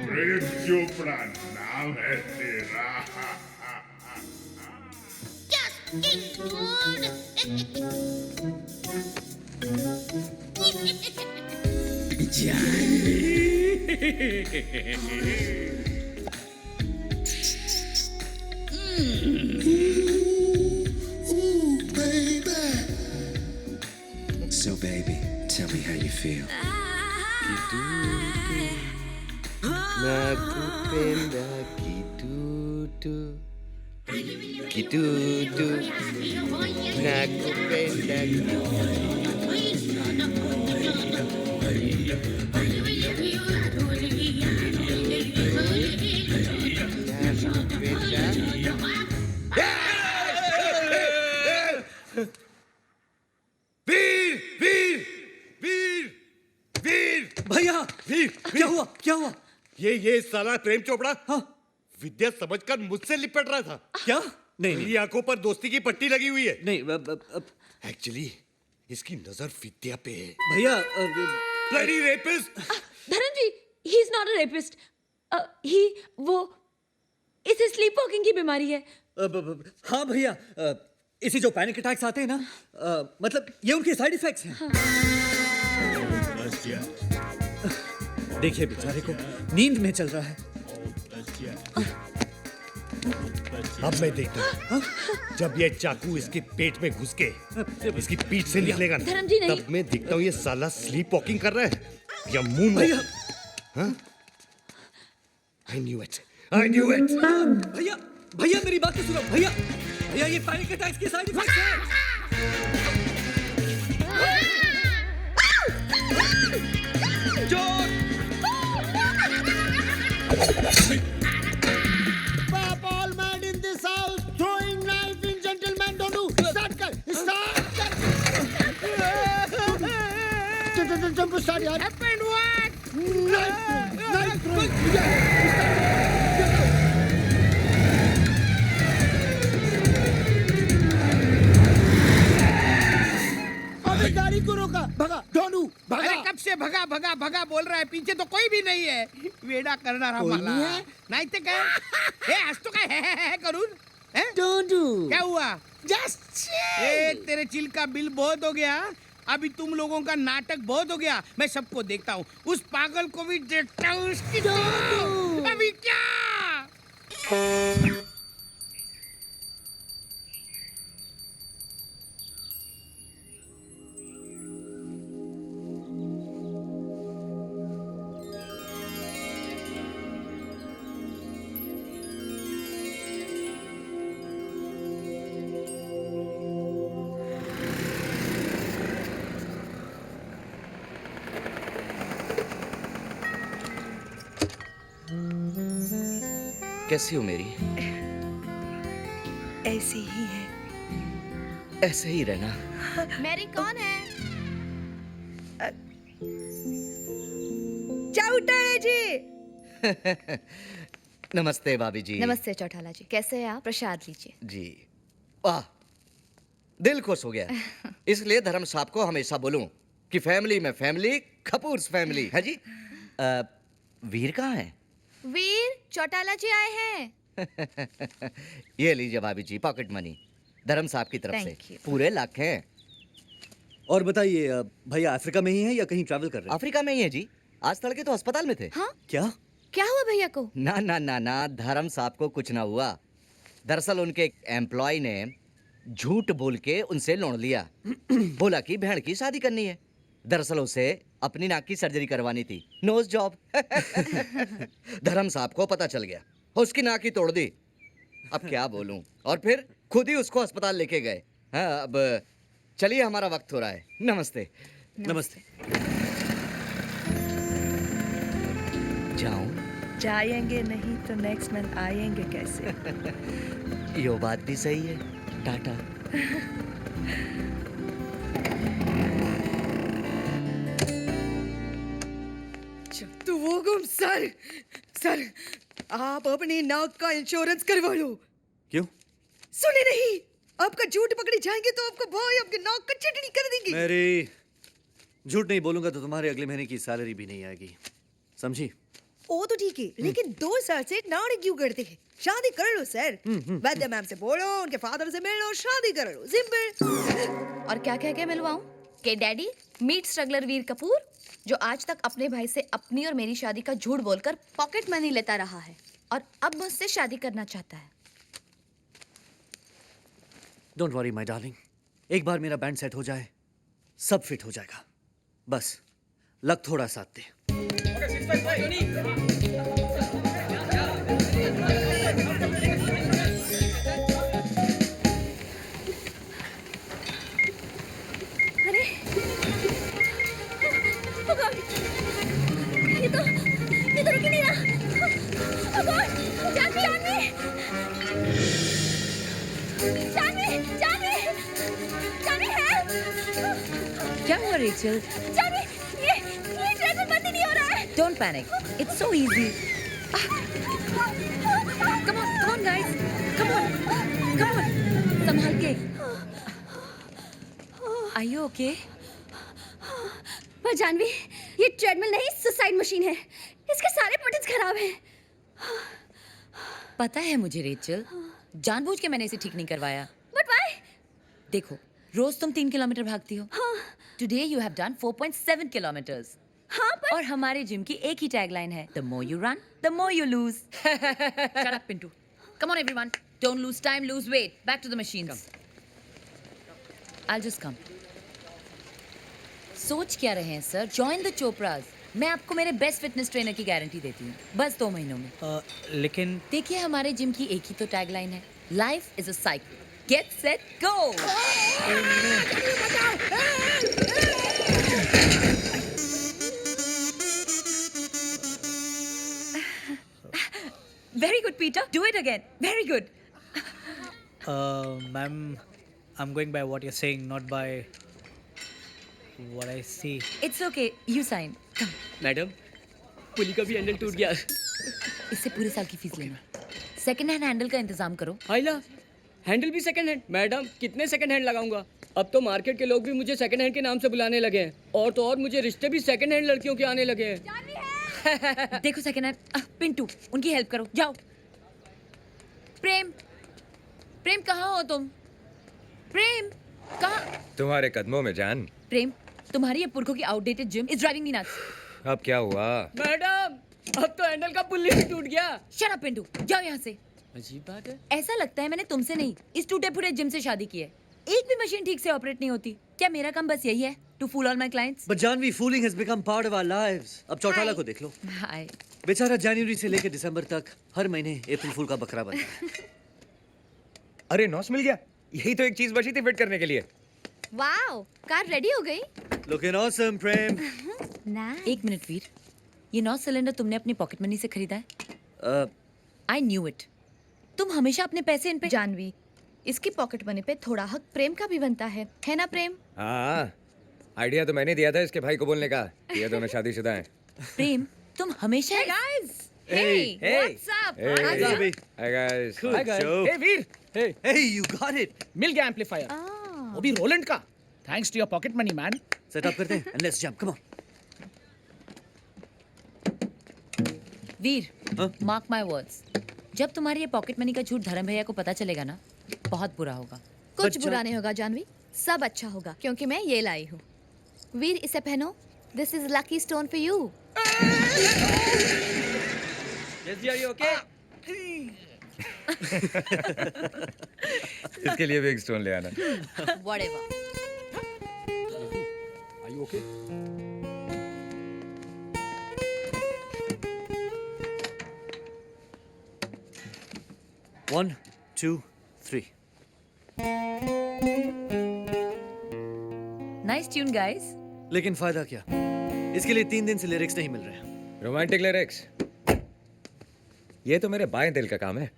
प्रेम चोपड़ा नाम है तेरा। So baby, tell me how you feel. Nakupenda kitutu, kitutu, nakupenda वीर वीर वीर वीर भैया वीर क्या हुआ क्या हुआ? ये साला प्रेम चोपड़ा हाँ विद्या समझकर मुझसे लिपट रहा था। क्या? नहीं मेरी नहीं आंखों पर दोस्ती की पट्टी लगी हुई है। नहीं एक्चुअली इसकी नजर विद्या पे है। भैया bloody rapist. Dharam ji, he is not a rapist. वो इसे स्लीप वॉकिंग की बीमारी है। हाँ भैया इसी जो पैनिक अटैक्स आते हैं ना मतलब ये उनके साइड इफेक्ट्स हैं। देखिए बेचारे को नींद में चल रहा है। अब मैं देखता हूँ जब ये चाकू इसके पेट में घुस के इसकी पीठ से निकलेगा ना, धर्म जी, नहीं। तब मैं देखता हूँ ये साला स्लीप वॉकिंग कर रहा है या मून भैया I knew it I knew it. भैया भैया मेरी बात तो सुनो भैया भैया ये पैनिक अटैक्स के साइड इफेक्ट्स हैं। Pop all mad in this house, throwing knife in gentleman don't do. Start kar, start kar. Jump start yaar. Happened what? Knife throwing. अबे गाड़ी को रोका, भगा, डोनू, भगा. अरे कब से भगा भगा भगा बोल रहा है, पीछे तो कोई भी नहीं है. वेडा करणारा कोई मला नहीं है? नाही ते काय हे आज तो काय है करून हैं? डोनू. क्या हुआ? Just chill. ए तेरे चिल का बिल बहुत हो गया. अभी तुम लोगों का नाटक बहुत हो गया. मैं सबको देखता हूँ, उस पागल को भी देखता हूँ. उसकी डोनू. अभी क्या? कैसी हो मेरी? ऐसी ही है. ऐसे ही रहना. मैरी कौन है? चौटाला जी. नमस्ते भाभी जी. नमस्ते चौटाला जी, कैसे हैं आप? प्रसाद लीजिए। जी. वाह, दिल खुश हो गया. इसलिए धर्म साहब को हमेशा बोलूं कि फैमिली में फैमिली, कपूर्स फैमिली है जी. वीर कहाँ है? वीर, चौटाला जी आए हैं। ये लीजिए भाभी जी, पॉकेट मनी धर्म साहब की तरफ Thank से. you. पूरे लाख हैं. और बताइए भैया अफ्रीका में ही है या कहीं ट्रैवल कर रहे हैं? अफ्रीका में ही है जी. आज तड़के तो अस्पताल में थे. हाँ? क्या? क्या हुआ भैया को? ना ना ना ना, धर्म साहब को कुछ ना हुआ. दरअसल उनके एक एम्प्लॉय ने झूठ बोल के उनसे लोन लिया. बोला कि बहन की शादी करनी है. दरअसल उसे अपनी नाक की सर्जरी करवानी थी. Nose job. धर्म साहब को पता चल गया, उसकी नाक ही तोड़ दी. अब क्या बोलूं. और फिर खुद ही उसको अस्पताल लेके गए. हाँ, अब चलिए हमारा वक्त हो रहा है. नमस्ते. नमस्ते. जाऊं? जाएंगे नहीं तो नेक्स्ट मंथ आएंगे कैसे? यो बात भी सही है. टाटा. तो वो गुम सर सर आप अपनी नाक का इंश्योरेंस करवा लो. क्यों? सुने नहीं, आपका झूठ पकड़ी जाएंगे तो आपको भाई आपकी नाक का चटनी कर देंगे. मेरी झूठ नहीं बोलूंगा तो तुम्हारे अगले महीने की सैलरी भी नहीं आएगी, समझी? वो तो ठीक है, लेकिन 2 साल से नाटक क्यों करते हैं? शादी कर लो सर। वैद्य मैम से बोलो, उनके फादर से मिल लो, शादी कर लो, सिंपल। और क्या कह के मिलवाऊं कि डैडी मीट स्ट्रगलर वीर कपूर जो आज तक अपने भाई से अपनी और मेरी शादी का झूठ बोलकर पॉकेट मनी लेता रहा है और अब मुझसे शादी करना चाहता है। डोंट वरी माय डार्लिंग, एक बार मेरा बैंड सेट हो जाए सब फिट हो जाएगा। बस लक थोड़ा साथ दे। अरे oh God! ये तो रुक ही नहीं रहा। Oh God! जानवी help! क्या हुआ रेचल? जानवी ये ट्रेजर बंद ही नहीं हो रहा है। Don't panic. It's so easy. Come on guys. Come on. संभाल के. Are you okay? पर जानवी ये ट्रेडमिल नहीं सुसाइड मशीन है। इसके सारे बटन्स खराब हैं। पता है मुझे रेचल, जानबूझ के मैंने इसे ठीक नहीं करवाया। But why? देखो, रोज तुम 3 किलोमीटर भागती हो। Today you have done 4.7 kilometers. हाँ पर और हमारे जिम की एक ही टैगलाइन है, The more you run, the more you lose. Shut up, Pintu. Come on, everyone. Don't lose time, lose weight. Back to the machines. I'll just come. सोच क्या रहे हैं सर? Join the Chopras. मैं आपको मेरे best fitness trainer की guarantee देती हूँ, बस 2 महीनों में। लेकिन देखिए, हमारे जिम की एक ही तो टैगलाइन है, Life is a cycle. Get set, go. Very good, Peter. Do it again. Very good. ma'am, I'm going by what you're saying, not by what I see. It's okay. You sign. Come. Madam, pulley का भी handle टूट गया। इससे पूरे साल की fees लेना। Second hand handle का इंतजाम करो। आइला, हैंडल भी सेकंड हैंड? मैडम, कितने सेकंड हैंड लगाऊंगा? अब तो मार्केट के लोग भी मुझे सेकंड हैंड के नाम से बुलाने लगे हैं, और तो और मुझे रिश्ते भी सेकंड हैंड लड़कियों के आने लगे हैं। देखो सेकंड हैंड, पिंटू, उनकी हेल्प करो, जाओ। प्रेम, प्रेम कहाँ हो तुम? प्रेम, कहाँ? तुम्हारे कदमों में जान। प्रेम, तुम्हारी ये पुरखों की outdated gym is driving me nuts. अब क्या हुआ? मैडम, अब तो हैंडल का पुल्ली भी टूट गया। शट अप पिंटू, जाओ यहाँ से। अजीब बात है। ऐसा लगता है मैंने तुमसे नहीं, इस टूटे फूटे जिम से शादी की है। एक भी मशीन ठीक से ऑपरेट नहीं होती। क्या मेरा काम बस यही है, to fool all my clients? But Janvi, fooling has become part of our lives. अब चौटाला को देख लो। हाय। बेचारा जनवरी से लेकर दिसंबर तक हर महीने अप्रैल फूल का बकरा बनता है। अरे नॉस मिल गया, यही तो एक चीज बची थी फिट करने के लिए। वाओ, कार रेडी हो गई। Looking awesome, प्रेम। एक मिनट वीर, ये 9 सिलेंडर तुमने अपनी पॉकेट मनी से खरीदा है? I knew it. तुम हमेशा अपने पैसे इन पे। जानवी, इसकी पॉकेट मनी पे थोड़ा हक प्रेम का भी बनता है ना प्रेम? हाँ, आइडिया तो मैंने दिया था इसके भाई को बोलने का। ये दोनों शादीशुदा हैं। प्रेम, तुम हमेशा guys, Hey, what's up? Hey guys. Hi guys. Hey Veer, Hey, you got it. मिल गया एम्पलीफायर। वो भी रोलैंड का। Thanks to your pocket money man. Set up करते हैं and let's jump. Come on. Veer, mark my words, जब तुम्हारी ये पॉकेट मनी का झूठ धर्म भैया को पता चलेगा ना, बहुत बुरा होगा। कुछ बुरा नहीं होगा जानवी, सब अच्छा होगा क्योंकि मैं ये लाई हूँ। वीर, इसे पहनो। This is lucky stone for you. Yes, are you okay? इसके लिए भी एक स्टोन ले आना। Whatever. Are you okay? One, 2, 3. Nice tune, guys. लेकिन फायदा क्या? इसके लिए 3 दिन से लिरिक्स नहीं मिल रहे हैं। रोमांटिक लिरिक्स, ये तो मेरे बाएं दिल का काम है।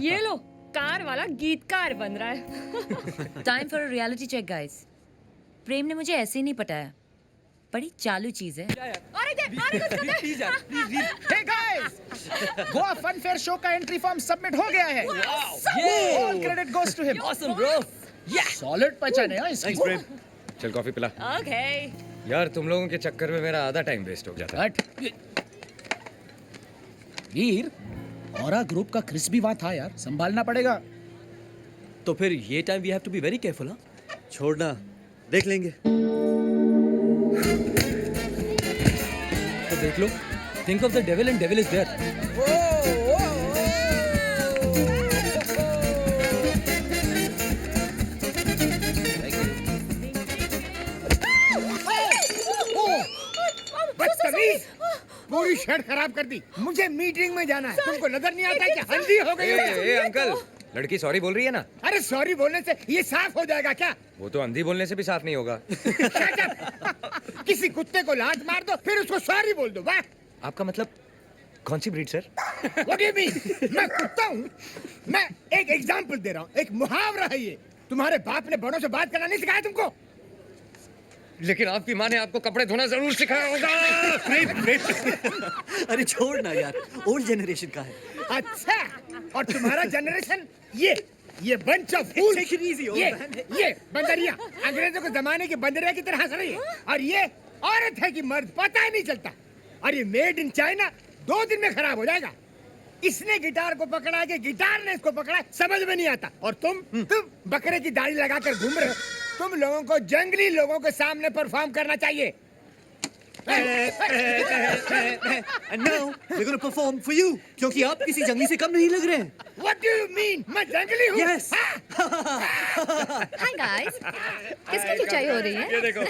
ये लो, कार वाला गीतकार बन रहा है। Time for a reality check guys. Prem ने मुझे ऐसे ही नहीं पटाया, बड़ी चालू चीज है। Hey guys, Goa fun fair show का एंट्री फॉर्म सबमिट हो गया है। All credit goes to him. Awesome bro. Solid पहचाने हैं इसकी। Thanks, प्रेम। चल कॉफी पिला। Okay. यार तुम लोगों के चक्कर में मेरा आधा टाइम वेस्ट हो गया था। वीर औरा ग्रुप का क्रिस भी वहां था यार, संभालना पड़ेगा। तो फिर ये time we have to be very careful. हाँ, छोड़ना, देख लेंगे। तो देख लो, think of the devil and devil is there. बदतमीज, पूरी शर्ट खराब कर दी। मुझे मीटिंग में जाना है। तुमको नजर नहीं आता कि हल्दी हो गई है? ए अंकल, लड़की सॉरी बोल रही है ना। अरे सॉरी बोलने से ये साफ हो जाएगा क्या? वो तो अंधी बोलने से भी साफ नहीं होगा। किसी कुत्ते को लात मार दो फिर उसको सॉरी बोल दो। वाह, आपका मतलब कौन सी breed sir? What do you mean? मैं कुत्ता हूँ? मैं एक एग्जाम्पल दे रहा हूँ, एक मुहावरा है ये। तुम्हारे बाप ने बड़ों से बात करना नहीं सिखाया तुमको? लेकिन आपकी माँ ने आपको कपड़े धोना जरूर सिखाया होगा। अरे छोड़ ना यार, ओल्ड जनरेशन का है। अच्छा, और तुम्हारा जनरेशन ये बंच ऑफ फूल। ये बंदरिया अंग्रेजों के जमाने की बंदरिया की तरह हंस रही है। और ये औरत है कि मर्द, पता ही नहीं चलता। और ये मेड इन चाइना 2 दिन में खराब हो जाएगा। इसने गिटार को पकड़ा के गिटार ने इसको पकड़ा, समझ में नहीं आता। और तुम बकरे की दाढ़ी लगाकर घूम रहे हो। तुम लोगों को जंगली लोगों के सामने परफॉर्म करना चाहिए। And now we're going to perform for you, क्योंकि आप किसी जंगली से कम नहीं लग रहे हैं। What do you mean? मैं जंगली हूँ? Yes. हाय गाइस, किसकी खिंचाई हो रही है? ये देखो।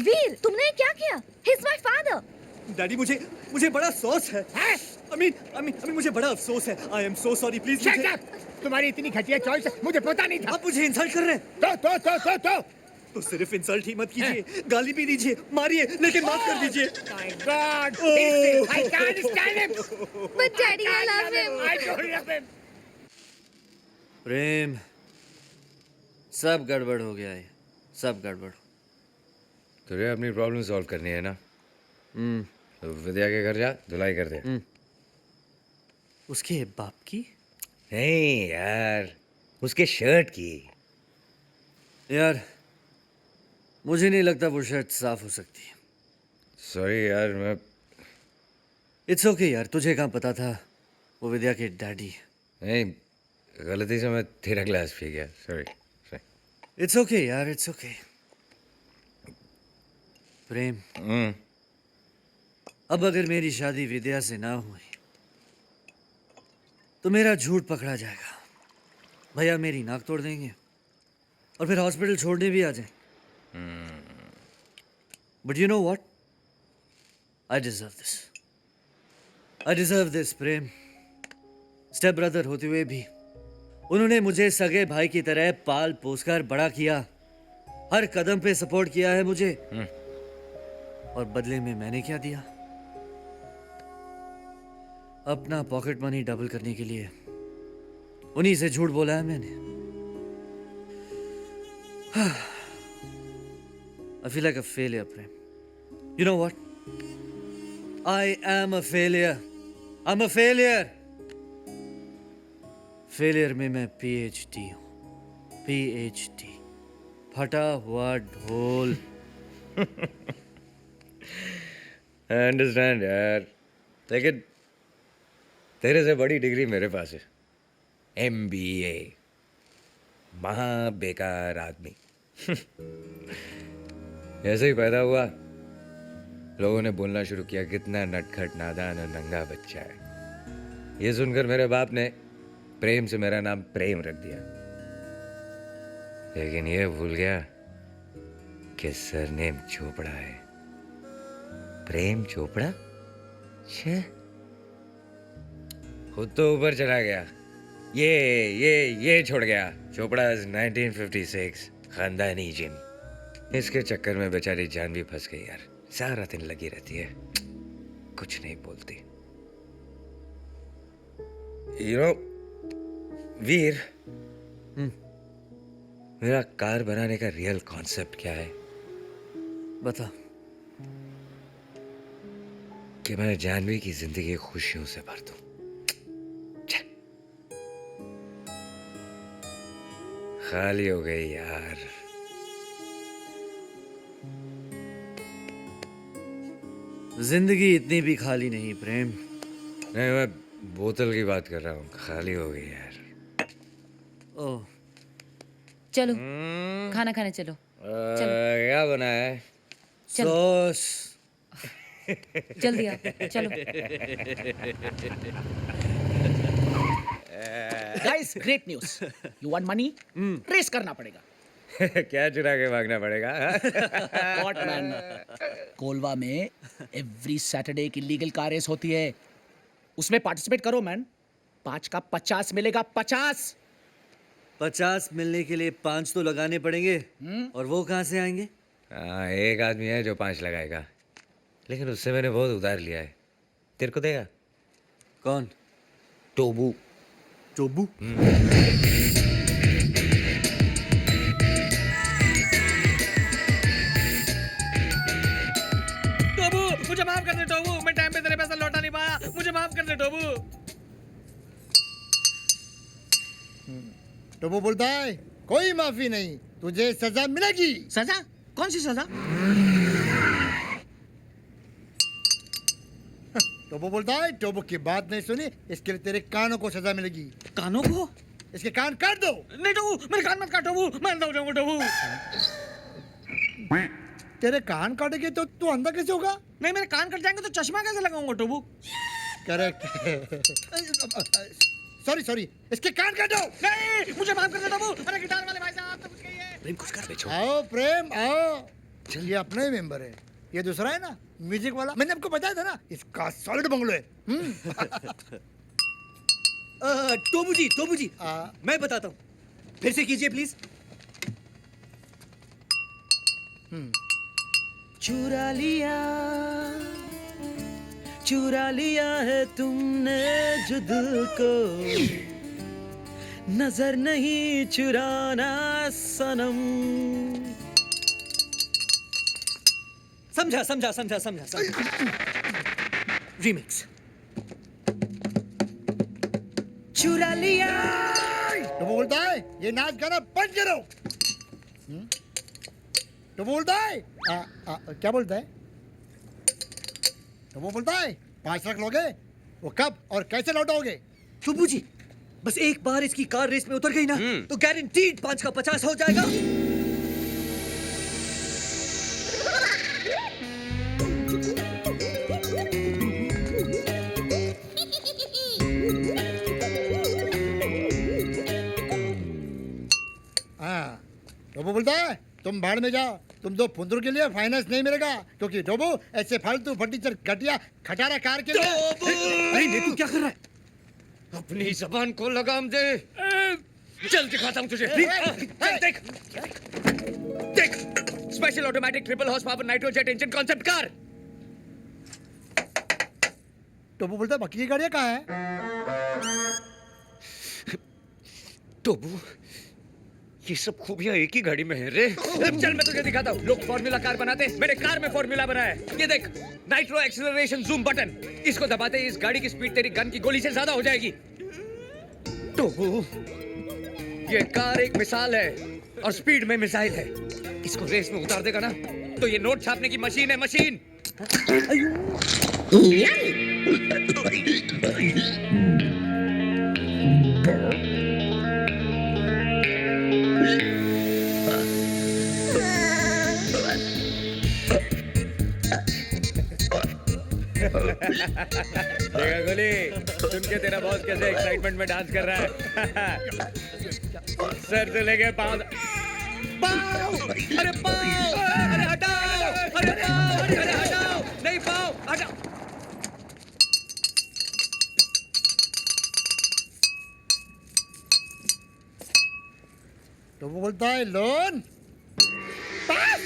वीर, तुमने ये क्या किया? He's my father. डैडी, मुझे बड़ा अफसोस है। I mean, मुझे बड़ा अफसोस है। I am so sorry, please। Shut up! तुम्हारी इतनी घटिया चॉइस मुझे पता नहीं था। आप मुझे इंसल्ट कर रहे हैं। तो सिर्फ इंसल्ट ही मत कीजिए, गाली भी दीजिए, मारिए, लेकिन माफ कर दीजिए। My God! I can't stand him. But daddy, I love him. I don't love him. प्रेम, सब गड़बड़ हो गया है, सब गड़बड़। तुझे अपनी प्रॉब्लम सॉल्व करनी है ना? तो विद्या के घर जा, धुलाई कर दे। उसके बाप की? नहीं यार, उसके शर्ट की। यार, मुझे नहीं लगता वो शर्ट साफ हो सकती है। सॉरी यार, मैं इट्स ओके यार, तुझे कहाँ पता था वो विद्या के डैडी? नहीं, गलती से मैं तेरा ग्लास पी गया। सॉरी। इट्स ओके यार, इट्स ओके। प्रेम, अब अगर मेरी शादी विद्या से ना हुई तो मेरा झूठ पकड़ा जाएगा। भैया मेरी नाक तोड़ देंगे और फिर हॉस्पिटल छोड़ने भी आ जाए। But you know what, I deserve this. I deserve this Prem. Step brother होते हुए भी उन्होंने मुझे सगे भाई की तरह पाल पोसकर बड़ा किया, हर कदम पे सपोर्ट किया है मुझे। और बदले में मैंने क्या दिया? अपना पॉकेट मनी डबल करने के लिए उन्हीं से झूठ बोला है मैंने। I feel like a failure, Prem. You know what? I am a failure. I'm a failure. Failure में मैं PhD हूँ। PhD, फटा हुआ ढोल। I understand यार, लेकिन तेरे से बड़ी डिग्री मेरे पास है। MBA, महा बेकार आदमी। ऐसे ही पैदा हुआ, लोगों ने बोलना शुरू किया कितना नटखट नादान और नंगा बच्चा है। ये सुनकर मेरे बाप ने प्रेम से मेरा नाम प्रेम रख दिया, लेकिन ये भूल गया कि सरनेम चोपड़ा है। प्रेम चोपड़ा? छे, खुद तो ऊपर चला गया, ये छोड़ गया। चोपड़ा 1956, खानदानी जिम। इसके चक्कर में बेचारी जान भी फंस गई यार। सारा दिन लगी रहती है, कुछ नहीं बोलती। यू नो वीर, मेरा कार बनाने का रियल कॉन्सेप्ट क्या है? बता। कि मैं जानवी की जिंदगी खुशियों से भर दूं। खाली हो गई यार। जिंदगी इतनी भी खाली नहीं प्रेम। नहीं, मैं बोतल की बात कर रहा हूँ, खाली हो गई यार। ओह चलो खाना खाने चलो। क्या बना है? सॉस। जल्दी आओ चलो। Guys great news. You want money? Trace करना पड़ेगा। क्या चुरा के भागना पड़ेगा? What man? कोलवा में एवरी सैटरडे की लीगल कार रेस होती है, उसमें पार्टिसिपेट करो मैन। 5 का 50 मिलेगा। 50 मिलने के लिए 5 तो लगाने पड़ेंगे। और वो कहाँ से आएंगे? हाँ, एक आदमी है जो 5 लगाएगा, लेकिन उससे मैंने बहुत उधार लिया है। तेरे को देगा? कौन? टोबू। टोबू? टोबू मुझे माफ कर दे टोबू, मैं टाइम पे तेरे पैसा लौटा नहीं पाया, मुझे माफ कर दे टोबू। टोबू बोलता है कोई माफी नहीं, तुझे सजा मिलेगी। सजा? कौन सी सजा? टोबू बोलता है टोबू की बात नहीं सुनी, इसके लिए तेरे कानों को सजा मिलेगी। कानों को? इसके कान काट दो। नहीं टोबू, मेरे कान मत काट टोबू, मैं अंधा हो जाऊंगा टोबू। तेरे कान काटेंगे तो तू अंधा कैसे होगा? नहीं, मेरे कान कट जाएंगे तो चश्मा कैसे लगाऊंगा टोबू? करेक्ट। सॉरी सॉरी, इसके कान काटो। नहीं, मुझे माफ कर दे टोबू। अरे गिटार वाले भाई साहब, तो कुछ कहिए। प्रेम कुछ कर बेचो। आओ प्रेम आओ। ये अपना ही मेंबर है, ये दूसरा है ना म्यूजिक वाला, मैंने आपको बताया था ना, इसका सॉलिड बंगलो है। टोबू जी मैं बताता हूँ, फिर से कीजिए प्लीज। चुरा लिया है तुमने जो दिल को, नजर नहीं चुराना सनम। समझा। रिमिक्स। चुरा लिया। तो बोलता है ये नाच गाना बंद करो। तो बोलता है क्या बोलता है? तो वो बोलता है 5 लाख लोगे, वो कब और कैसे लौटाओगे? टोबू जी बस एक बार इसकी कार रेस में उतर गई ना तो गारंटीड 5 का 50 हो जाएगा। हाँ, टोबू बोलता है तुम भाड़ में जाओ, तुम दो फुंदरू के लिए फाइनेंस नहीं मिलेगा, क्योंकि टोबू ऐसे फालतू फटीचर घटिया खटारा कार के लिए। नहीं तू क्या कर रहा है? अपनी जबान को लगाम दे। चल दिखाता हूँ तुझे। देख special automatic triple horse power nitrojet engine concept car. टोबू बोलता है बाकी की गाड़ियाँ कहाँ है? टोबू ये सब खूबियां एक ही गाड़ी में है रे। चल मैं तुझे दिखाता हूँ। लोग फॉर्मूला कार बनाते, मैंने कार में फॉर्मूला बनाया। ये देख नाइट्रो एक्सीलरेशन जूम बटन, इसको दबाते ही इस गाड़ी की स्पीड तेरी गन की गोली से ज्यादा हो जाएगी। टोबू ये कार एक मिसाल है और स्पीड में मिसाइल है। इसको रेस में उतार देगा ना तो ये नोट छापने की मशीन है, मशीन। देखा गोली, सुन के तेरा बॉस कैसे एक्साइटमेंट में डांस कर रहा है। सर से लेके पाँव। अरे पाँव, अरे हटाओ, अरे पाँव, अरे हटाओ, नहीं पाँव, हटाओ। तो वो बोलता है लोन पास।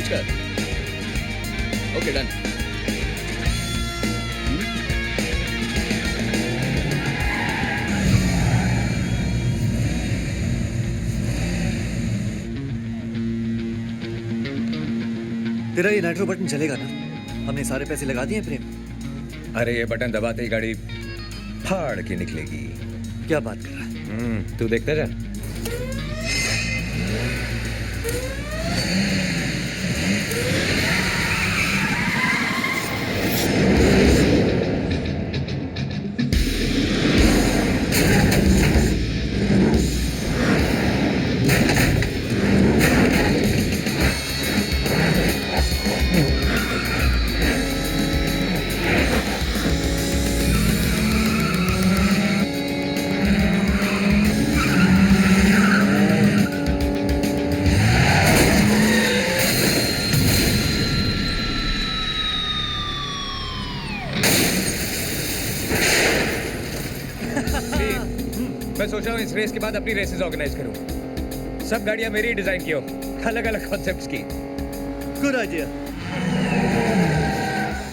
कर. Okay, done. तेरा ये नाइट्रो बटन चलेगा ना? हमने सारे पैसे लगा दिए हैं प्रेम. अरे ये बटन दबाते ही गाड़ी फाड़ के निकलेगी. क्या बात कर रहा है? तू देखता जा. मैं सोच रहा हूँ इस रेस के बाद अपनी रेसेस ऑर्गेनाइज करूँ. सब गाड़ियाँ मेरी डिजाइन की हो, अलग अलग कॉन्सेप्ट्स की. Good idea.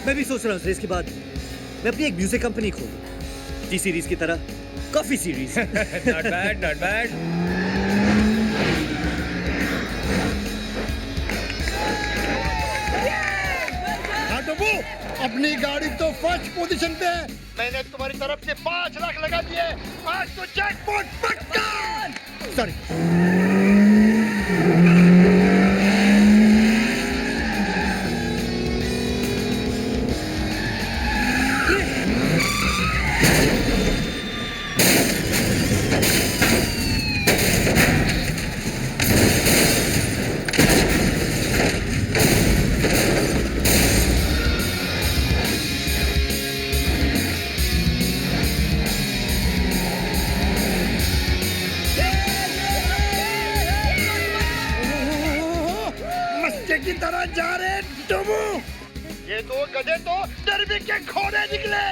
मैं भी सोच रहा हूँ इस रेस के बाद मैं अपनी एक म्यूजिक कंपनी खोलूं. टी सीरीज की तरह coffee series. Not bad, not bad. हाँ तो वो अपनी गाड़ी तो फर्स्ट पोजीशन पे है. मैंने तुम्हारी तरफ से 5 लाख लगा दिए. आज तो जैकपॉट पक्का. सॉरी. की तरह जा रहे टुमू. ये दो गधे तो डरबी के घोड़े निकले.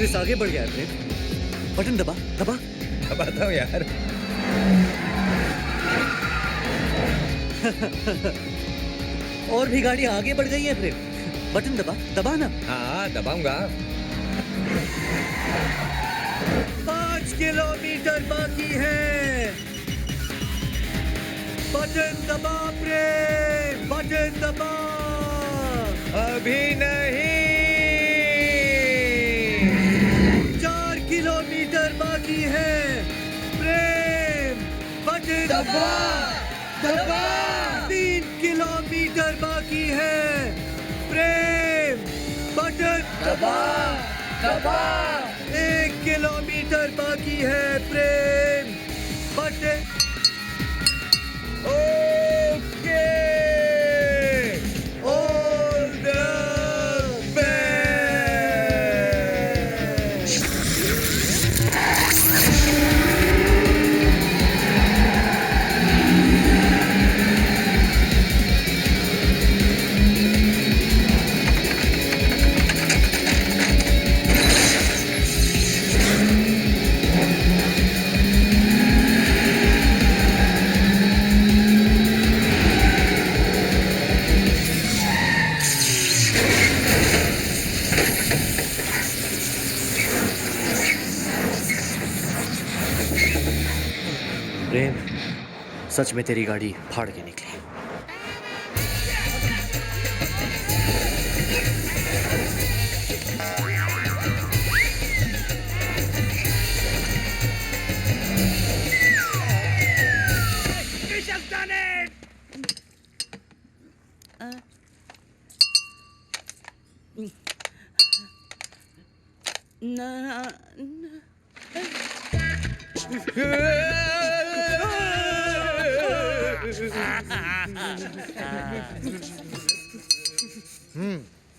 रेस आगे बढ़ गया है प्रेम. बटन दबा दबा. दबाता हूँ यार. और भी गाड़ियां आगे बढ़ गई हैं प्रेम. बटन दबा दबा ना. हाँ दबाऊंगा. 5 किलोमीटर बाकी है. बटन दबा प्रेम. बटन दबा. अभी नहीं. 4 किलोमीटर बाकी है प्रेम. बटन दबा दबा. 3 किलोमीटर बाकी है प्रेम. बटन दबा दबा. 1 किलोमीटर बाकी है प्रेम. बटन. ओके. ऑल द प्रेम, सच में तेरी गाड़ी फाड़ के निकली।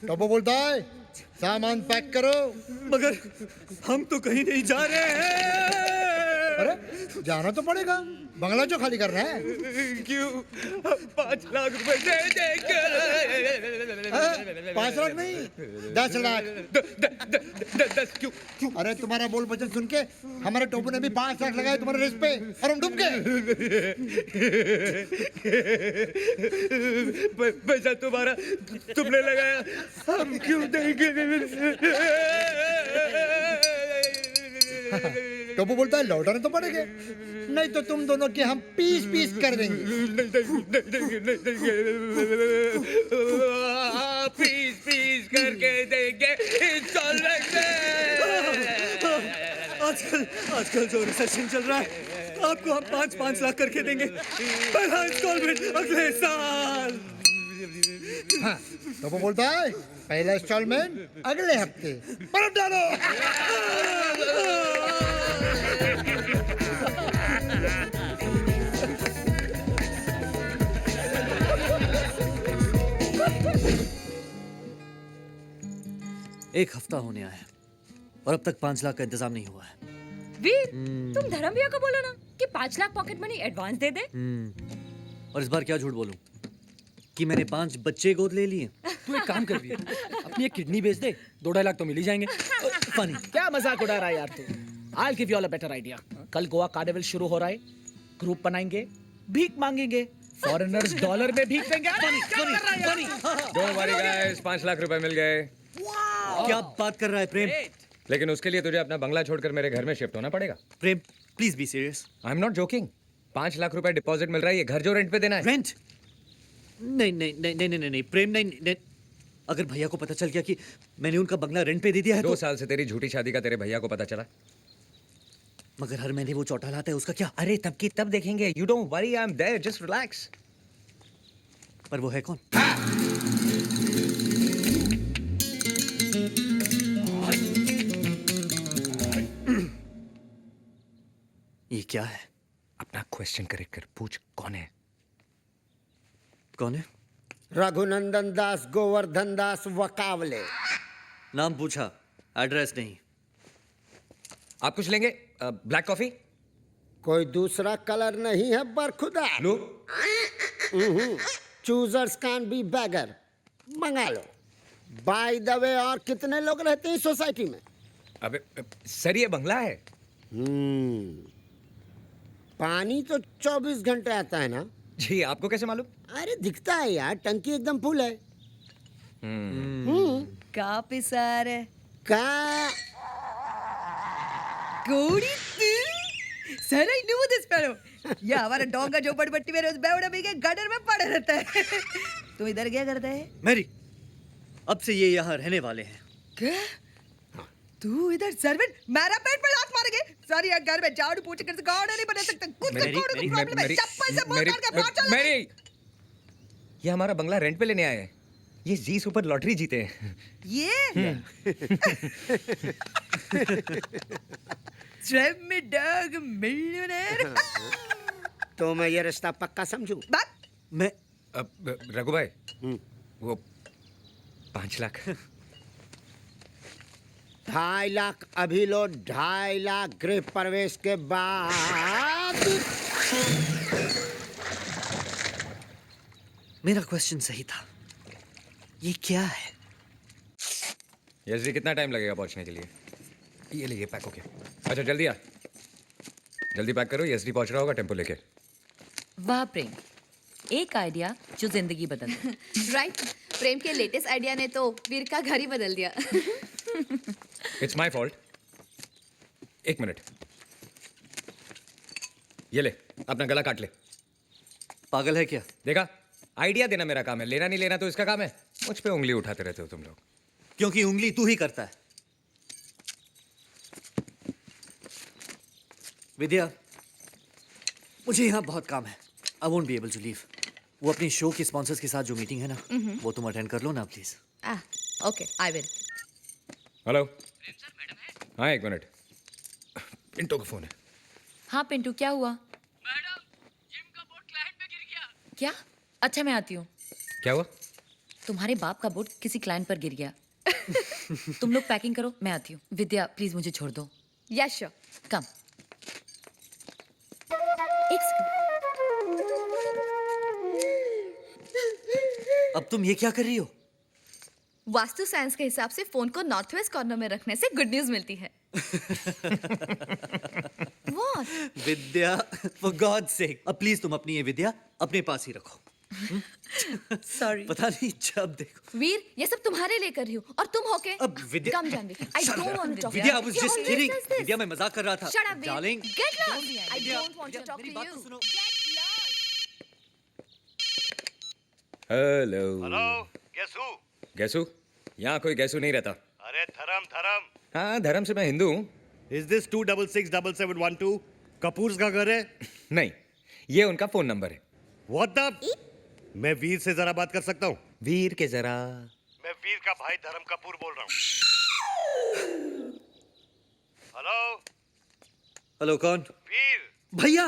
टोपो बोलता है सामान पैक करो। मगर हम तो कहीं नहीं जा रहे हैं। अरे जाना तो पड़ेगा, बंगला जो खाली करना है। क्यों? 5 लाख रुपए दे देंगे। 5 लाख नहीं, 10 लाख। 10 क्यों? अरे तुम्हारा बोल वचन सुन के हमारे टोपो ने भी 5 लाख लगाए तुम्हारे रिस्क पे और हम डूब गए। पैसा तुम्हारा तुमने लगाया, हम क्यों देंगे? टोपो बोलता है लौटाने तो पड़ेंगे, नहीं तो तुम दोनों के हम पीस पीस कर देंगे। पीस पीस करके देंगे इंस्टॉलमेंट में। आजकल जो रिसेशन चल रहा है, आपको हम 5-5 लाख करके देंगे, पहला इंस्टॉलमेंट अगले साल। हाँ, टोपो बोलता है पहला इंस्टॉलमेंट अगले हफ्ते। बर्फ डालो। एक हफ्ता होने आया है और अब तक 5 लाख का इंतजाम नहीं हुआ है। वीर, तुम धर्म भैया को बोलो ना कि 5 लाख पॉकेट मनी एडवांस दे दे। और इस बार क्या झूठ बोलूं कि मैंने 5 बच्चे गोद ले लिए। तू एक काम कर भी, अपनी एक किडनी बेच दे, 2-2.5 लाख तो मिल ही जाएंगे। फनी, क्या मजाक उड़ा रहा है यार तू। I'll give you all a better idea. कल गोवा कार्निवल शुरू हो रहा है, ग्रुप बनाएंगे, भीख मांगेंगे, फॉरेनर्स डॉलर में भीख देंगे। Don't worry guys, 5 लाख रुपए मिल गए। क्या बात कर रहा है प्रेम? लेकिन उसके लिए तुझे अपना बंगला छोड़कर मेरे घर में शिफ्ट होना पड़ेगा। Prem, please be serious. I am not joking. 5 lakh रुपए डिपॉजिट मिल रहा है, ये घर जो रेंट पे देना है। रेंट? नहीं नहीं नहीं नहीं नहीं नहीं प्रेम, नहीं। अगर भैया को पता चल गया कि मैंने उनका बंगला रेंट पे दे दिया है 2 साल से तेरी झूठी शादी का तेरे भैया को पता चला। मगर हर महीने वो चौटा लाता है, उसका क्या? अरे तब की तब देखेंगे। You don't worry, I am there, just relax. पर वो है कौन? ये क्या है? अपना क्वेश्चन करेक्ट कर, पूछ कौन है? कौन है? रघुनंदन दास गोवर्धन दास वकावले। नाम पूछा, एड्रेस नहीं। आप कुछ लेंगे? Black coffee? कोई दूसरा कलर नहीं है बरखुदा। लो। Choosers can be beggar. मंगा लो। बाय द वे, और कितने लोग रहते हैं सोसाइटी में? अबे सर, ये बंगला है। पानी तो 24 घंटे आता है ना? जी, आपको कैसे मालूम? अरे दिखता है यार, टंकी एकदम फुल है। Kapisare. का Kodithu. Sir, I knew this fellow. ये हमारा डोंगा झोपड़पट्टी में रोज बेवड़ा भी के गटर में पड़ा रहता है। तू इधर क्या करता है? मैरी, अब से ये यहाँ रहने वाले हैं। क्या? तू इधर सर्वेंट मेरा पेट पे लात मारेंगे? सारी यार घर में झाड़ू पोछे कर गाड़ नहीं बना सकता। कुछ मेरी- कोड़ को प्रॉब्लम है। चप्पल से मार के मार चला। मेरी, ये हमारा बंगला रेंट पे लेने आए हैं। ये जी सुपर लॉटरी जीते हैं। ये ट्रेप में डॉग मिलियनेयर। तो मैं ये रिश्ता पक्का समझूं? बात मैं रघु भाई, वो 5 लाख। 2.5 लाख अभी लो, 2.5 लाख गृह प्रवेश के बाद। मेरा क्वेश्चन सही था। ये क्या है? यस जी, कितना टाइम लगेगा पहुंचने के लिए? ये लीजिए, पैक हो गया। अच्छा जल्दी आ, जल्दी पैक करो। यस जी पहुंच रहा होगा टेम्पो लेके। वाह प्रेम, एक आइडिया जो जिंदगी बदल दे। राइट, प्रेम के लेटेस्ट आइडिया ने तो वीर का घर ही बदल दिया। It's my fault. 1 मिनट। ये ले, अपना गला काट ले। पागल है क्या? देखा, आइडिया देना मेरा काम है, लेना नहीं लेना तो इसका काम है। मुझ पे उंगली उठाते रहते हो तुम लोग। क्योंकि उंगली तू ही करता है। विद्या, मुझे यहाँ बहुत काम है। I won't be able to leave. वो अपनी शो के स्पॉन्सर्स के साथ जो मीटिंग है ना, वो तुम अटेंड कर लो ना please. Okay, I will. Hello. हाँ, एक मिनट, पिंटू का फोन है। हाँ पिंटू, क्या हुआ? मैडम, जिम का बोट क्लाइंट पे गिर गया। क्या? अच्छा, मैं आती हूँ। क्या हुआ? तुम्हारे बाप का बोट किसी क्लाइंट पर गिर गया। तुम लोग पैकिंग करो, मैं आती हूँ। विद्या, प्लीज मुझे छोड़ दो। Yes sure. कम। एक सेकंड। अब तुम ये क्या कर रही हो? वास्तु साइंस के हिसाब से फोन को नॉर्थ वेस्ट कॉर्नर में रखने से गुड न्यूज मिलती है। What? Vidya, for God sake, अब प्लीज तुम अपनी ये विद्या अपने पास ही रखो। सॉरी। पता नहीं जब देखो। वीर, ये सब तुम्हारे लिए कर रही हूँ और तुम होके अब विद्या, कम Janvi. I don't want to talk. Vidya, I was He just always kidding. does this. विद्या, मैं मजाक कर रहा था। Shut up, Veer. Darling. Get lost. I don't want to talk मेरी to बात you. तो सुनो। Get lost. हेलो। हेलो, गेसू? गैसू? यहाँ कोई गैसू नहीं रहता। अरे धर्म धर्म। हाँ, धर्म से मैं हिंदू हूँ। Is this 2667712 कपूर्स का घर है? नहीं, ये उनका फोन नंबर है। What the? मैं वीर से जरा बात कर सकता हूँ? वीर के जरा। मैं वीर का भाई धर्म कपूर बोल रहा हूँ। हेलो, हेलो, कौन? वीर। भैया,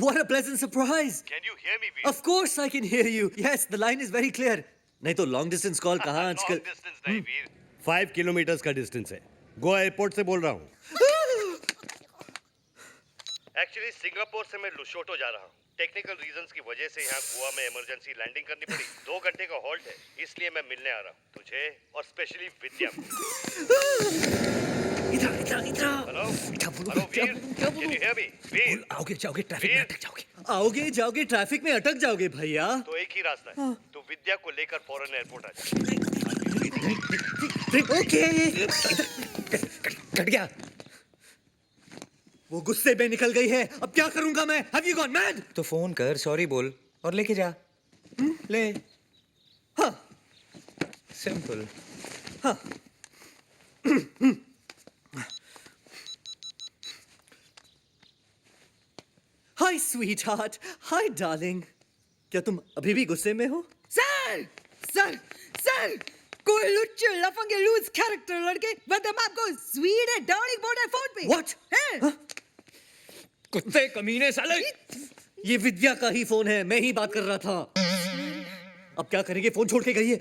what a pleasant surprise. Can you hear me, Veer? Of course I can hear you. Yes, the line is very clear. नहीं तो लॉन्ग डिस्टेंस कॉल कहाँ आजकल? Long distance नहीं, वीर। 5 किलोमीटर का डिस्टेंस है। गोवा एयरपोर्ट से बोल रहा हूँ। एक्चुअली सिंगापुर से मैं लुशोटो जा रहा हूँ। टेक्निकल रीजंस की वजह से यहाँ गोवा में इमरजेंसी लैंडिंग करनी पड़ी। 2 घंटे का हॉल्ट है, इसलिए मैं मिलने आ रहा हूँ तुझे और स्पेशली विद्या को। इधर। Hello, hello Veer, can you hear me? Veer, आओगे जाओगे ट्रैफिक में अटक जाओगे। आओगे जाओगे ट्रैफिक में अटक जाओगे भैया। तो एक ही रास्ता है, तू विद्या को लेकर फॉरेन एयरपोर्ट आ जा। ओके। कट गया। वो गुस्से में निकल गई है, अब क्या करूंगा मैं? Have you gone mad? तो फोन कर, सॉरी बोल और लेके जा। ले। हाँ। सिंपल। हाँ। हाय स्वीट हार्ट, हाय डार्लिंग। क्या तुम अभी भी गुस्से में हो? सर सर सर, कोई लुच्चे लफंगे लूज कैरेक्टर लड़के बदमाश को स्वीट है डार्लिंग बोल रहा है फोन पे। What? कुत्ते कमीने साले। ये विद्या का ही फोन है, मैं ही बात कर रहा था। अब क्या करेंगे? फोन छोड़ के गई है।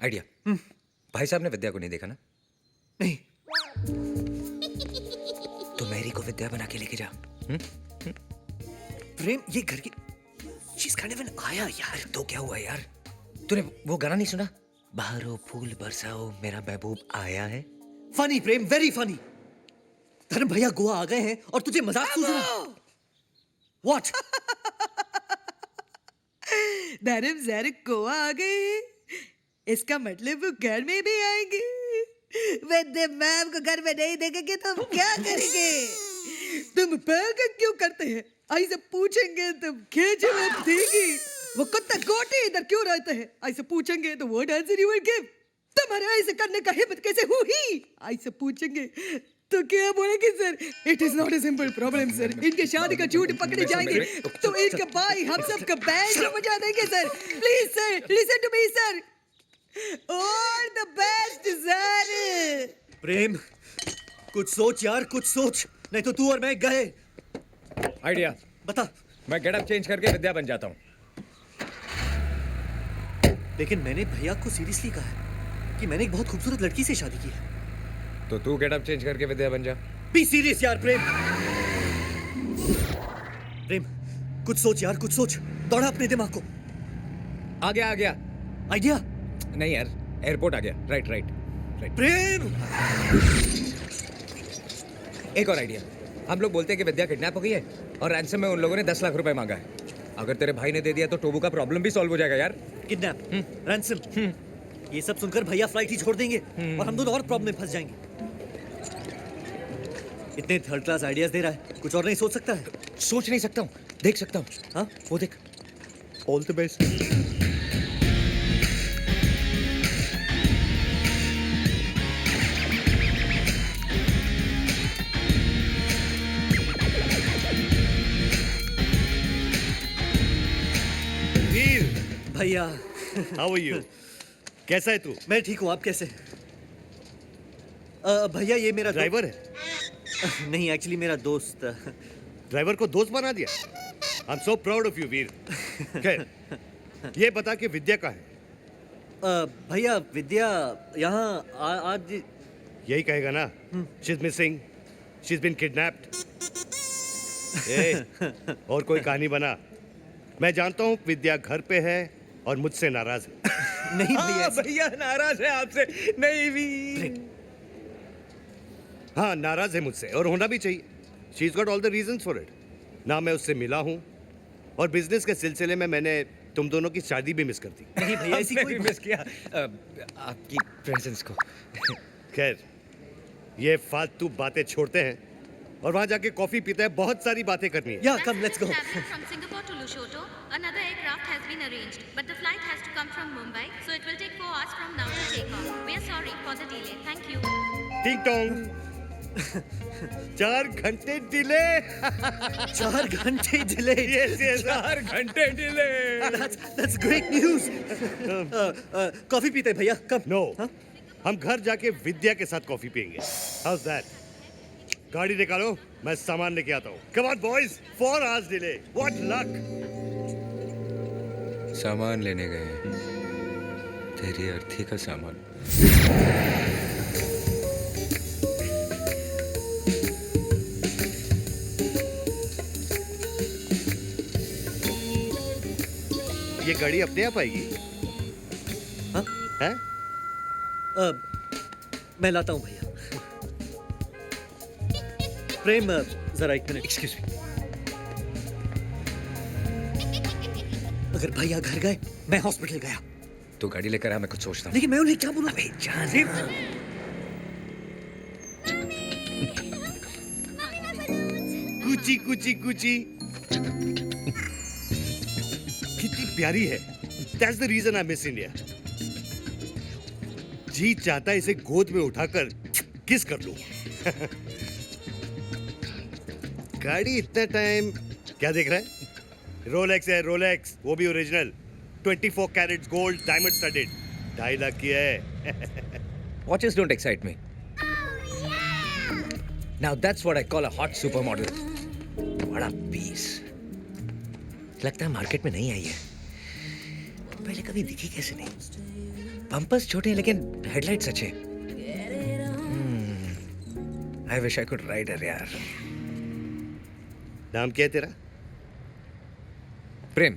आइडिया। भाई साहब ने विद्या को नहीं देखा ना? नहीं। तो मैरी को विद्या बना के लेके जा। प्रेम, ये घर की She's kind of an आया यार। तो क्या हुआ यार? तूने वो गाना नहीं सुना? बहारो फूल बरसाओ मेरा महबूब आया है। फनी प्रेम, वेरी फनी। धर्म भैया गोवा आ गए हैं और तुझे मजाक सूझ रहा? What? धर्म सर गोवा आ गए हैं, इसका मतलब वो घर में भी आएंगे। वैद्य मैम को घर में नहीं देखेंगे तो हम क्या करेंगे? तुम पागल क्यों करते हैं? ऐसे पूछेंगे तुम क्या जवाब देगी? वो कुत्ता गोटे इधर क्यों रहते हैं? ऐसे पूछेंगे तो what answer you will give? तुम्हारे ऐसे करने का हिम्मत कैसे हुई? ऐसे पूछेंगे तो क्या बोलेंगे sir? It is not a simple problem sir. इनके शादी का झूठ पकड़े जाएंगे तो इनका भाई हम सब का बैंड बजा देंगे sir. Please sir, listen to me sir. All the best sir. Prem, कुछ सोच यार, कुछ सोच, नहीं तो तू और मैं गए। आइडिया। बता। मैं गेटअप चेंज करके विद्या बन जाता हूँ। लेकिन मैंने भैया को सीरियसली कहा है कि मैंने एक बहुत खूबसूरत लड़की से शादी की है। तो तू गेटअप चेंज करके विद्या बन जा। बी सीरियस यार प्रेम। प्रेम, कुछ सोच यार, कुछ सोच। दौड़ा अपने दिमाग को। आ गया। आइडिया? नहीं यार, एयरपोर्ट आ गया। राइट। प्रेम, एक और आइडिया। हम लोग बोलते हैं कि विद्या किडनैप हो गई है और रैंसम में उन लोगों ने 10 लाख रुपए मांगा है। अगर तेरे भाई ने दे दिया तो टोबू का प्रॉब्लम भी सॉल्व हो जाएगा यार। किडनैप, रैंसम, ये सब सुनकर भैया फ्लाइट ही छोड़ देंगे और हम दोनों और प्रॉब्लम में फंस जाएंगे। इतने थर्ड क्लास आइडियाज दे रहा है, कुछ और नहीं सोच सकता है? सोच नहीं सकता हूँ, देख सकता हूँ। हाँ, वो देख। All the best. वीर, भैया, हाउ आर यू? कैसा है तू? मैं ठीक हूँ, आप कैसे? भैया ये मेरा ड्राइवर है? नहीं, एक्चुअली मेरा दोस्त। ड्राइवर को दोस्त बना दिया। I am so proud of you Veer. खैर, ये बता कि विद्या कहाँ है? भैया विद्या यहाँ आज यही कहेगा ना? She is missing, she is been kidnapped. और कोई कहानी बना। मैं जानता हूँ विद्या घर पे है और मुझसे नाराज है। नहीं भैया, भैया नाराज है आपसे। नहीं वीर। हाँ, नाराज है मुझसे और होना भी चाहिए। She is got all the reasons for it. ना मैं उससे मिला हूँ और बिजनेस के सिलसिले में मैंने तुम दोनों की शादी भी मिस कर दी। नहीं भैया, ऐसी हमने कोई भी मिस किया आपकी प्रेजेंस को। खैर, ये फालतू बातें छोड़ते हैं और वहां जाके कॉफी पीते हैं। बहुत सारी बातें करनी है। या come, let's go. From Singapore to Lushoto, another aircraft has been arranged, but the flight has to come from Mumbai, so it will take 4 hours from now to take off. We are sorry for the delay. Thank you. टिंग टोंग। 4 घंटे delay. 4 घंटे delay. Yes, yes. 4 घंटे delay. That's great news. Coffee पीते हैं भैया, कब? No, हम घर जाके विद्या के साथ कॉफी पियेंगे। How's that? गाड़ी निकालो, मैं सामान लेके आता हूँ। Come on boys, 4 hours delay. What luck? सामान लेने गए हैं। तेरी अर्थी का सामान। ये गाड़ी अपने आप आएगी? हाँ? हैं? मैं लाता हूँ भैया। प्रेम, जरा एक मिनट। Excuse me. अगर भैया घर गए, मैं हॉस्पिटल गया। तू गाड़ी लेकर आ, मैं कुछ सोचता हूँ। लेकिन मैं उन्हें क्या बोलूं? अबे जाने। कुची कुची कुची। कितनी प्यारी है। That's the reason I miss India. जी चाहता है इसे गोद में उठाकर किस कर लूं। गाड़ी इतना टाइम क्या देख रहा है? रोलेक्स है, रोलेक्स, वो भी original. 24 carats gold, diamond studded. 2.5 lakh की है। Watches don't excite me. Now that's what I call a hot supermodel. What a piece. लगता है मार्केट में नहीं आई है। पहले कभी दिखी कैसे नहीं? पंपर्स छोटे हैं लेकिन हेडलाइट्स अच्छे। I wish I could ride her यार। नाम क्या है तेरा? प्रेम।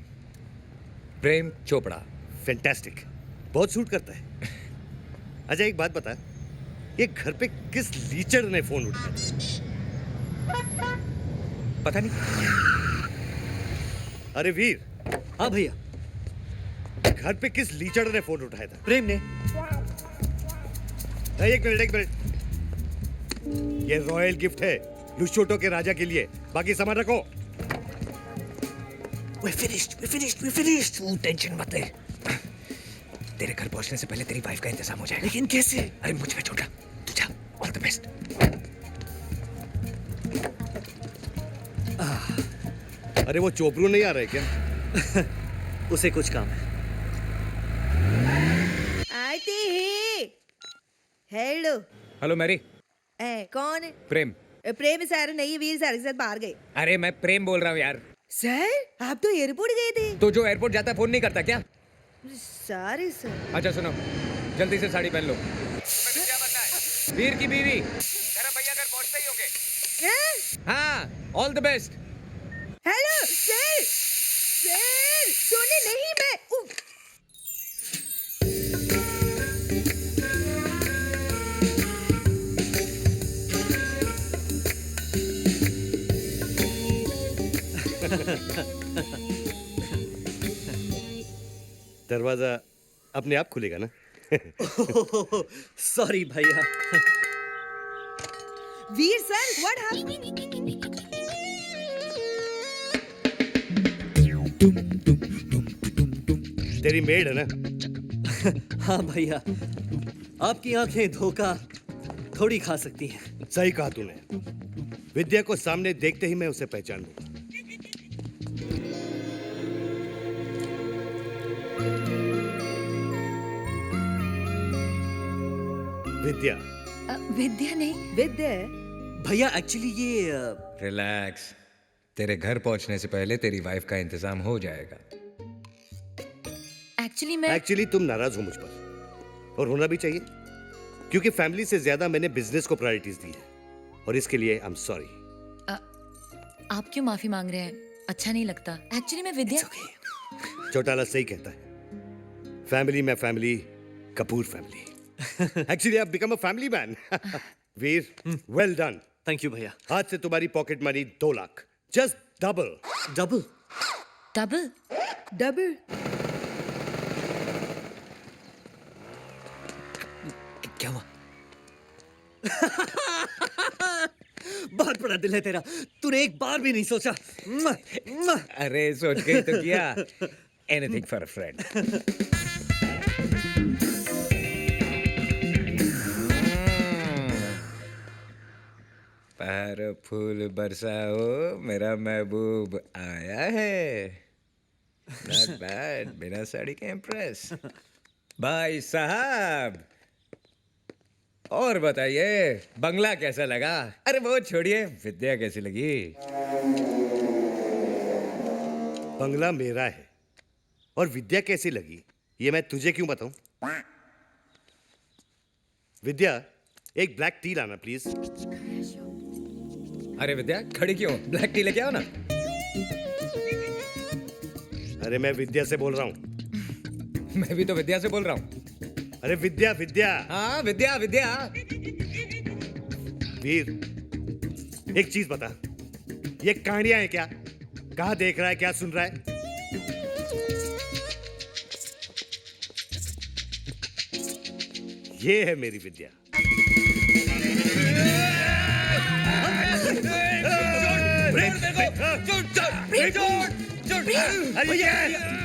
प्रेम चोपड़ा। फैंटास्टिक, बहुत सूट करता है। अच्छा एक बात बता, ये घर पे किस लीचड़ ने फोन उठाया? पता नहीं। अरे वीर। हाँ भैया। घर पे किस लीचड़ ने फोन उठाया था? प्रेम ने। एक मिनट। ये रॉयल गिफ्ट है लुशोटो के राजा के लिए। बाकी सामान रखो। We're finished. तू टेंशन मत ले। तेरे घर पहुंचने से पहले तेरी वाइफ का इंतजाम हो जाएगा। लेकिन कैसे? अरे मुझ पे छोटा, तू जा। All the best. अरे वो चोपड़ू नहीं आ रहा है क्या? उसे कुछ काम है। आती ही। हेलो। Hello Mary. कौन है? प्रेम। प्रेम सर नहीं, वीर सर के साथ बाहर गए। अरे मैं प्रेम बोल रहा हूँ यार। सर आप तो एयरपोर्ट गए थे। तो जो एयरपोर्ट जाता है फोन नहीं करता क्या? Sorry sir. अच्छा सुनो, जल्दी से साड़ी पहन लो। क्या बनना है? वीर की बीवी। तेरा भैया घर पहुंचते ही होंगे। हाँ, all the best. Hello sir. Sir सोने नहीं मैं। दरवाजा अपने आप खुलेगा ना? सॉरी भैया। वीर सर, व्हाट तेरी मेड है ना? हाँ भैया, आपकी आंखें धोखा थोड़ी खा सकती हैं। सही कहा तूने। विद्या को सामने देखते ही मैं उसे पहचान लूंगा। विद्या। विद्या नहीं, विद्या। भैया एक्चुअली ये रिलैक्स, तेरे घर पहुंचने से पहले तेरी वाइफ का इंतजाम हो जाएगा। एक्चुअली तुम नाराज हो मुझ पर, और होना भी चाहिए, क्योंकि फैमिली से ज्यादा मैंने बिजनेस को प्रायोरिटीज दी है, और इसके लिए आई एम सॉरी। आप क्यों माफी मांग रहे हैं? अच्छा नहीं लगता। एक्चुअली मैं विद्या। चौटाला सही कहता है, फैमिली में family, Kapoor family. Actually I become a family man. Veer, well done. Thank you भैया। आज से तुम्हारी pocket money 2 lakh, just double. Double? Double? Double? क्या हुआ? बहुत बड़ा दिल है तेरा, तूने एक बार भी नहीं सोचा। अरे सोच के ही तो किया। Anything for a friend. पर फूल बरसाओ, मेरा महबूब आया है। नॉट बैड, बिना साड़ी के इम्प्रेस। भाई साहब, और बताइए बंगला कैसा लगा? अरे वो छोड़िए, विद्या कैसी लगी? बंगला मेरा है, और विद्या कैसी लगी ये मैं तुझे क्यों बताऊं? विद्या, एक ब्लैक टी लाना प्लीज। अरे विद्या, खड़ी क्यों? ब्लैक टी लेके आओ ना। अरे मैं विद्या से बोल रहा हूं। मैं भी तो विद्या से बोल रहा हूं। अरे विद्या, विद्या। हाँ विद्या, विद्या। वीर, एक चीज बता, ये कहानियां हैं क्या? कहाँ देख रहा है, क्या सुन रहा है? ये है मेरी विद्या।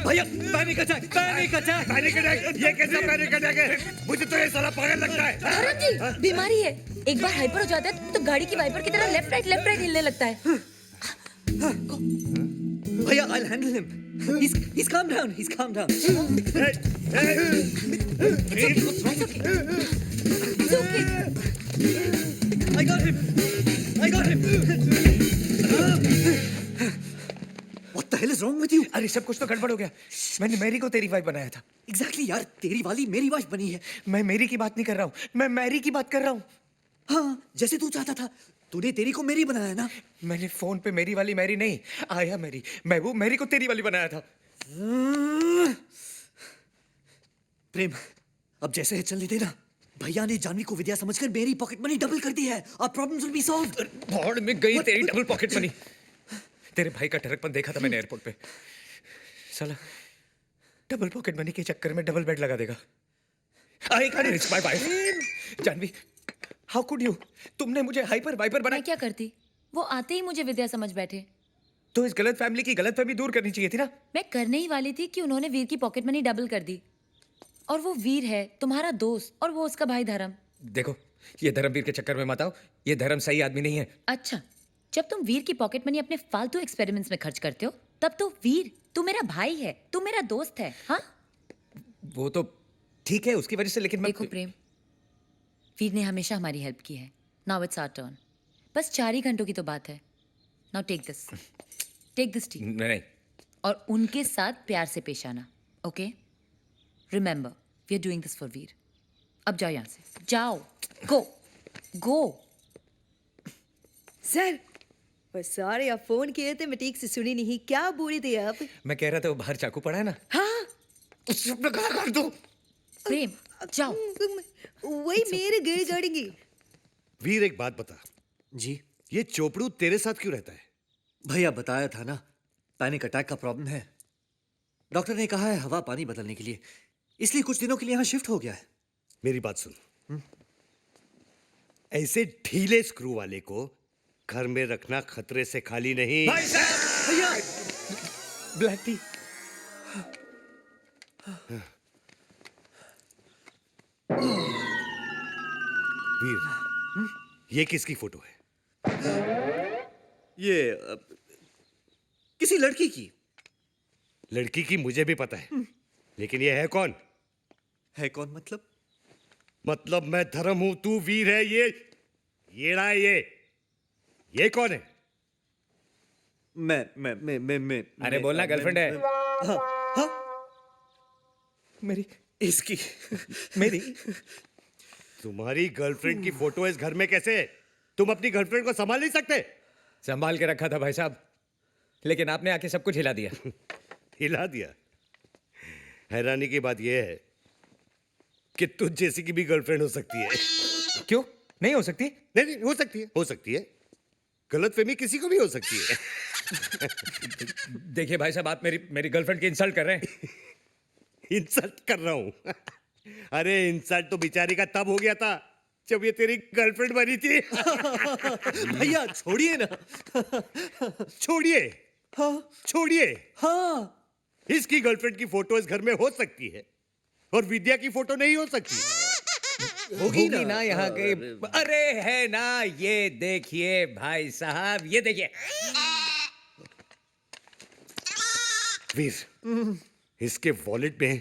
भैया panic attack, panic attack, panic attack. ये कैसा पैनिक अटैक है? मुझे तो ये साला पागल लगता है। धर्म जी, बीमारी है। एक बार हाइपर हो जाता है तो गाड़ी की वाइपर की तरह लेफ्ट राइट हिलने लगता है। भैया I'll handle him. He's calm down. He's calm down. It's okay. I got him. I got him. What the hell is wrong with you? अरे सब कुछ तो गड़बड़ हो गया। मैंने मैरी को तेरी वाइफ बनाया था। Exactly यार, तेरी वाली मेरी वाइफ बनी है। मैं मैरी की बात नहीं कर रहा हूँ, मैं मैरी की बात कर रहा हूँ। हाँ, जैसे तू चाहता था। तूने तेरी को मेरी बनाया ना? मैंने फोन पे मेरी वाली मैरी नहीं, आया मैरी, महबूब मैरी को तेरी वाली बनाया था। प्रेम, अब जैसे है चलने देना। भैया ने जानवी को विद्या समझकर मेरी पॉकेट मनी डबल कर दी है। Our problems will be solved. भौड़ में गई तेरी डबल पॉकेट मनी। तेरे भाई का टरकपन देखा था मैंने एयरपोर्ट पे। साला डबल पॉकेट मनी के चक्कर में डबल बेड लगा देगा। I can't risk my wife. Janvi, how could you? तुमने मुझे हाइपर वाइपर बनाया। मैं क्या करती? वो आते ही मुझे विद्या समझ बैठे। तो इस गलत फैमिली की गलतफहमी दूर करनी चाहिए थी ना। मैं करने ही वाली थी कि उन्होंने वीर की पॉकेट मनी डबल कर दी। और वो वीर है तुम्हारा दोस्त, और वो उसका भाई धर्म। देखो, ये धर्मवीर के चक्कर में मत आओ। ये धर्म सही आदमी नहीं है। अच्छा, जब तुम वीर की पॉकेट मनी अपने फालतू एक्सपेरिमेंट्स में खर्च करते हो, तब तो वीर तू मेरा भाई है, तू मेरा दोस्त है। हाँ, वो तो ठीक है उसकी वजह से, लेकिन देखो प्रेम, वीर ने हमेशा हमारी हेल्प की है। Now it's our turn. बस 4 ही घंटों की तो बात है। Now take this tea. नहीं। और उनके साथ प्यार से पेश आना, okay? Remember, we are doing this for Veer. अब जाओ यहाँ से, जाओ, गो। सर, सॉरी, आप फोन किए थे, मैं ठीक से सुनी नहीं। क्या बोल रहे थे आप? मैं कह रहा था वो बाहर चाकू पड़ा है ना। हाँ, उससे अपना गला काट दो। प्रेम, जाओ। वही मेरे गिर गड़ेंगे। वीर, एक बात बता। जी? ये चोपड़ू तेरे साथ क्यों रहता है? भैया बताया था ना, पैनिक अटैक का प्रॉब्लम है। डॉक्टर ने कहा है हवा पानी बदलने के लिए, इसलिए कुछ दिनों के लिए यहाँ शिफ्ट हो गया है। मेरी बात सुन। ऐसे ढीले स्क्रू वाले को घर में रखना खतरे से खाली नहीं। भाई साहब भैया ब्लैक टी। वीर, ये किसकी फोटो है? ये किसी लड़की की। लड़की की मुझे भी पता है, लेकिन ये है कौन? है कौन मतलब? मतलब मैं धर्म हूं, तू वीर है। ये रहा है ये कौन है? मैं अरे बोलना गर्लफ्रेंड है। हाँ, हाँ? मेरी इसकी मेरी तुम्हारी गर्लफ्रेंड की फोटो इस घर में कैसे है? तुम अपनी गर्लफ्रेंड को संभाल नहीं सकते? संभाल के रखा था भाई साहब, लेकिन आपने आके सब कुछ हिला दिया। हिला दिया? हैरानी की बात यह है कि तुझ जैसी की भी गर्लफ्रेंड हो सकती है। क्यों नहीं हो सकती? नहीं, हो सकती है, हो सकती है। गलतफहमी किसी को भी हो सकती है। देखिए भाई साहब, आप मेरी गर्लफ्रेंड की इंसल्ट कर रहे हैं। इंसल्ट कर रहा हूं? अरे इंसल्ट तो बेचारी का तब हो गया था जब ये तेरी गर्लफ्रेंड बनी थी। भैया छोड़िए ना। छोड़िए? हाँ छोड़िए? हाँ। इसकी गर्लफ्रेंड की फोटो इस घर में हो सकती है और विद्या की फोटो नहीं हो सकती। होगी ना यहाँ के। अरे है ना, ये देखिए भाई साहब, ये देखिए। वीर, इसके वॉलेट में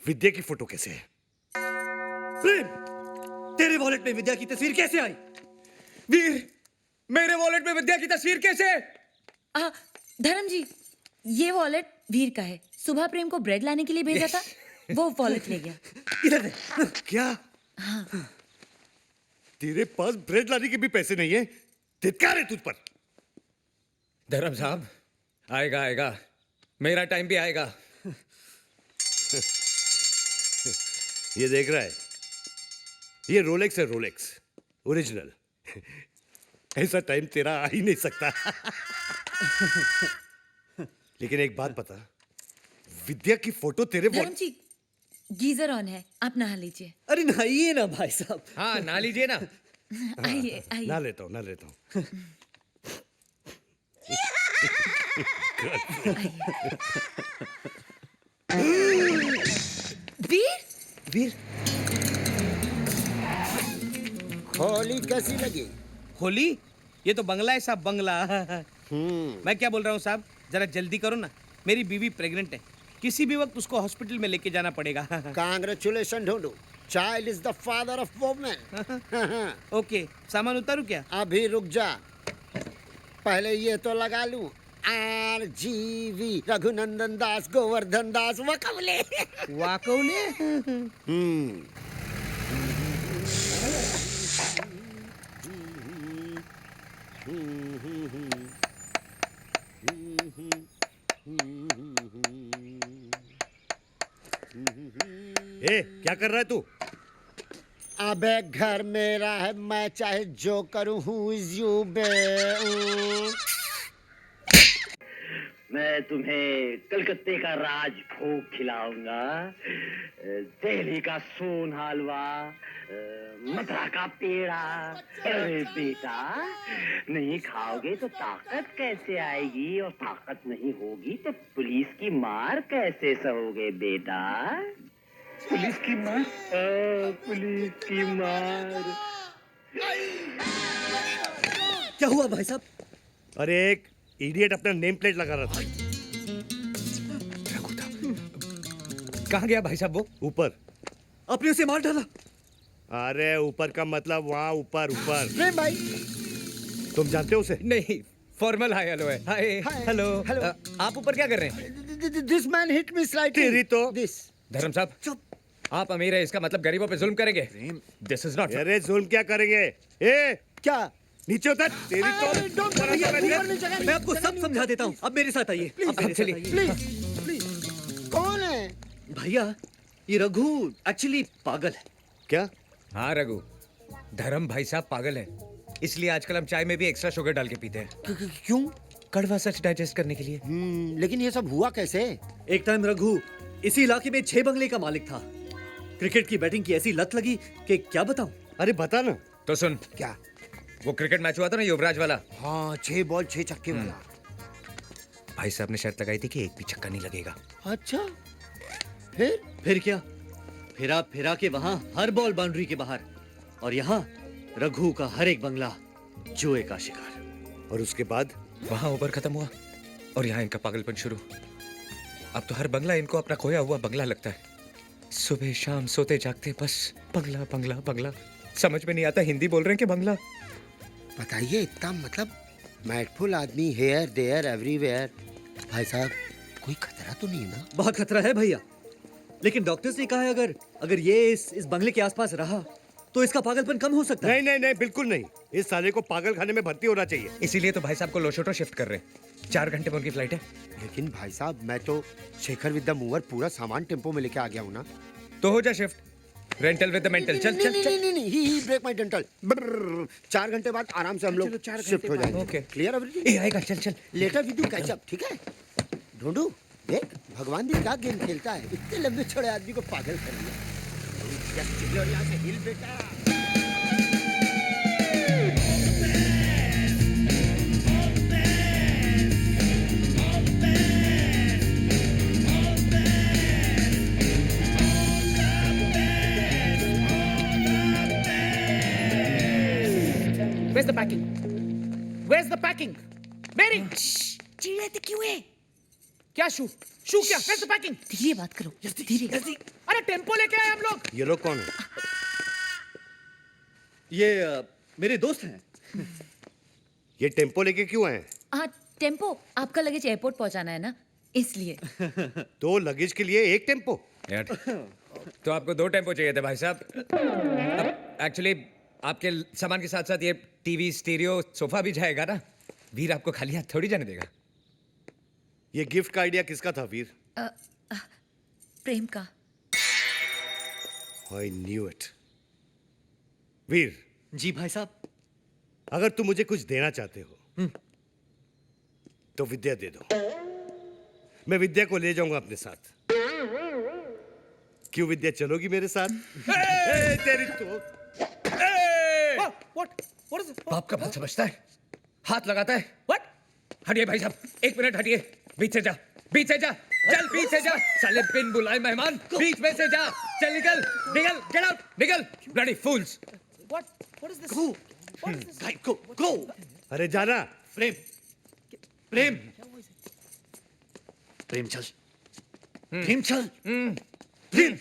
विद्या की फोटो कैसे है? प्रेम, तेरे वॉलेट में विद्या की तस्वीर कैसे आई? वीर, मेरे वॉलेट में विद्या की तस्वीर कैसे? धर्म जी, ये वॉलेट वीर का है। सुबह प्रेम को ब्रेड लाने के लिए भेजा था, वो वॉलेट ले गया। इधर दे। क्या? हाँ। तेरे पास ब्रेड लाने के भी पैसे नहीं है? धिक्कार है तुझ पर। धर्म साहब, आएगा आएगा, मेरा टाइम भी आएगा। ये देख रहा है, ये रोलेक्स है, रोलेक्स ओरिजिनल। ऐसा टाइम तेरा आ ही नहीं सकता। लेकिन एक बात बता, विद्या की फोटो तेरे धर्म जी, गीजर ऑन है, आप नहा लीजिए। अरे नहाइए ना भाई साहब। हाँ नहा लीजिए ना। आइए आइए। ना लेता हूँ, ना लेता हूँ। वीर, वीर, होली कैसी लगी? होली? ये तो बंगला है साहब, बंगला। मैं क्या बोल रहा हूँ साहब, जरा जल्दी करो ना, मेरी बीवी प्रेग्नेंट है, किसी भी वक्त उसको हॉस्पिटल में लेके जाना पड़ेगा। Congratulation Dhundhu, child is the father of women. Okay, सामान उतारू क्या? अभी रुक जा, पहले ये तो लगा लूं। RGV, रघुनंदन दास, गोवर्धन दास, वकवले। वाकवले? ए, क्या कर रहा है तू? अबे घर मेरा है, मैं चाहे जो करूं। हूँ इज यू बे? मैं तुम्हें कलकत्ते का राजभोग खिलाऊंगा, दिल्ली का सोन हलवा, मथुरा का पेड़ा। अरे बेटा, नहीं खाओगे तो ताकत कैसे आएगी, और ताकत नहीं होगी तो पुलिस की मार कैसे सहोगे बेटा? पुलिस की मार? पुलिस की मार। क्या हुआ भाई साहब? अरे एक इडियट अपना नेम प्लेट लगा रहा था। कहाँ गया भाई साहब वो? ऊपर। आपने उसे मार डाला? अरे ऊपर का मतलब वहाँ ऊपर ऊपर। नहीं भाई, तुम जानते हो उसे? नहीं, फॉर्मल हाय हेलो है। Hi hello hello. आप ऊपर क्या कर रहे हैं? This man hit me slightly. तेरी तो। दिस। धर्म साहब, चुप। आप अमीर है, इसका मतलब गरीबों पे जुल्म करेंगे? This is not. अरे जुल्म क्या करेंगे? ए, क्या? नीचे उतर। तेरी तो। मैं आपको सब समझा देता हूँ, अब मेरे साथ आइए। अब मेरे साथ आइए। Please please. कौन है? भैया, ये रघु एक्चुअली पागल है। क्या? हाँ रघु, धर्म भाई साहब पागल है, इसलिए आजकल हम चाय में भी एक्स्ट्रा शुगर डाल के पीते हैं। क्यों? कड़वा सच डाइजेस्ट करने के लिए। लेकिन ये सब हुआ कैसे? एक टाइम रघु इसी इलाके में 6 बंगले का मालिक था। क्रिकेट की बैटिंग की ऐसी लत लगी कि क्या बताऊं। अरे बता ना, तो सुन, क्या? वो क्रिकेट मैच हुआ था ना युवराज वाला, हाँ 6 बॉल 6 छक्के वाला। भाई साहब ने शर्त लगाई थी कि एक भी छक्का नहीं लगेगा। अच्छा, फिर क्या? फिरा फिरा के वहां हर बॉल बाउंड्री के बाहर, और यहाँ रघु का हर एक बंगला जुए का शिकार। और उसके बाद वहां ओवर खत्म हुआ और यहाँ इनका पागलपन शुरू। अब तो हर बंगला इनको अपना खोया हुआ बंगला लगता है। सुबह शाम सोते जागते बस बंगला बंगला बंगला। समझ में नहीं आता हिंदी बोल रहे हैं कि बंगला। बताइए, इतना मतलब मैटफुल आदमी हेयर देयर एवरीवेयर। भाई साहब, कोई खतरा तो नहीं है ना? बहुत खतरा है भैया, लेकिन डॉक्टर्स ने कहा है अगर ये इस बंगले के आसपास रहा तो इसका पागलपन कम हो सकता है। नहीं नहीं नहीं, बिल्कुल नहीं। इस साले को पागल खाने में भर्ती होना चाहिए। इसीलिए तो भाई साहब को लोशोटो शिफ्ट कर रहे हैं। 4 घंटे में उनकी फ्लाइट है। लेकिन भाई साहब, मैं तो शेखर विद द मूवर पूरा सामान टेम्पो में लेके आ गया हूँ ना। तो हो जा shift. Rental with the mental. चल चल चल। नहीं, ही ब्रेक माय डेंटल। 4 घंटे बाद आराम से हम लोग शिफ्ट हो जाएंगे। Okay, clear everything? ए आएगा, चल चल। Later we do catch up, ठीक है? ढूंढू, देख भगवान भी क्या गेम खेलता है, इतने लंबे छोड़े आदमी को पागल कर दिया। यहाँ से हिल बेटा। Where's the packing? Where's the packing? Mary! चिल्लाते क्यों है? क्या शू? शू क्या? Where's the packing? धीरे बात करो, धीरे। अरे टेम्पो लेके आए हम लोग। ये लोग कौन है? ये मेरे दोस्त हैं। ये टेम्पो लेके क्यों आए? हाँ, टेम्पो आपका लगेज एयरपोर्ट पहुंचाना है ना, इसलिए। 2 लगेज के लिए 1 टेम्पो? यार, तो आपको 2 टेम्पो चाहिए थे भाई साहब। एक्चुअली आपके सामान के साथ साथ ये टीवी, स्टीरियो, सोफा भी जाएगा ना। वीर आपको खाली हाथ थोड़ी जाने देगा। ये गिफ्ट का आइडिया किसका था वीर? प्रेम का। I knew it. वीर, जी भाई साहब। अगर तुम मुझे कुछ देना चाहते हो तो विद्या दे दो। मैं विद्या को ले जाऊंगा अपने साथ। क्यों विद्या, चलोगी मेरे साथ? तेरी तो What is it? बाप का बात समझता है, हाथ लगाता है। What? हटिए भाई साहब, 1 मिनट हटिए। बीच से जा, बीच से जा, चल बीच से जा। साले बिन बुलाए मेहमान, बीच में से जा। चल निकल, निकल, get out, निकल। Bloody fools. What is this? Go. What is this? Guy, go. अरे जाना। प्रेम चल। प्रेम चल। प्रेम।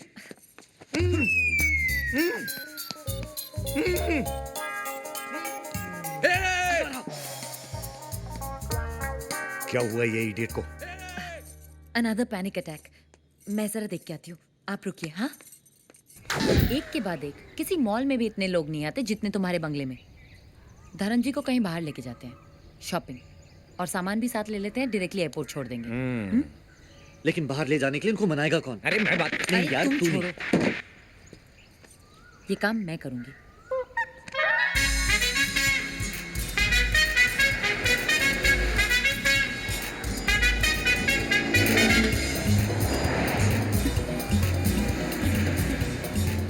क्या हुआ ये इडियट को? Another panic attack. मैं जरा देख के आती हूँ, आप रुकिए। हाँ, एक के बाद एक। किसी मॉल में भी इतने लोग नहीं आते जितने तुम्हारे बंगले में। धर्म जी को कहीं बाहर लेके जाते हैं, शॉपिंग, और सामान भी साथ ले लेते हैं, डायरेक्टली एयरपोर्ट छोड़ देंगे। लेकिन बाहर ले जाने के लिए इनको मनाएगा कौन? अरे मैं बात नहीं यार, तुम तू छोड़ो, नहीं। ये काम मैं करूंगी।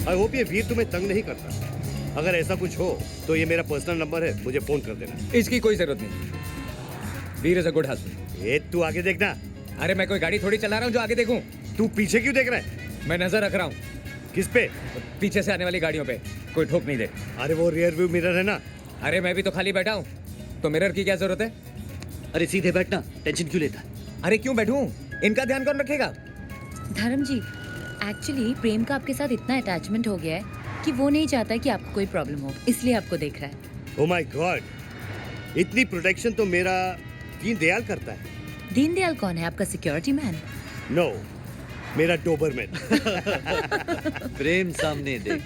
आई होप ये वीर तुम्हें तंग नहीं करता। अगर ऐसा कुछ हो तो ये मेरा पर्सनल नंबर है, मुझे फोन कर देना। इसकी कोई जरूरत नहीं। वीर इज अ गुड हस्बैंड। ये तू आगे देखना। अरे मैं कोई गाड़ी थोड़ी चला रहा हूँ जो आगे देखूं। तू पीछे क्यों देख रहा है? मैं नजर रख रहा हूँ। किस पे? पीछे से आने वाली गाड़ियों पे, कोई ठोक नहीं दे। अरे वो रियर व्यू मिरर है ना। अरे मैं भी तो खाली बैठा हूँ, तो मिरर की क्या जरूरत है? अरे सीधे बैठना, टेंशन क्यों लेता? अरे क्यों बैठूं? इनका ध्यान कौन रखेगा? धर्म जी, एक्चुअली प्रेम का आपके साथ इतना अटैचमेंट हो गया है कि वो नहीं चाहता कि आपको कोई प्रॉब्लम हो, इसलिए आपको देख रहा है। ओह माय गॉड, इतनी प्रोटेक्शन तो मेरा दीनदयाल करता है। दीनदयाल कौन है? आपका सिक्योरिटी मैन? नो, मेरा डोबरमैन। प्रेम सामने देख।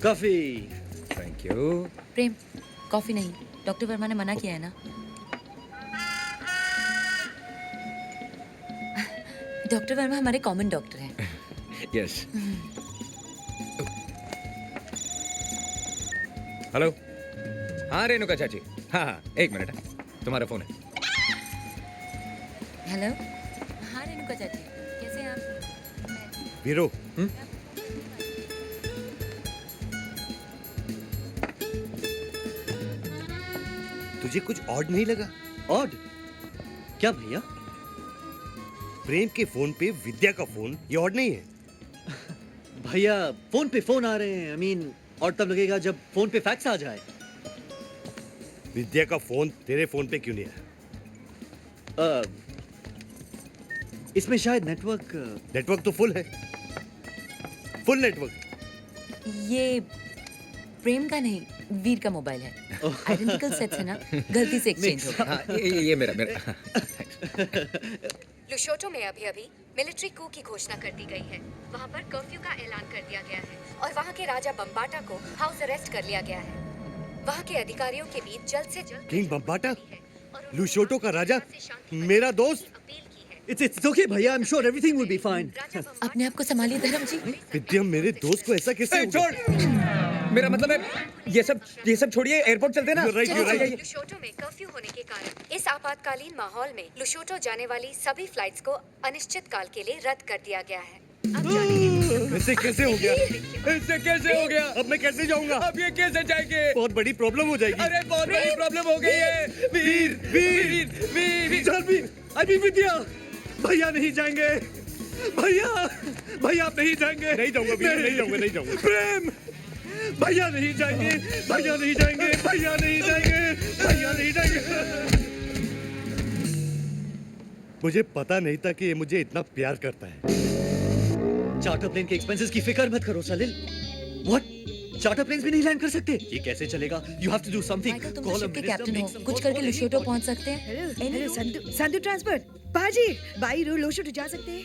Coffee. Thank you. Prem, coffee नहीं, डॉक्टर वर्मा ने मना किया है ना। डॉक्टर वर्मा हमारे कॉमन डॉक्टर हैं। यस। हेलो। हाँ रेणुका चाची। हाँ, 1 मिनट, तुम्हारा फोन है। हेलो। हाँ रेणुका चाची। वीरो तुझे कुछ ऑड नहीं लगा? ऑड? क्या भैया? प्रेम के फोन पे विद्या का फोन, ये ऑड नहीं है? भैया फोन पे फोन आ रहे हैं। आई मीन और तब लगेगा जब फोन पे फैक्स आ जाए। विद्या का फोन तेरे फोन पे क्यों नहीं आया? इसमें शायद नेटवर्क नेटवर्क तो फुल है, फुल नेटवर्क। ये प्रेम का नहीं, वीर का मोबाइल है। आइडेंटिकल सेट्स है ना, गलती से एक्सचेंज हो गया। हाँ, ये मेरा लुशोटो में अभी अभी मिलिट्री कू की घोषणा कर दी गई है। वहाँ पर कर्फ्यू का ऐलान कर दिया गया है और वहाँ के राजा बम्बाटा को हाउस अरेस्ट कर लिया गया है। वहाँ के अधिकारियों के बीच जल्द से जल्द किंग बम्बाटा, लुशोटो का राजा, मेरा दोस्त। It's okay भैया, I'm sure everything will be fine. अपने आप को संभालिए धर्म जी। विद्या मेरे दोस्त को ऐसा कैसे हो गया? छोड़, मेरा मतलब है ये सब छोड़िए, एयरपोर्ट चलते हैं ना। लुशोटो में कर्फ्यू होने के कारण इस आपातकालीन माहौल में लुशोटो जाने वाली सभी फ्लाइट्स को अनिश्चित काल के लिए रद्द कर दिया गया है। ऐसे कैसे हो गया? ऐसे कैसे हो गया? अब मैं कैसे जाऊंगा? अब ये कैसे जाएंगे? बहुत बड़ी प्रॉब्लम हो जाएगी। अरे बहुत बड़ी प्रॉब्लम हो गई है। वीर वीर वीर वीर जानवीर, अभी विद्या, भैया नहीं जाएंगे। भैया भैया आप नहीं जाएंगे। नहीं जाऊंगा वीर, नहीं जाऊंगा, नहीं जाऊंगा। प्रेम, भैया नहीं जाएंगे, भैया नहीं जाएंगे, भैया नहीं जाएंगे, भैया नहीं जाएंगे। मुझे पता नहीं था कि ये मुझे इतना प्यार करता है। चार्टर प्लेन के एक्सपेंसेस की फिक्र मत करो सलिल। व्हाट? चार्टर प्लेन्स भी नहीं लैंड कर सकते? ये कैसे चलेगा? You have to do something. Michael, तुम तो शिप के कैप्टन हो, कुछ करके लुशोटो पहुंच सकते हैं। हेलो संधु ट्रांसपोर्ट बाजी बाई रो लुशोटो जा सकते हैं?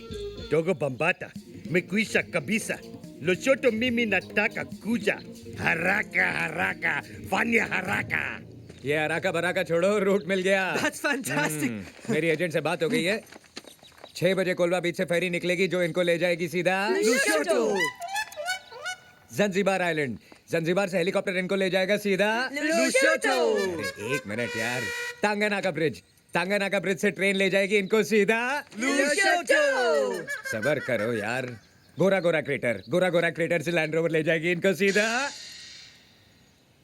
Togo Bambata, Mekuisha Kabisa, Lushoto Mimi Nataka Kuja, Haraka Haraka, Vanya Haraka. ये हराका बराका छोड़ो, रूट मिल गया। That's fantastic. मेरी एजेंट से बात हो गई है। 6 बजे कोलवा बीच से फेरी निकलेगी जो इनको ले जाएगी सीधा लुशोटो। Zanzibar island. जंजीबार से हेलीकॉप्टर इनको ले जाएगा सीधा लुशोटो। अरे, एक मिनट यार। तांगानाका ब्रिज, तांगानाका ब्रिज से ट्रेन ले जाएगी इनको सीधा लुशोटो। सबर करो यार। गोरा गोरा क्रेटर से लैंड रोवर ले जाएगी इनको सीधा।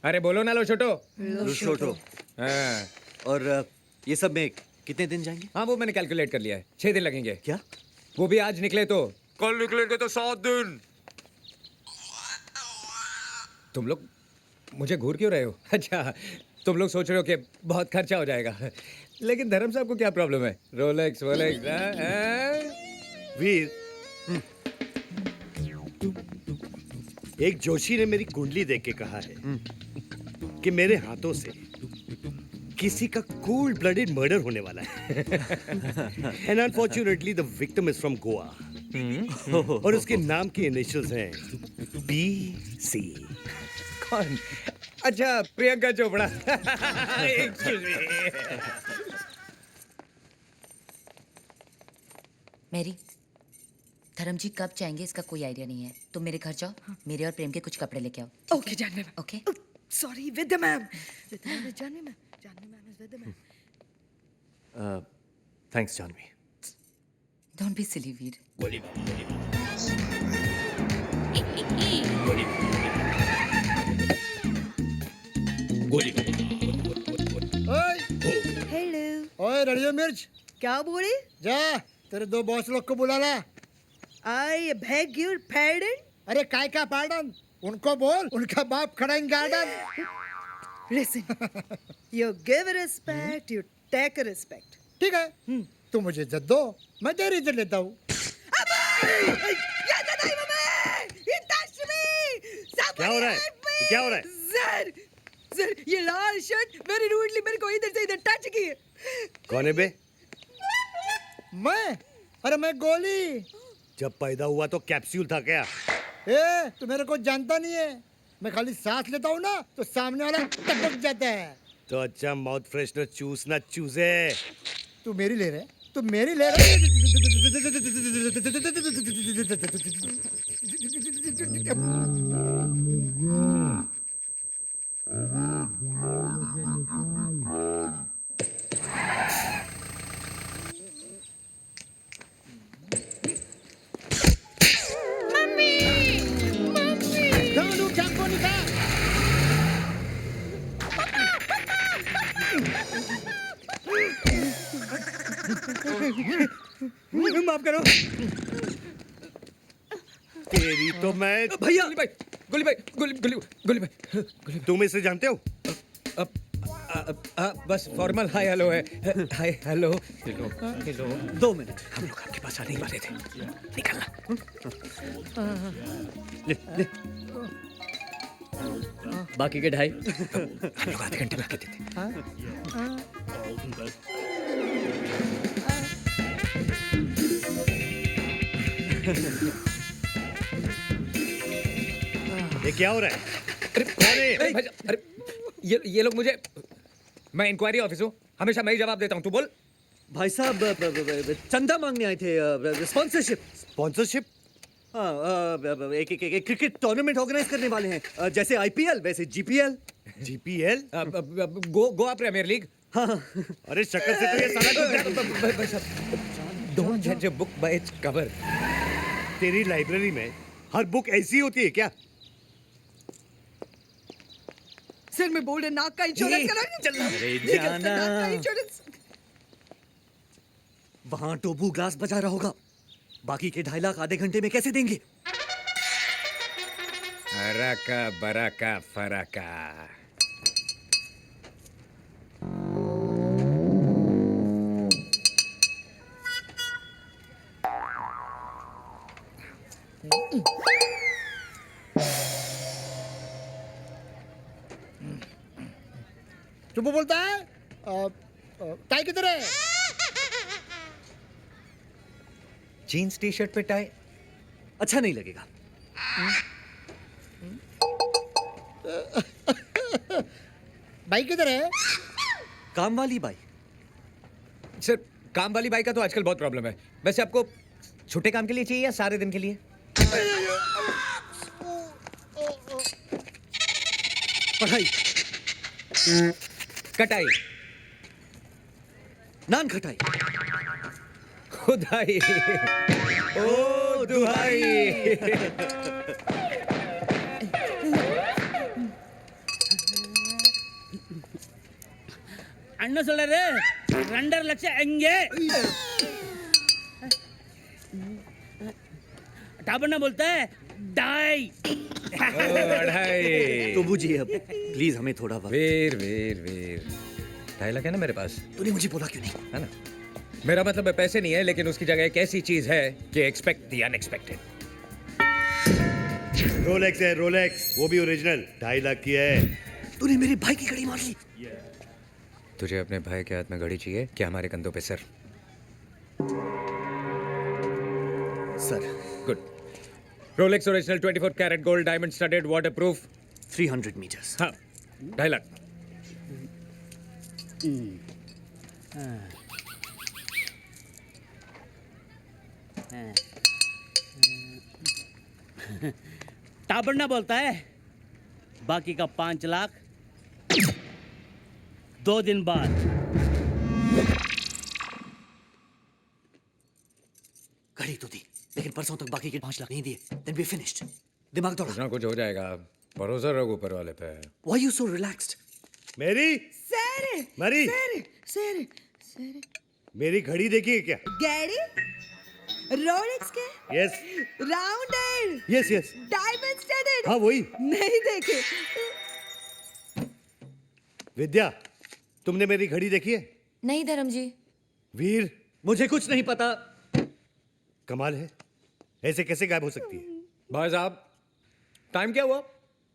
अरे बोलो ना लुशोटो। लुशोटो। हाँ। और ये सब में कितने दिन जाएंगे? हाँ वो मैंने कैलकुलेट कर लिया है, 6 दिन लगेंगे। क्या? वो भी आज निकले तो कल निकलेंगे तो 7 दिन। तुम लोग मुझे घूर क्यों रहे हो? अच्छा तुम लोग सोच रहे हो कि बहुत खर्चा हो जाएगा, लेकिन धर्म साहब को क्या प्रॉब्लम है? रोलेक्स वोलेक्स वीर, एक जोशी ने मेरी कुंडली देख के कहा है कि मेरे हाथों से किसी का कोल्ड ब्लडेड मर्डर होने वाला है। And unfortunately the victim is from Goa और उसके नाम के इनिशियल्स हैं BC। कौन? अच्छा Priyanka Chopra. Excuse me. Mary, Dharam ji कब चाहेंगे इसका कोई आइडिया नहीं है। तुम मेरे घर जाओ, मेरे और प्रेम के कुछ कपड़े लेके आओ। Okay Janvi ma'am. Okay. Sorry Vidya ma'am. Janvi ma'am is Vidya ma'am. Thanks Janvi. Don't be silly Veer. Hello. ओए रेडियो मिर्च, क्या बोले? जा तेरे 2 बॉस लोग को बुला ला। I beg your pardon. अरे काय का पार्डन? उनको बोल, उनका बाप खड़ा in garden. Listen, you give respect, you take respect. ठीक है, तू मुझे इज्जत दो, मैं तेरी इज्जत लेता हूँ। क्या हो रहा है? क्या हो रहा है? सर ये लाल शर्ट वेरी रूडली मेरे को इधर से इधर टच की। कौन है बे? मैं? अरे मैं गोली। जब पैदा हुआ तो कैप्सूल था क्या? ए, तू मेरे को जानता नहीं है। मैं खाली सांस लेता हूँ ना तो सामने वाला टपक जाता है। तो अच्छा माउथ फ्रेशनर चूसना चूसे। तू मेरी ले रहे? तू मेरी ले रहे? माफ करो। तेरी तो मैं भैया गोली भाई गोली भाई तुम इसे जानते हो? बस फॉर्मल हाय हेलो है। Hi hello hello 2 minute. हम लोग आपके पास आने ही वाले थे, निकलना। ले। बाकी के 2.5 हम लोग आधे घंटे में आके देते। ये क्या हो रहा है? अरे भाई, अरे ये लोग मुझे, मैं इंक्वायरी ऑफिस हूँ, हमेशा मैं ही जवाब देता हूँ, तू बोल। भाई साहब चंदा मांगने आए थे, स्पॉन्सरशिप। स्पॉन्सरशिप? हाँ, एक क्रिकेट टूर्नामेंट ऑर्गेनाइज करने वाले हैं, जैसे आईपीएल वैसे GPL. GPL? Goa Premier League. हाँ। अरे शक्ल से तो ये सारा डोंट जज a book by its cover. तेरी लाइब्रेरी में हर बुक ऐसी होती है क्या? सिर में बोल्ड नाक का इंश्योरेंस करा। अरे जाना, वहां टोबू ग्लास बजा रहा होगा, बाकी के 2.5 लाख आधे घंटे में कैसे देंगे? अराका बराका फराका। चुप बोलता है। टाई किधर है? जीन्स टी शर्ट पे टाई अच्छा नहीं लगेगा। बाई किधर है? काम वाली बाई। सर, काम वाली बाई का तो आजकल बहुत प्रॉब्लम है। वैसे आपको छोटे काम के लिए चाहिए या सारे दिन के लिए? पढ़ाई, कटाई, नान खटाई, खुदाई, ओ दुहाई। ಅಣ್ಣ ಸೊಲ್ಲರೆ 2.5 ಲಕ್ಷ ಹೆಂಗೆ? टाबना बोलता है डाई। टोबू जी अब प्लीज हमें थोड़ा वक्त। वीर वीर वीर 2.5 लाख है ना मेरे पास। तूने मुझे बोला क्यों नहीं? है ना, मेरा मतलब है पैसे नहीं है, लेकिन उसकी जगह एक ऐसी चीज है कि एक्सपेक्ट द अनएक्सपेक्टेड। रोलेक्स है, रोलेक्स, वो भी ओरिजिनल, 2.5 लाख की है। तूने मेरे भाई की घड़ी मार ली। तुझे अपने भाई के हाथ में घड़ी चाहिए क्या हमारे कंधों पे sir? Sir. Good. Rolex original 24 carat gold diamond studded waterproof 300 metres. हाँ, 2.5 लाख। टाबड़ना बोलता है बाकी का 5 लाख 2 दिन बाद। घड़ी तो दी, लेकिन परसों तक बाकी के 5 लाख नहीं दिए। Then we finished. दिमाग दौड़ा। कुछ ना कुछ हो जाएगा, भरोसा रखो ऊपर वाले पे। Why you so relaxed? Mary sir, मरी सर, मेरी घड़ी देखिए क्या? गैडी, रोलेक्स के, yes rounded, yes yes, diamond studded. हाँ वही। नहीं देखे। विद्या, तुमने मेरी घड़ी देखी है? नहीं धर्म जी। वीर, मुझे कुछ नहीं पता। कमाल है, ऐसे कैसे गायब हो सकती है? भाई साहब, टाइम क्या हुआ?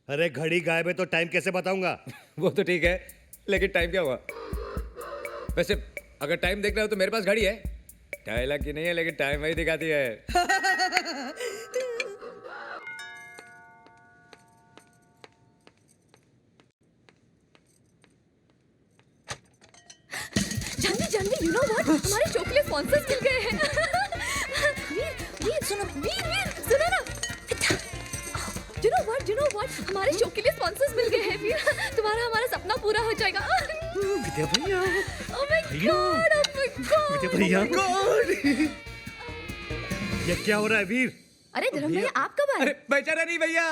अरे घड़ी गायब है तो टाइम कैसे बताऊंगा? वो तो ठीक है, लेकिन टाइम क्या हुआ? वैसे अगर टाइम देखना हो तो मेरे पास घड़ी है, 2.5 लाख की नहीं है, लेकिन टाइम वही दिखाती है। जानवी, यू नो व्हाट, हमारे शो के लिए स्पॉन्सर्स मिल गए हैं। वीर सुनो ना। यू नो व्हाट, हमारे शो के लिए स्पॉन्सर्स मिल गए हैं वीर। तुम्हारा हमारा सपना पूरा हो जाएगा। विद्या भैया। Oh my God, oh my God. विद्या भैया। ये क्या हो रहा है वीर? अरे धर्म भैया, आप कब आए? अरे बेचारा नहीं भैया,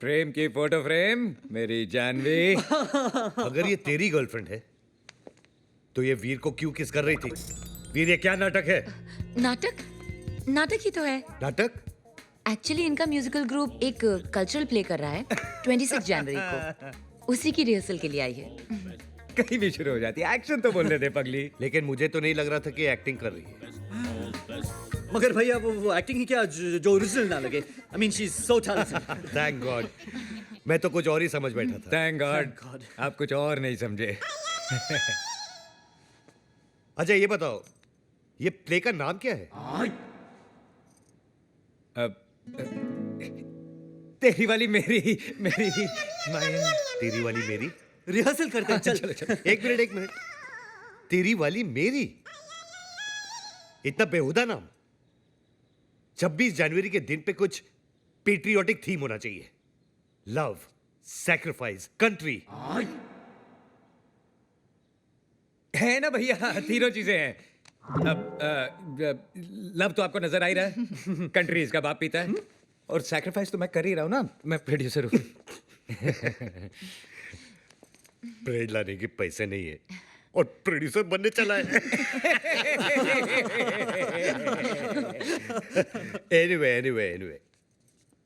प्रेम की फोटो फ्रेम मेरी जानवी। अगर ये तेरी गर्लफ्रेंड है तो ये वीर को क्यों किस कर रही थी? वीर, ये क्या नाटक है? नाटक नाटक ही तो है। नाटक? एक्चुअली इनका म्यूजिकल ग्रुप एक कल्चरल प्ले कर रहा है 26 जनवरी को। उसी की रिहर्सल के लिए आई है। कहीं भी शुरू हो जाती है, एक्शन तो बोलने दे पगली। लेकिन मुझे तो नहीं लग रहा था कि एक्टिंग कर रही है। मगर भैया वो एक्टिंग ही क्या जो ओरिजिनल ना लगे। I mean she is so talented. Thank God, मैं तो कुछ और ही समझ बैठा था। थैंक गॉड आप कुछ और नहीं समझे। अच्छा ये बताओ, ये प्ले का नाम क्या है? तेरी वाली मेरी मेरी तेरी वाली मेरी? रिहर्सल करते हैं, चल। चलो। एक मिनट। तेरी वाली मेरी? इतना बेहुदा नाम। 26 जनवरी के दिन पे कुछ पेट्रियोटिक थीम होना चाहिए। Love, sacrifice, country. है ना भैया, तीनों चीजें हैं। लव तो आपको नजर आ ही रहा है, कंट्री इसका बाप पीता है, और सैक्रिफाइस तो मैं कर ही रहा हूं ना, मैं प्रोड्यूसर हूं। ब्रेड लाने के पैसे नहीं है और प्रोड्यूसर बनने चला है। एनीवे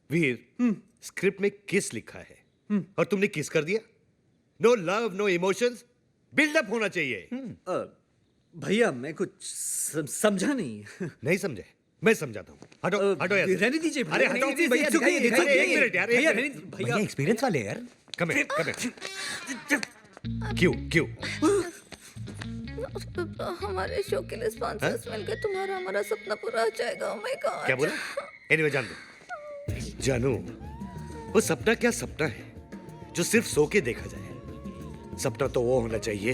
वीर, स्क्रिप्ट में किस लिखा है और तुमने किस कर दिया? No love, no emotions, build up होना चाहिए। भैया मैं कुछ समझा नहीं। नहीं समझे? मैं समझाता हूँ। हटो यार। रहने दीजिए भैया, अरे हटो रहने दीजिए, भैया, दिखाइए, अरे दिखाइए। एक मिनट यार, भैया, एक मिनट। भैया एक्सपीरियंस वाले यार। Come here. क्यों? हमारे शो के लिए स्पॉन्सर्स मिल गए, तुम्हारा हमारा सपना पूरा हो जाएगा। Oh my God. क्या बोला? एनीवे जान दो। जानू, वो सपना क्या सपना है जो सिर्फ सो के देखा जाए। सपना तो वो होना चाहिए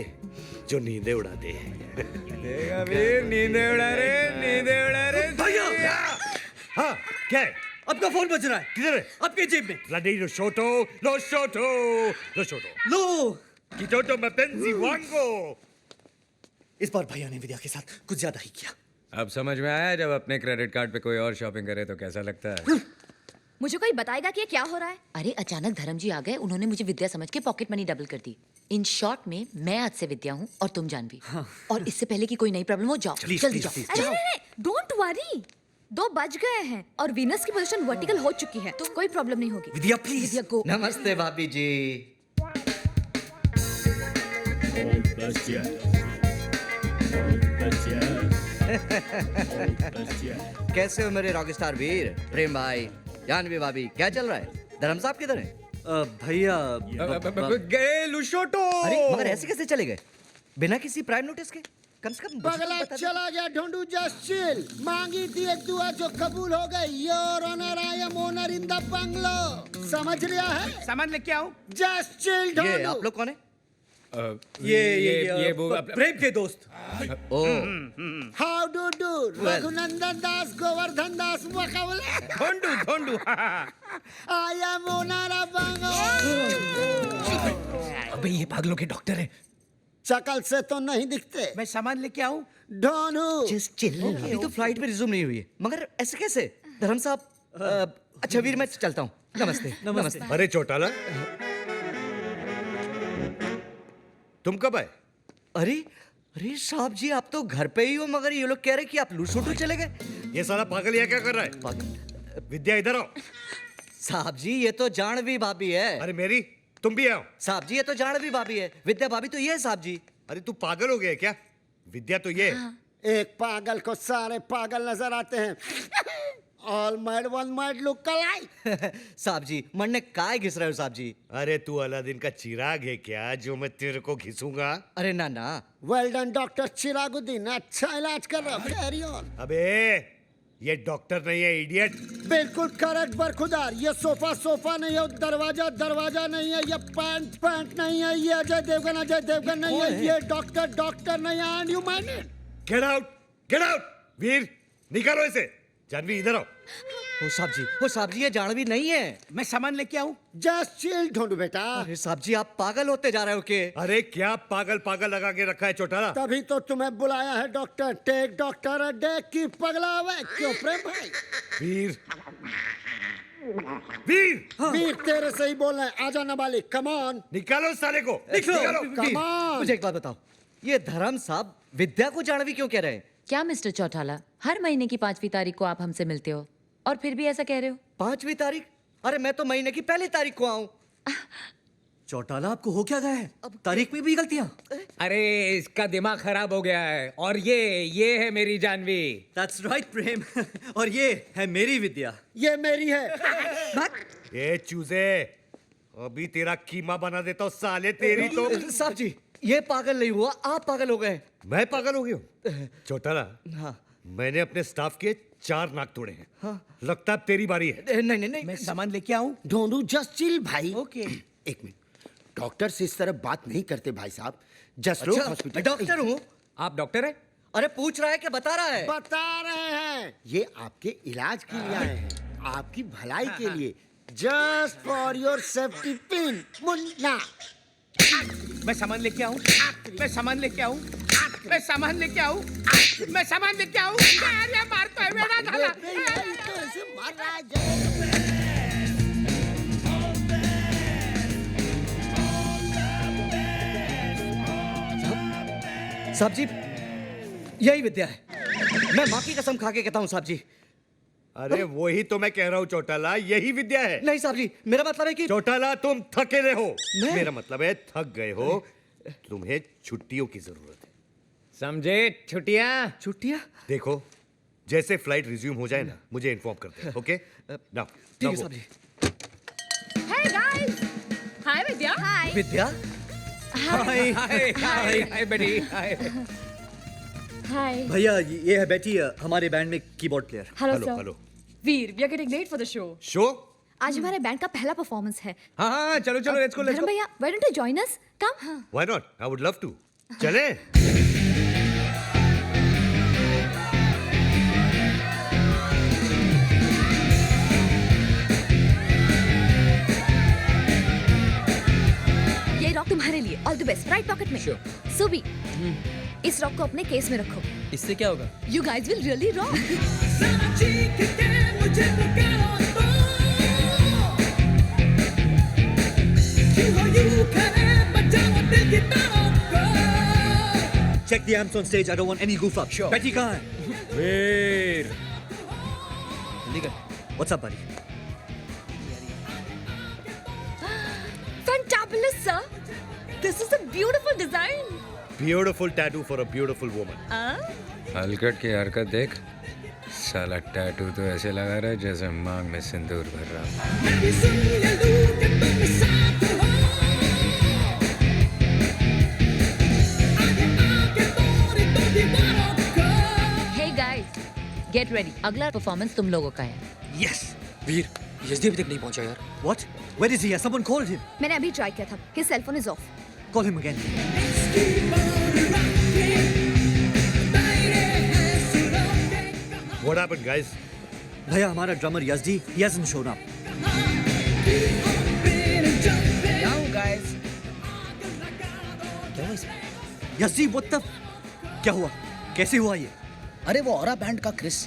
जो नींदें उड़ा दे। नींदे उड़ा रहे भैया। हाँ क्या है? आपका फोन बज रहा है। किधर है? आपके जेब में। Bloody lo shoto. लो। Kitoto mapenzi wango. इस बार भैया ने विद्या के साथ कुछ ज्यादा ही किया। अब समझ में आया जब अपने क्रेडिट कार्ड पे कोई और शॉपिंग करे तो कैसा लगता है। मुझे कोई बताएगा कि ये क्या हो रहा है? अरे अचानक धर्म जी आ गए, उन्होंने मुझे विद्या समझ के पॉकेट मनी डबल कर दी। इन शॉर्ट में मैं आज से विद्या हूँ और तुम जानवी। और इससे पहले कि कोई नई प्रॉब्लम हो, जाओ जल्दी जाओ। अरे डोंट वरी, 2 बज गए हैं और वीनस की पोजीशन वर्टिकल हो चुकी है, तो कोई प्रॉब्लम नहीं होगी। विद्या प्लीज। विद्या गो। नमस्ते भाभी जी। कैसे हो मेरे रॉकस्टार वीर? प्रेम भाई, जानवी भाभी, क्या चल रहा है? धर्म साहब किधर है? भैया गए लुशोटो। अरे मगर ऐसे कैसे चले गए बिना किसी प्राइम नोटिस के? कम से कम पगला चला गया ढूंढू। Just chill. मांगी थी एक दुआ जो कबूल हो गई। Your honour, I am owner in the bungalow. समझ लिया है? सामान लेके आओ। जस्ट चिल ये ढूंढू। आप लोग कौन है? ये वो प्रेम के दोस्त। ओ हाउ डू डू? रघुनंदन दास, गोवर्धन दास, मुकाबले। ढोंडू। आई एम ओनर ऑफ बंगलो। अबे ये पागलों के डॉक्टर हैं। शकल से तो नहीं दिखते। मैं सामान लेके आऊं? ढूंढू। Just chill. अभी तो फ्लाइट पे रिज्यूम नहीं हुई है, मगर ऐसे कैसे? धर्म साहब, अच्छा वीर मैं चलता हूँ। नमस्ते। अरे चौटाला, तुम कब आए? अरे साहब जी, आप तो घर पे ही हो, मगर ये लोग कह रहे कि आप लूसोटो चले गए। ये साला पागल यहाँ क्या कर रहा है? विद्या इधर आओ। साहब जी ये तो जानवी भाभी है। अरे मेरी, तुम भी आओ। साहब जी ये तो जानवी भाभी है, विद्या भाभी तो ये है साहब जी। अरे तू पागल हो गया क्या? विद्या तो ये है। एक पागल को सारे पागल नजर आते हैं। All mad, one mad look alike. साहब जी मरने काय घिस रहे हो साहब जी? अरे तू अलादीन का चिराग है क्या जो मैं तेरे को घिसूंगा? अरे ना। Well done, doctor Chiraguddin. अच्छा इलाज कर रहा। Carry on. अबे ये डॉक्टर नहीं है, इडियट। बिल्कुल करेक्ट बरखुदार। ये सोफा नहीं है, दरवाजा नहीं है, ये पैंट नहीं है, ये अजय देवगन नहीं है, ये डॉक्टर नहीं है। And you mind it? Get out. Veer निकालो इसे। जानवी इधर आओ। वो साहब जी ये जानवी नहीं है। मैं सामान लेके आऊं? जस्ट चिल ढूंढू बेटा। अरे साहब जी आप पागल होते जा रहे हो के? अरे क्या पागल लगा के रखा है चौटाला? तभी तो तुम्हें बुलाया है doctor. Take doctor a day की पगला हुआ। क्यों प्रेम भाई? वीर तेरे से ही बोल रहे हैं। आजा नाबालिग, कम ऑन। निकालो साले को। निकालो। Come on. मुझे एक बात बताओ, ये धर्म साहब विद्या को जानवी क्यों कह रहे हैं? क्या मिस्टर चौटाला, हर महीने की 5वीं तारीख को आप हमसे मिलते हो और फिर भी ऐसा कह रहे हो? 5वीं तारीख? अरे मैं तो महीने की पहली तारीख को आऊं। चौटाला, आपको हो क्या गया है? तारीख में भी गलतियां? अरे इसका दिमाग खराब हो गया है। और ये है मेरी जानवी। That's right, प्रेम। और ये है मेरी विद्या। ये मेरी है। ये चूजे, अभी तेरा कीमा बना देता हूँ साले, तेरी तो। साहब जी, ये पागल नहीं हुआ, आप पागल हो गए। मैं पागल हो गया हूँ? चौटाला, हाँ। मैंने अपने स्टाफ के 4 नाक तोड़े हैं। हाँ। लगता है अब तेरी बारी है। नहीं, मैं सामान लेके आऊं? डोंट जस्ट चिल भाई। ओके। एक मिनट, डॉक्टर से इस तरह बात नहीं करते भाई साहब। जस्ट अच्छा, हॉस्पिटल। मैं डॉक्टर हूँ। आप डॉक्टर हैं? अरे पूछ रहा है कि बता रहा है? बता रहे हैं, ये आपके इलाज के लिए आए हैं, आपकी भलाई के लिए। Just for your safety pin, Munna. मैं सामान लेके आऊं? मैं सामान लेके आऊं? मैं सामान लेके आऊं? मैं सामान लेके आऊं? अरे मारता है मेरा झाला। तो ऐसे मार रहा है। साहब जी, यही विद्या है। मैं माँ की कसम खा के कहता हूँ साहब जी। अरे वही तो मैं कह रहा हूँ चौटाला, यही विद्या है। नहीं साहब जी, मेरा मतलब है कि चौटाला तुम थके रहे हो। मैं? मेरा मतलब है थक गए हो, तुम्हें छुट्टियों की जरूरत है। समझे? छुट्टियां? छुट्टियां? देखो, जैसे फ्लाइट रिज्यूम हो जाए ना, मुझे इन्फॉर्म कर दे। ओके? नाउ ठीक है साहब जी। Hey guys! Hi Vidya. Hi. विद्या? हाय हाय हाय बेटी हाय। Hi. भैया, ये है बेटी, हमारे बैंड में keyboard player. Hello, hello sir. Hello. Veer, we are getting late for the show. Show? आज हमारे बैंड का पहला परफॉर्मेंस है। हाँ हाँ चलो चलो लेट्स गो लेट्स धर्म गो। भैया, why don't you join us? Come. Why not? I would love to. चले? ये रॉक तुम्हारे लिए। All the best. Right pocket में। सुबी, इस रॉक को अपने केस में रखो। इससे क्या होगा? You guys will really rock. Check the amps on stage. I don't want any goof up. Sure. Betty कहाँ है? वीर जल्दी कर। What's up, buddy? Fantabulous, sir. This is a beautiful design. Beautiful tattoo for a beautiful woman. हलकट की हरकत देख। साला tattoo तो ऐसे लगा रहा है जैसे मांग में सिंदूर भर रहा हो। Hey guys, get ready. अगला परफॉर्मेंस तुम लोगों का है। Yes. वीर, यजदी अभी तक नहीं पहुंचा यार। What? Where is he? Has someone called him? मैंने अभी ट्राई किया था। His cell phone is off. Call him again. What happened, guys? भैया, हमारा drummer Yezdi, he hasn't shown up. Now guys. क्या हुआ इसमें? Yezdi, what the? क्या हुआ? कैसे हुआ ये? अरे वो औरा बैंड का क्रिस,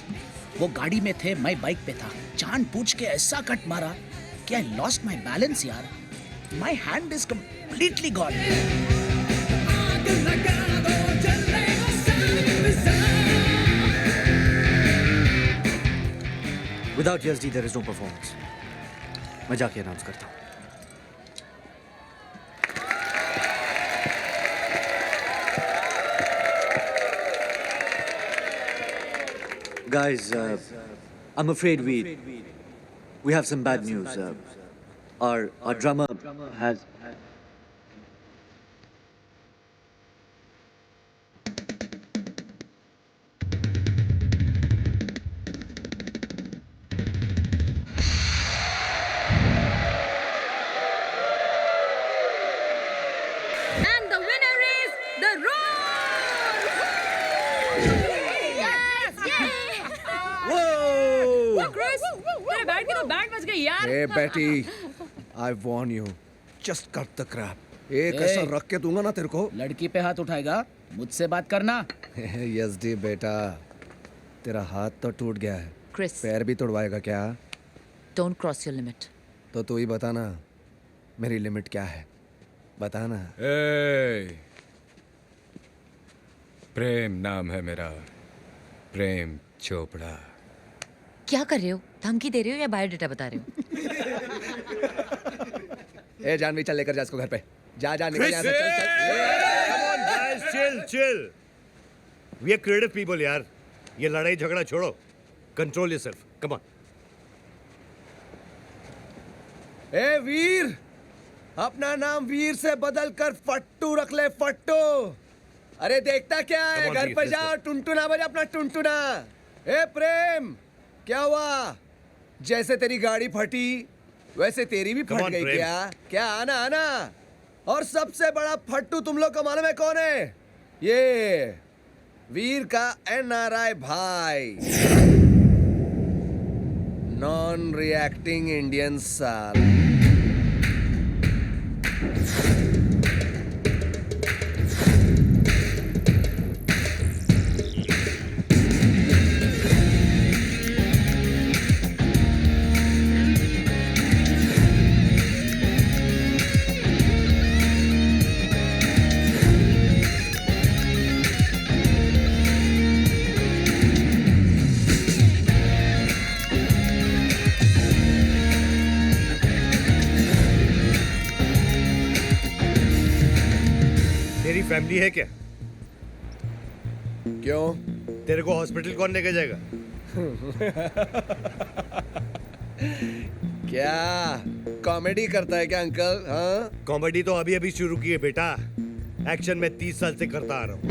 वो गाड़ी में थे, मैं बाइक पे था। जान पूछ के ऐसा कट मारा कि आई लॉस्ट माय बैलेंस यार। My hand is completely gone. Without Yazdi, there is no performance. मैं जाके अनाउंस करता हूँ। Guys, I'm afraid we have some bad news. Our drummer has. And the winner is the Roar! Yes! Yay! Whoa! Chris, तेरे bat की तो bat बज गई यार। Hey Betty, I warn you, just cut the crap. एक ऐसा रख के दूंगा ना तेरे को। लड़की पे हाथ उठाएगा, मुझसे बात करना। यजदी बेटा, तेरा हाथ तो टूट गया है, Chris, पैर भी तोड़वाएगा क्या? don't cross your limit. तो तू ही बता ना, मेरी लिमिट क्या है? बता ना। ए, प्रेम नाम है मेरा। प्रेम चोपड़ा। क्या कर रहे हो? धमकी दे रहे हो या बायोडाटा बता रहे हो? ए जानवी चल लेकर जा इसको घर पे। जा जा निकल यहाँ से, चल चल। Come on guys, chill, chill. We are creative people यार। ये लड़ाई झगड़ा छोड़ो। Control yourself. Come on. ए वीर, अपना नाम वीर से बदल कर फट्टू रख ले, फट्टू। अरे देखता क्या है, Come on, घर वीर, पे let's जा, टुनटुना बजा अपना टुनटुना। ए प्रेम, क्या हुआ? जैसे तेरी गाड़ी फटी वैसे तेरी भी Come फट on, गई प्रेम। क्या? क्या आना आना? और सबसे बड़ा फट्टू तुम लोग का मालूम है कौन है? ये वीर का NRI भाई, नॉन रिएक्टिंग इंडियन साल। तेरी फैमिली है क्या? क्यों? तेरे को हॉस्पिटल कौन लेके जाएगा? क्या कॉमेडी करता है क्या अंकल? हाँ, कॉमेडी तो अभी अभी शुरू की है बेटा। एक्शन में 30 साल से करता आ रहा हूँ।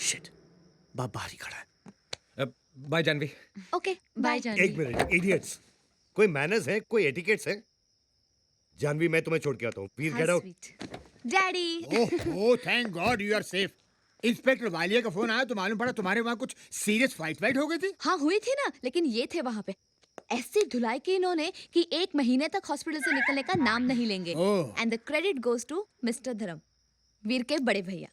शिट, बाप बाहर ही खड़ा है। बाय जानवी। ओके बाय एक जानवी। Minute, idiots. कोई मैनर्स है, कोई एटिकेट्स है? जानवी मैं तुम्हें छोड़ के आता हूँ। Please get out. Daddy. Oh thank god you are safe. Inspector Walia का फोन आया तो मालूम पड़ा तुम्हारे वहाँ कुछ सीरियस फाइट हो गई थी। हाँ हुई थी ना, लेकिन ये थे वहाँ पे। ऐसे धुलाई की इन्होंने कि 1 महीने तक हॉस्पिटल से निकलने का नाम नहीं लेंगे। Oh. And the credit goes to mister Dharam, Veer के बड़े भैया।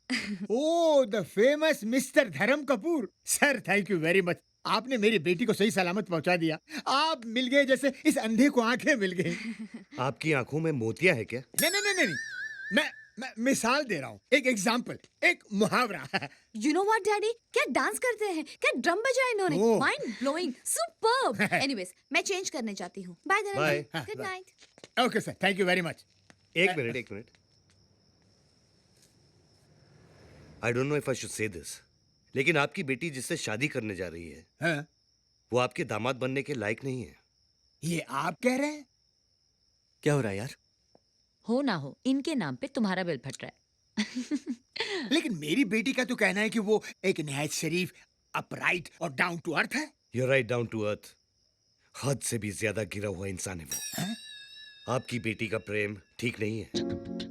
ओ द फेमस मिस्टर धर्म Kapoor. Sir thank you very much, आपने मेरी बेटी को सही सलामत पहुंचा दिया। आप मिल गए जैसे इस अंधे को आंखें मिल गई। आपकी आंखों में मोतिया है क्या? नहीं नहीं नहीं नहीं, मैं मिसाल दे रहा हूँ, एक एग्जाम्पल, एक मुहावरा। यू नो व्हाट डैडी, क्या डांस करते हैं, क्या ड्रम बजाया इन्होंने, oh. Mind blowing, superb. Anyways मैं चेंज करने जाती हूँ। Bye Dharam Bye. भाई, good night. Okay sir, thank you very much. एक minute. I don't know if I should say this, लेकिन आपकी बेटी जिससे शादी करने जा रही है, हाँ? वो आपके दामाद बनने के लायक नहीं है। ये आप कह रहे हैं? क्या हो रहा है यार? हो ना हो, इनके नाम पे तुम्हारा बिल फट रहा है। लेकिन मेरी बेटी का तो कहना है कि वो एक निहायत शरीफ, अपराइट और डाउन टू अर्थ है। You're right, down to earth. हद से भी ज्यादा गिरा हुआ इंसान है वो। आपकी बेटी का प्रेम ठीक नहीं है।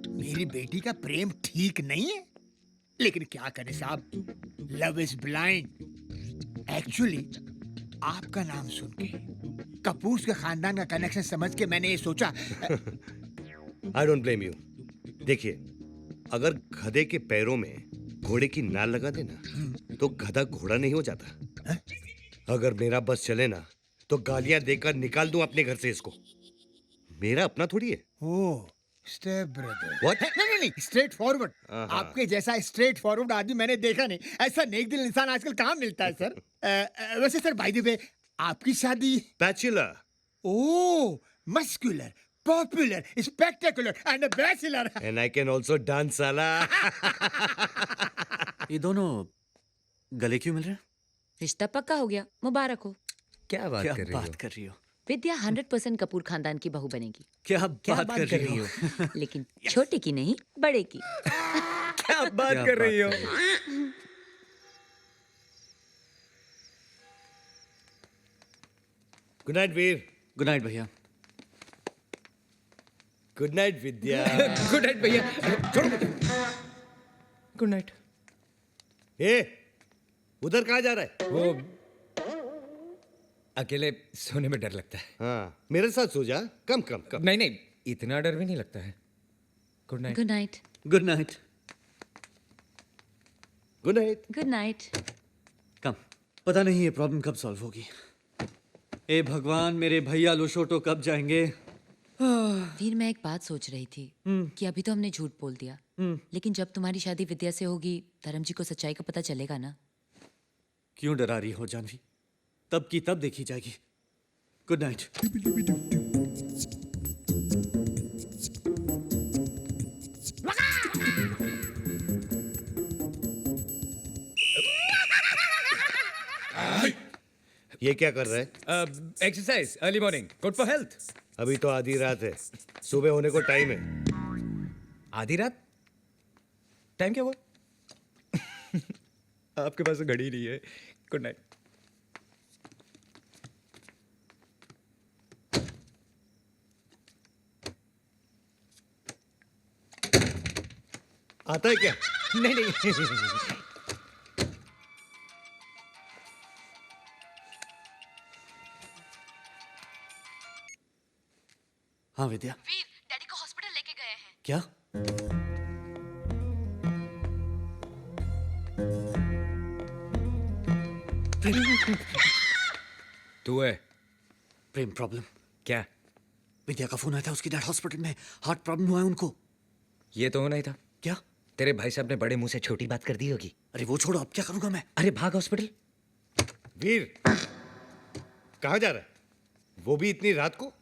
मेरी बेटी का प्रेम ठीक नहीं है, लेकिन क्या करें साहब, लव इज ब्लाइंड। एक्चुअली आपका नाम सुन के, कपूर के खानदान का कनेक्शन समझ के मैंने ये सोचा। I don't blame you. देखिए, अगर गधे के पैरों में घोड़े की नाल लगा देना तो गधा घोड़ा नहीं हो जाता। अगर मेरा बस चले ना तो गालियां देकर निकाल दूं अपने घर से इसको। मेरा अपना थोड़ी है। ओह, स्टेप ब्रदर। What? नहीं, स्ट्रेट फॉरवर्ड। हाँ। आपके जैसा स्ट्रेट फॉरवर्ड आदमी मैंने देखा नहीं। ऐसा नेक दिल इंसान आजकल कहाँ मिलता है सर? वैसे सर बाय द वे, आपकी शादी? Bachelor. Oh, muscular, popular, spectacular and a bachelor. And I can also dance, साला। ये दोनों गले क्यों मिल रहे हैं? रिश्ता पक्का हो गया, मुबारक हो। क्या बात क्या कर रही बात हो? कर रही हो? विद्या 100% कपूर खानदान की बहू बनेगी। क्या बात कर रही हो? लेकिन छोटे की नहीं, बड़े की। क्या बात कर रही हो? गुड नाइट वीर। गुड नाइट भैया। गुड नाइट विद्या। गुड नाइट भैया। छोड़ो मुझे। Good night. ए, उधर कहाँ जा रहा है? वो अकेले सोने में डर लगता है। हाँ, मेरे साथ सो जा। कम। नहीं, इतना डर भी नहीं लगता है। Good night. Good night. Good night. Good night. Good night. Come. पता नहीं ये प्रॉब्लम कब सॉल्व होगी। ए भगवान, मेरे भैया लुशोटो कब जाएंगे? वीर, मैं एक बात सोच रही थी कि अभी तो हमने झूठ बोल दिया, लेकिन जब तुम्हारी शादी विद्या से होगी, धर्म जी को सच्चाई का पता चलेगा ना। क्यों डरा रही हो जानवी? तब की तब देखी जाएगी। Good night. ये क्या कर रहा है? Exercise, early morning, good for health. अभी तो आधी रात है, सुबह होने को टाइम है। आधी रात? टाइम क्या हुआ? आपके पास तो घड़ी नहीं है। Good night. आता है क्या? नहीं। हाँ विद्या। वीर, डैडी को हॉस्पिटल लेके गए हैं। क्या? तू है? प्रेम प्रॉब्लम। क्या? विद्या का फोन आया था, उसकी डैड हॉस्पिटल में, हार्ट प्रॉब्लम हुआ है उनको। ये तो होना ही था। क्या? तेरे भाई साहब ने बड़े मुंह से छोटी बात कर दी होगी। अरे वो छोड़ो, अब क्या करूंगा मैं? अरे भाग हॉस्पिटल। वीर, कहाँ जा रहा है? वो भी इतनी रात को?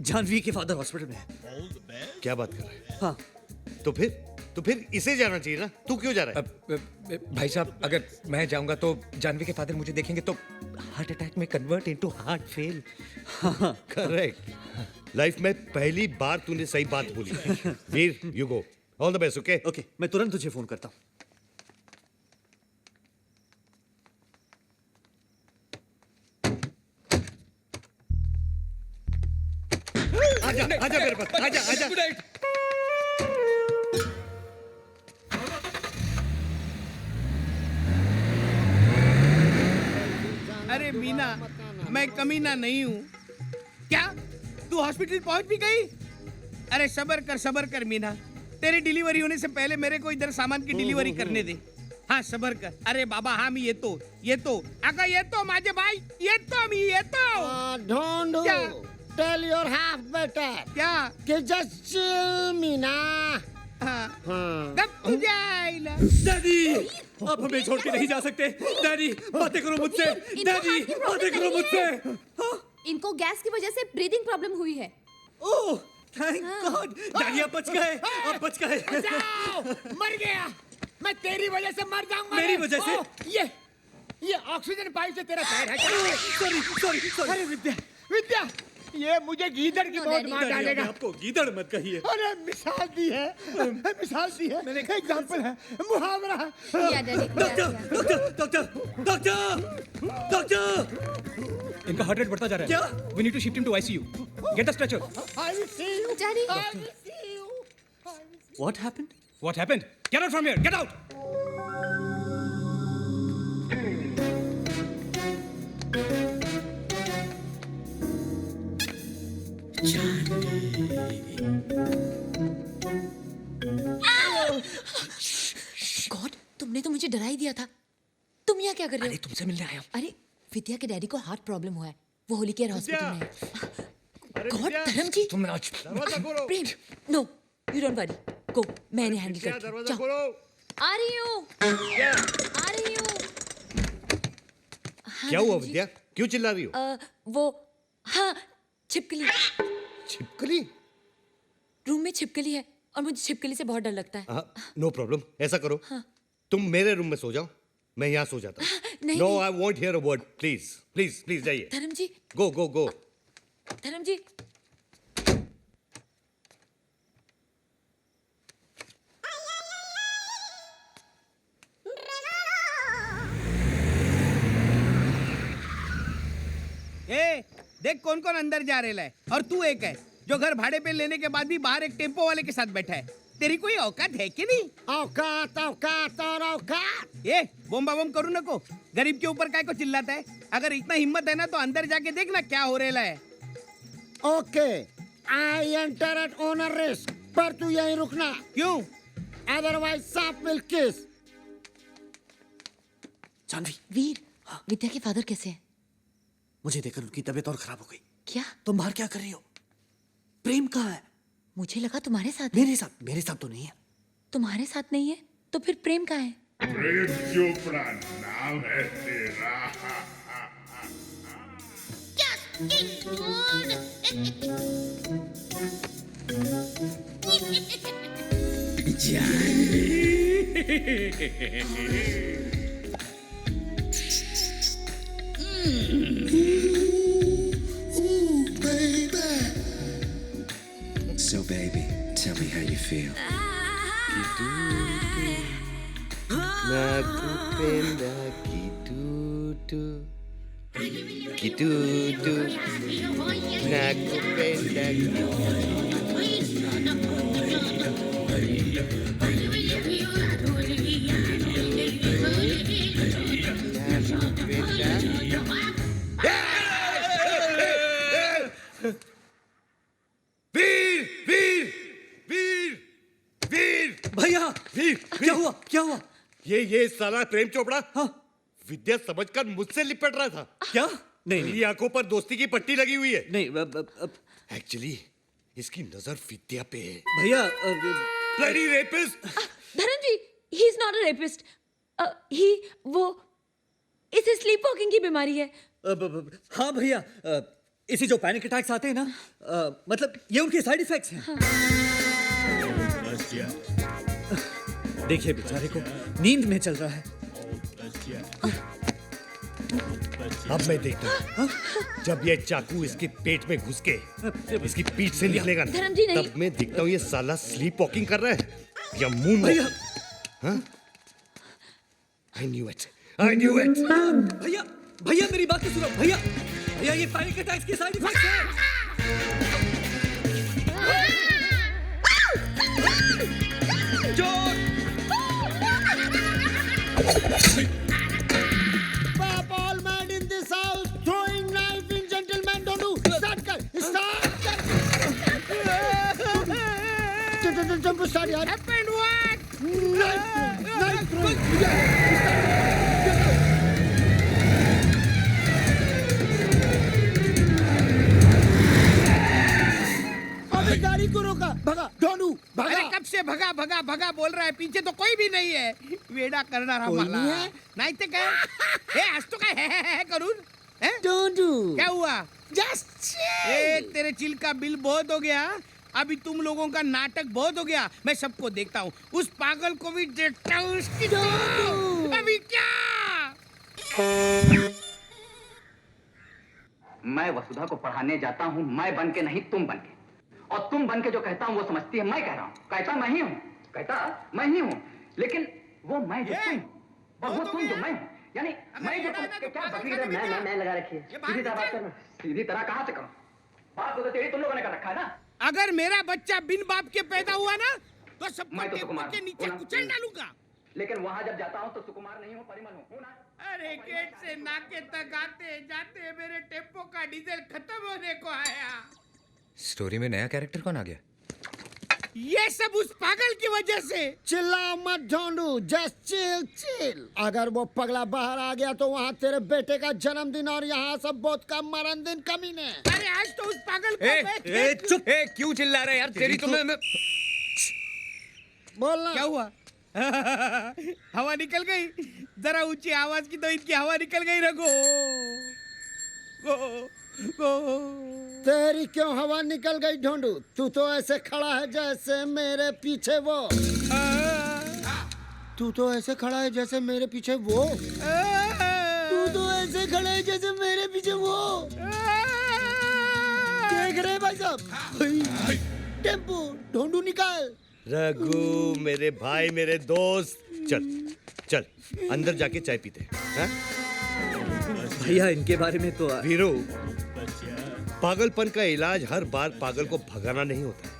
जानवी के फादर हॉस्पिटल में है। क्या बात कर रहा है? हाँ। तो फिर इसे जाना चाहिए ना। तू क्यों जा रहा है? भाई साहब, अगर मैं जाऊंगा तो जानवी के फादर मुझे देखेंगे तो हार्ट अटैक में convert into heart fail. Correct. Life में पहली बार तूने सही बात बोली। Veer, you go. All the best. Okay okay, मैं तुरंत तुझे फोन करता हूँ। आजा मेरे पास, आजा। Good night. अरे मीना, मैं कमीना नहीं हूँ क्या? तू हॉस्पिटल पहुंच भी गई? अरे सबर कर मीना, तेरी डिलीवरी होने से पहले मेरे को इधर सामान की डिलीवरी करने दे। हाँ सबर कर। अरे बाबा हाँ मी येतो अगं येतो माझे भाई, येतो ढोंढू टेल योर हाफ बेटर क्या कि जस्ट चिल मीना। कब तुझे आईला? डैडी, आप हमें छोड़ के नहीं जा सकते। डैडी, बातें करो मुझसे। डैडी, बातें करो मुझसे। इनको गैस की वजह से ब्रीदिंग प्रॉब्लम हुई है। ओह, थैंक गॉड। डैडी आप बच गए, आप बच गए। मर गया, मैं तेरी वजह से मर जाऊंगा। मेरी वजह से? ये ऑक्सीजन पाइप से तेरा पैर है। सॉरी। अरे विद्या, ये मुझे गीदड़ की बहुत मार डालेगा। आपको गीदड़ मत कहिए। अरे मिसाल दी है, मैंने एग्जाम्पल है, मुहावरा है। डॉक्टर, इनका हार्ट रेट बढ़ता जा रहा है। क्या? We need to shift him to ICU. Get the stretcher. I will see you. Daddy. I will see you. What happened? What happened? Get out from here. Get out. God, तुमने तो मुझे डरा ही दिया था। तुम यहाँ क्या कर रहे हो? तुमसे मिलने आया हूँ। अरे विद्या के डैडी को हार्ट प्रॉब्लम हुआ है, वो होली केयर हॉस्पिटल में है। गॉड, धर्म जी। तुमने आज प्रेम, नो यू डोंट वरी, गो, मैं इन्हें हैंडल करती हूँ। जाओ। आ रही हूँ। हाँ, क्या हुआ धर्म जी? विद्या, क्यों चिल्ला रही हो? वो हाँ, छिपकली रूम में छिपकली है और मुझे छिपकली से बहुत डर लगता है। नो प्रॉब्लम, ऐसा करो तुम मेरे रूम में सो जाओ, मैं यहाँ सो जाता हूँ। नहीं, नो नहीं। I want here a word, please जाइए। धर्म जी, गो। धर्म जी। देख कौन कौन अंदर जा रहा है, और तू एक है जो घर भाड़े पे लेने के बाद भी बाहर एक टेम्पो वाले के साथ बैठा है। तेरी कोई औकात है कि नहीं? औकात और औकात। ये बोम्बा बम करू नको, गरीब के ऊपर काय को चिल्लाता है? अगर इतना हिम्मत है ना तो अंदर जाके देखना क्या हो रहा है। Okay, I enter eight owner risk, पर तू यहीं रुकना। क्यों? अदरवाइज सांप विल किस। जानवी, वीर, विद्या के फादर कैसे हैं? मुझे देखकर उनकी तबीयत और खराब हो गई। क्या? तुम बाहर क्या कर रही हो? प्रेम कहाँ है? मुझे लगा तुम्हारे साथ है। मेरे साथ तो नहीं है। तुम्हारे साथ नहीं है तो फिर प्रेम कहाँ है? प्रेम चोपड़ा नाम है तेरा। So baby, tell me how you feel. Nakupenda kitutu, nakupenda भैया, क्या हुआ? ये साला प्रेम चोपड़ा विद्या समझकर मुझसे लिपट रहा था। क्या? नहीं, मेरी आंखों पर दोस्ती की पट्टी लगी हुई है। नहीं, एक्चुअली इसकी नजर विद्या पे है। भैया, bloody rapist. Dharam ji, he is not a rapist. इसे स्लीप वॉकिंग की बीमारी है। हाँ भैया, इसी जो पैनिक अटैक्स आते हैं ना, मतलब ये उनके साइड इफेक्ट्स हैं। देखिए बेचारे को नींद में चल रहा है। अब मैं देखता हूँ जब ये चाकू इसके पेट में घुस के इसकी पीठ से निकलेगा ना, धर्म जी, नहीं। तब मैं देखता हूँ ये साला स्लीप वॉकिंग कर रहा है या मून भैया, I knew it. भैया मेरी बात तो सुनो। भैया ये पैनिक अटैक्स के साइड इफेक्ट्स हैं। Pop all mad in this house. चल टेम्पो स्टार्ट यार। Happened what? अबे गाड़ी को रोका, भगा ढोंडू भगा। अरे कब से भगा भगा भगा बोल रहा है, पीछे तो कोई भी नहीं है। वेडा करणार कोई आम्हाला नहीं है? नाही ते काय हे आज तो काय है करून हैं? ढोंडू क्या हुआ? जस्ट ए तेरे चिल का बिल बहुत हो गया। अभी तुम लोगों का नाटक बहुत हो गया। मैं सबको देखता हूँ, उस पागल को भी देखता हूँ। उसकी अभी क्या? मैं वसुधा को पढ़ाने जाता हूँ, मैं बन के नहीं तुम बन के। और तुम बन के जो कहता हूँ वो समझती है मैं कह रहा हूँ। कहता मैं ही हूँ, कहता मैं ही हूँ, लेकिन वो मैं जो तुम और वो तुम जो मैं हूँ। यानी मैं जो तुम के क्या बकरी है, मैं लगा रखी है। सीधी तरह बात करना। सीधी तरह कहाँ से करूँ? बात तो तेरी तुम लोगों ने कर रखा है ना। अगर मेरा बच्चा बिन बाप के पैदा हुआ ना तो सब मैं तो सुकुमार के नीचे हूँ। कुचल डालूंगा। लेकिन वहाँ जब जाता हूँ तो सुकुमार नहीं हूँ, परिमल हूँ ना। अरे गेट से नाके तक आते जाते मेरे टेम्पो का डीजल खत्म होने को आया। स्टोरी में नया कैरेक्टर कौन आ गया? ये सब उस पागल की वजह से। चिल्ला मत ढोंडू, जस्ट चिल चिल। अगर वो पगला बाहर आ गया तो वहाँ तेरे बेटे का जन्मदिन और यहाँ सब बहुत का मरण दिन कमीने। अरे आज तो उस पागल को चुप। क्यों चिल्ला रहे यार? तेरी तुम्हें बोलना। क्या हुआ? हवा निकल गई। जरा ऊंची आवाज की तो इनकी हवा निकल गई। रघु तेरी क्यों हवा निकल गई ढोंडू? तू तो ऐसे खड़ा है जैसे मेरे पीछे वो। तू तो ऐसे खड़ा है जैसे मेरे पीछे वो। तू तो ऐसे खड़ा है जैसे मेरे पीछे वो। देख रहे भाई साहब? टेम्पो ढोंडू निकाल। रघु मेरे भाई, मेरे दोस्त, चल चल अंदर जाके चाय पीते हैं। भैया इनके बारे में तो वीरू, पागलपन का इलाज हर बार पागल को भगाना नहीं होता है,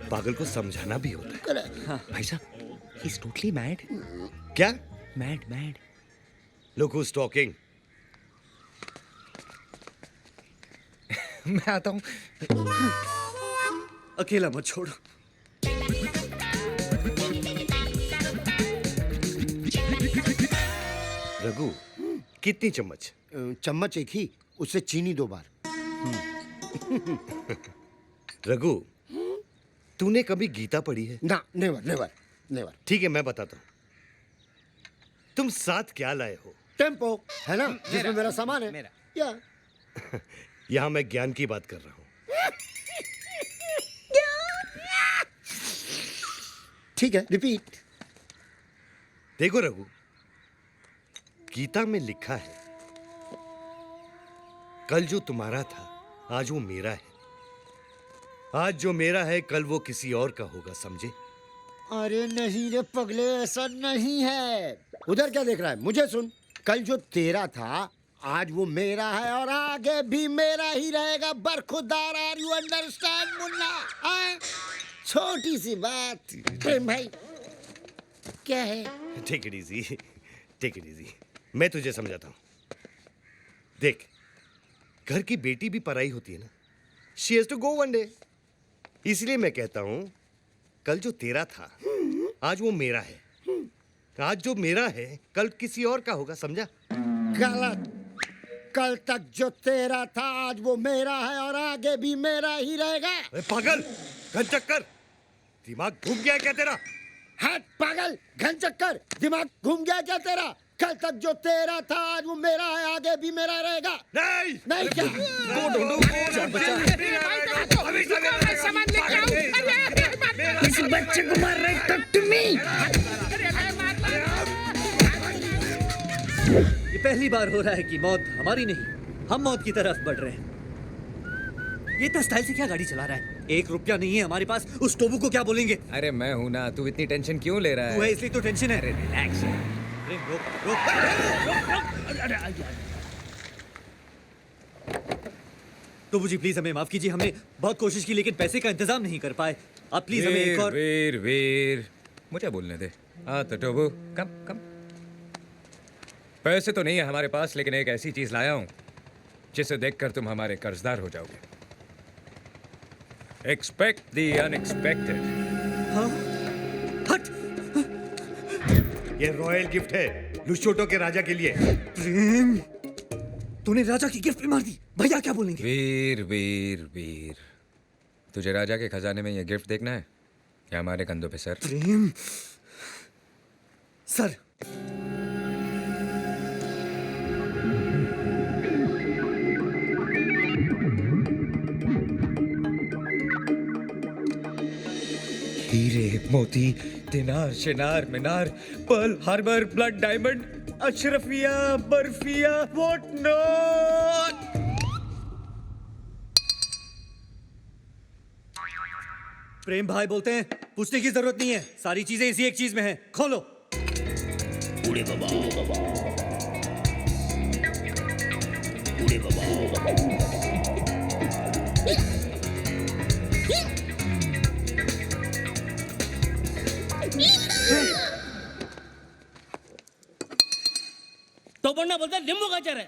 पागल को समझाना भी होता है। भाई साहब, ही इज टोटली मैड। क्या? Mad. Look who is talking. मैं आता हूँ। अकेला मत छोड़ो। रघु, कितनी चम्मच? चम्मच एक ही, उससे चीनी 2 बार। रघु, तूने कभी गीता पढ़ी है? ना, नेवर नेवर नेवर। ठीक है, मैं बताता हूँ। तुम साथ क्या लाए हो? टेम्पो है ना, जिसमें मेरा सामान है। मेरा। या यहाँ मैं ज्ञान की बात कर रहा हूँ। ठीक है, रिपीट। देखो रघु, गीता में लिखा है, कल जो तुम्हारा था आज वो मेरा है, आज जो मेरा है कल वो किसी और का होगा, समझे? अरे नहीं रे पगले, ऐसा नहीं है। उधर क्या देख रहा है? मुझे सुन। कल जो तेरा था आज वो मेरा है और आगे भी मेरा ही रहेगा। बरखुरदार, आर यू अंडरस्टैंड मुन्ना? छोटी सी बात। प्रेम भाई क्या है? Take it easy, take it easy. मैं तुझे समझाता हूँ। देख, घर की बेटी भी पराई होती है ना। She has to go one day. इसलिए मैं कहता हूँ, कल जो तेरा था आज वो मेरा है, आज जो मेरा है कल किसी और का होगा, समझा? गलत। कल तक जो तेरा था आज वो मेरा है और आगे भी मेरा ही रहेगा। अरे पागल, घन चक्कर, दिमाग घूम गया क्या तेरा? हट पागल, घन चक्कर, दिमाग घूम गया क्या तेरा? कल तक जो तेरा था आज वो मेरा है, आगे भी मेरा रहेगा। नहीं नहीं क्या? इस बच्चे को मार रहे, टॉक टू मी। ये पहली बार हो रहा है कि मौत हमारी नहीं, हम मौत की तरफ बढ़ रहे हैं। ये इतना स्टाइल से क्या गाड़ी चला रहा है? 1 रुपया नहीं है हमारे पास, उस टोबू को क्या बोलेंगे? अरे मैं हूं ना, तू इतनी टेंशन क्यों ले रहा तू है है? इसलिए तो टेंशन है। रिलैक्स। टोबू जी प्लीज हमें माफ कीजिए, हमने बहुत कोशिश की लेकिन पैसे का इंतजाम नहीं कर पाए। आप प्लीज हमें एक और। वीर, मुझे बोलने दे। हाँ तो टोबू, कम। पैसे तो नहीं है हमारे पास, लेकिन एक ऐसी चीज लाया हूं जिसे देखकर तुम हमारे कर्जदार हो जाओगे। Expect the unexpected. ये रॉयल गिफ्ट है लुशोटो के राजा के लिए। प्रेम, तूने राजा की गिफ्ट भी मार दी। भैया क्या बोलेंगे? वीर वीर वीर, तुझे राजा के खजाने में ये गिफ्ट देखना है या हमारे कंधों पे सर? प्रेम सर, हीरे मोती दिनार शिनार मीनार पर्ल हार्बर ब्लड डायमंड अशरफिया बर्फिया व्हाट नॉट। प्रेम भाई बोलते हैं पूछने की जरूरत नहीं है, सारी चीजें इसी एक चीज में है। खोलो। बूढ़े बाबा, बूढ़े बाबा। तो बनना बोलता नींबू का अचार है।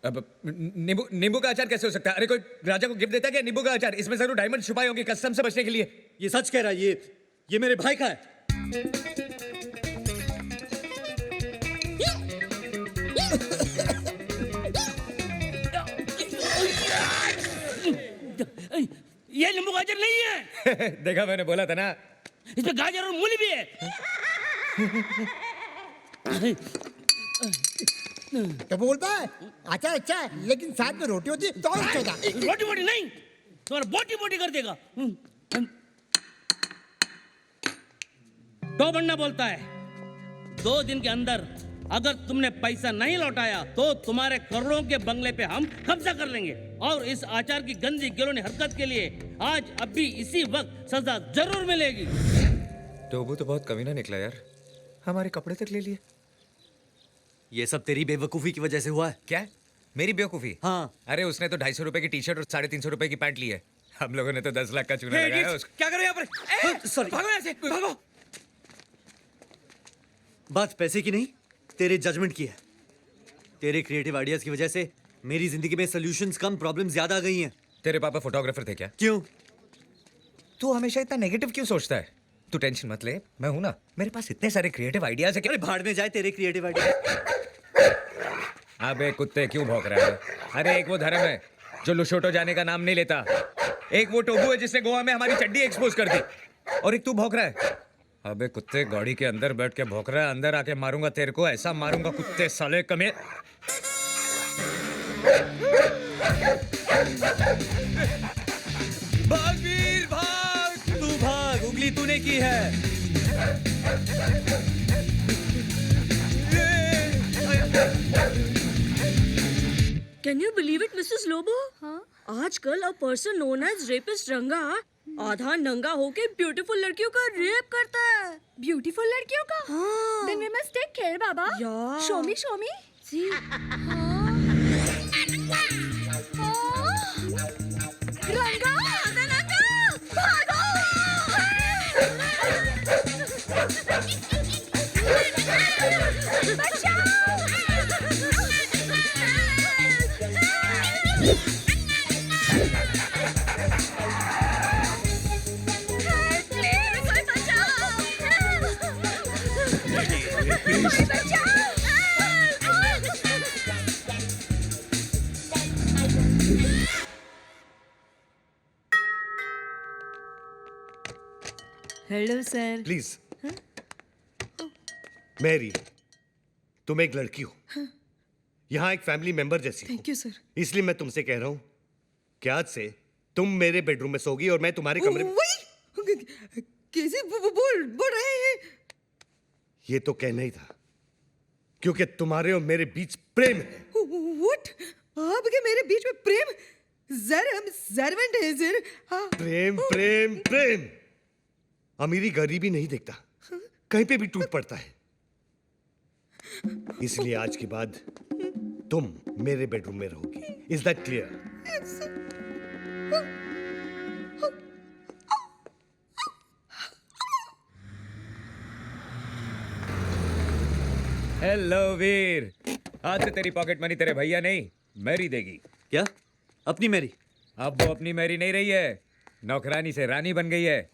अब नींबू नींबू का अचार कैसे हो सकता है? अरे कोई राजा को गिफ्ट देता है क्या नींबू का अचार? इसमें जरूर डायमंड छुपाए होंगे कस्टम से बचने के लिए। ये सच कह रहा है, ये मेरे भाई का है। ये नींबू गाजर नहीं है। देखा, मैंने बोला था ना। इसमें गाजर और मूली भी है। तो बोलता है अच्छा अच्छा है, लेकिन साथ में रोटी होती है तो और अच्छा होता। रोटी बोटी नहीं, तुम्हारा बोटी बोटी कर देगा। तो बनना बोलता है 2 दिन के अंदर अगर तुमने पैसा नहीं लौटाया तो तुम्हारे करोड़ों के बंगले पे हम कब्जा कर लेंगे, और इस आचार की गंदी गिलोनी हरकत के लिए आज अभी इसी वक्त सजा जरूर मिलेगी। टोबू तो बहुत कमीना निकला यार, हमारे कपड़े तक ले लिए। ये सब तेरी बेवकूफी की वजह से हुआ है। क्या? मेरी बेवकूफी? हाँ। अरे उसने तो 250 रुपए की टी शर्ट और 350 रुपए की पैंट ली है, हम लोगों ने तो 10 लाख का चूना लगाया है उसको। क्या करो यहाँ पर? सॉरी, भागो यहाँ से, भागो। बात पैसे की नहीं, तेरे जजमेंट की है। तेरे क्रिएटिव आइडियाज की वजह से मेरी जिंदगी में सॉल्यूशंस कम, प्रॉब्लम्स ज्यादा आ गई हैं। तेरे पापा फोटोग्राफर थे क्या? क्यों? तू हमेशा इतना नेगेटिव क्यों सोचता है? तू टेंशन मत ले, मैं हूं ना, मेरे पास इतने सारे क्रिएटिव आइडियाज है। अरे भाड़ में जाए तेरे क्रिएटिव आइडिया। अबे कुत्ते क्यों भौंक रहा है? अरे एक वो धर्म है जो लुशोटो जाने का नाम नहीं लेता, एक वो टोबू है जिसने गोवा में हमारी चड्डी एक्सपोज कर दी, और एक तू भौंक रहा है। अबे कुत्ते, गाड़ी के अंदर बैठ के भौंक रहा है, अंदर आके मारूंगा तेरे को, ऐसा मारूंगा कुत्ते साले कमे। भाग वीर भाग, तू भाग, उंगली तूने की है। Can you believe it, Mrs. Lobo? आजकल a person known as rapist रंगा आधा नंगा होके ब्यूटीफुल लड़कियों का रेप करता है। ब्यूटीफुल लड़कियों का? हाँ। Then we must take care, Baba. Yeah. Show me, show me. See? रंगा, रंगा, भागो! Hello sir. प्लीज मैरी, तुम एक लड़की हो, यहाँ एक फैमिली मेंबर जैसी हो। Thank you sir. इसलिए मैं तुमसे कह रहा हूँ कि आज से तुम मेरे बेडरूम में सोगी और मैं तुम्हारे कमरे में। कैसे बोल रहे हैं? ये तो कहना ही था, क्योंकि तुम्हारे और मेरे बीच प्रेम है। व्हाट? आपके मेरे बीच में प्रेम? सर हम सर्वेंट हैं सर। हाँ। प्रेम प्रेम प्रेम अमीरी गरीबी नहीं देखता, कहीं पे भी टूट पड़ता है। इसलिए आज के बाद तुम मेरे बेडरूम में रहोगी। Is that clear? हेलो वीर, आज से तेरी पॉकेट मनी तेरे भैया नहीं मैरी देगी। क्या? अपनी मैरी? अब वो अपनी मैरी नहीं रही है, नौकरानी से रानी बन गई है।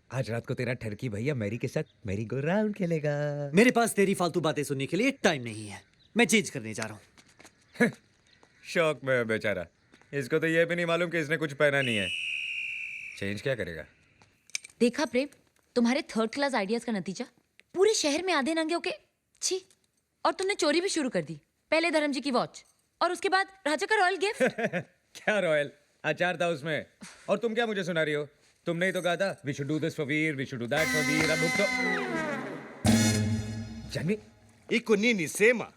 आज रात को तेरा ठरकी भैया मैरी के साथ मैरी गो राउंड खेलेगा। मेरे पास तेरी फालतू बातें सुनने के लिए टाइम नहीं है। मैं चेंज करने जा रहा हूँ। शौक में है बेचारा। इसको तो ये भी नहीं मालूम कि इसने कुछ पहना नहीं है। चेंज क्या करेगा? देखा प्रेम, तुम्हारे थर्ड क्लास आइडियाज का नतीजा। पूरे शहर में आधे नंगे होके छी। और तुमने चोरी भी शुरू कर दी। पहले धर्म जी की वॉच और उसके बाद राजा का रॉयल गिफ्ट। क्या रॉयल? अचार था उसमें। और तुम क्या मुझे सुना रही हो? तुमने ही तो कहा था we should do this for Veer, we should do that for Veer. अब तो Janvi iko nini sema?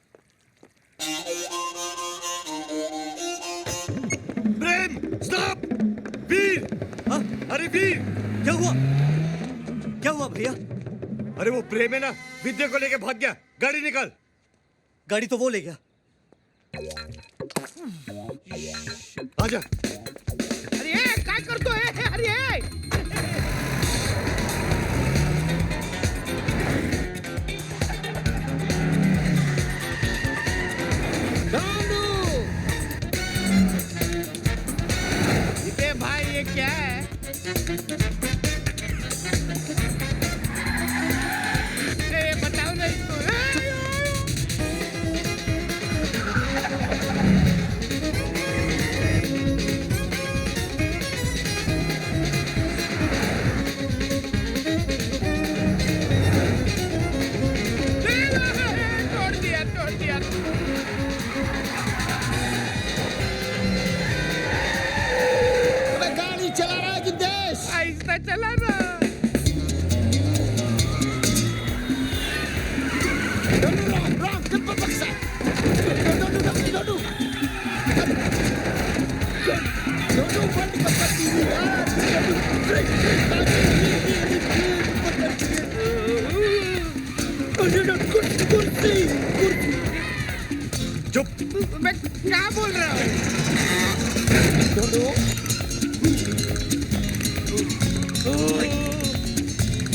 Prem stop! Veer! अरे वीर! क्या हुआ? क्या हुआ भैया? अरे वो प्रेम है ना, विद्या को लेके भाग गया। गाड़ी निकाल। गाड़ी तो वो ले गया। आजा। अरे काय करतोय? अरे ये भाई ये क्या है? ये बताओ ना इसको। तोड़ दिया तोड़ दिया। गाड़ी चला रहा है कि देश? आहिस्ता चला ना। चुप! मैं क्या बोल रहा हूँ?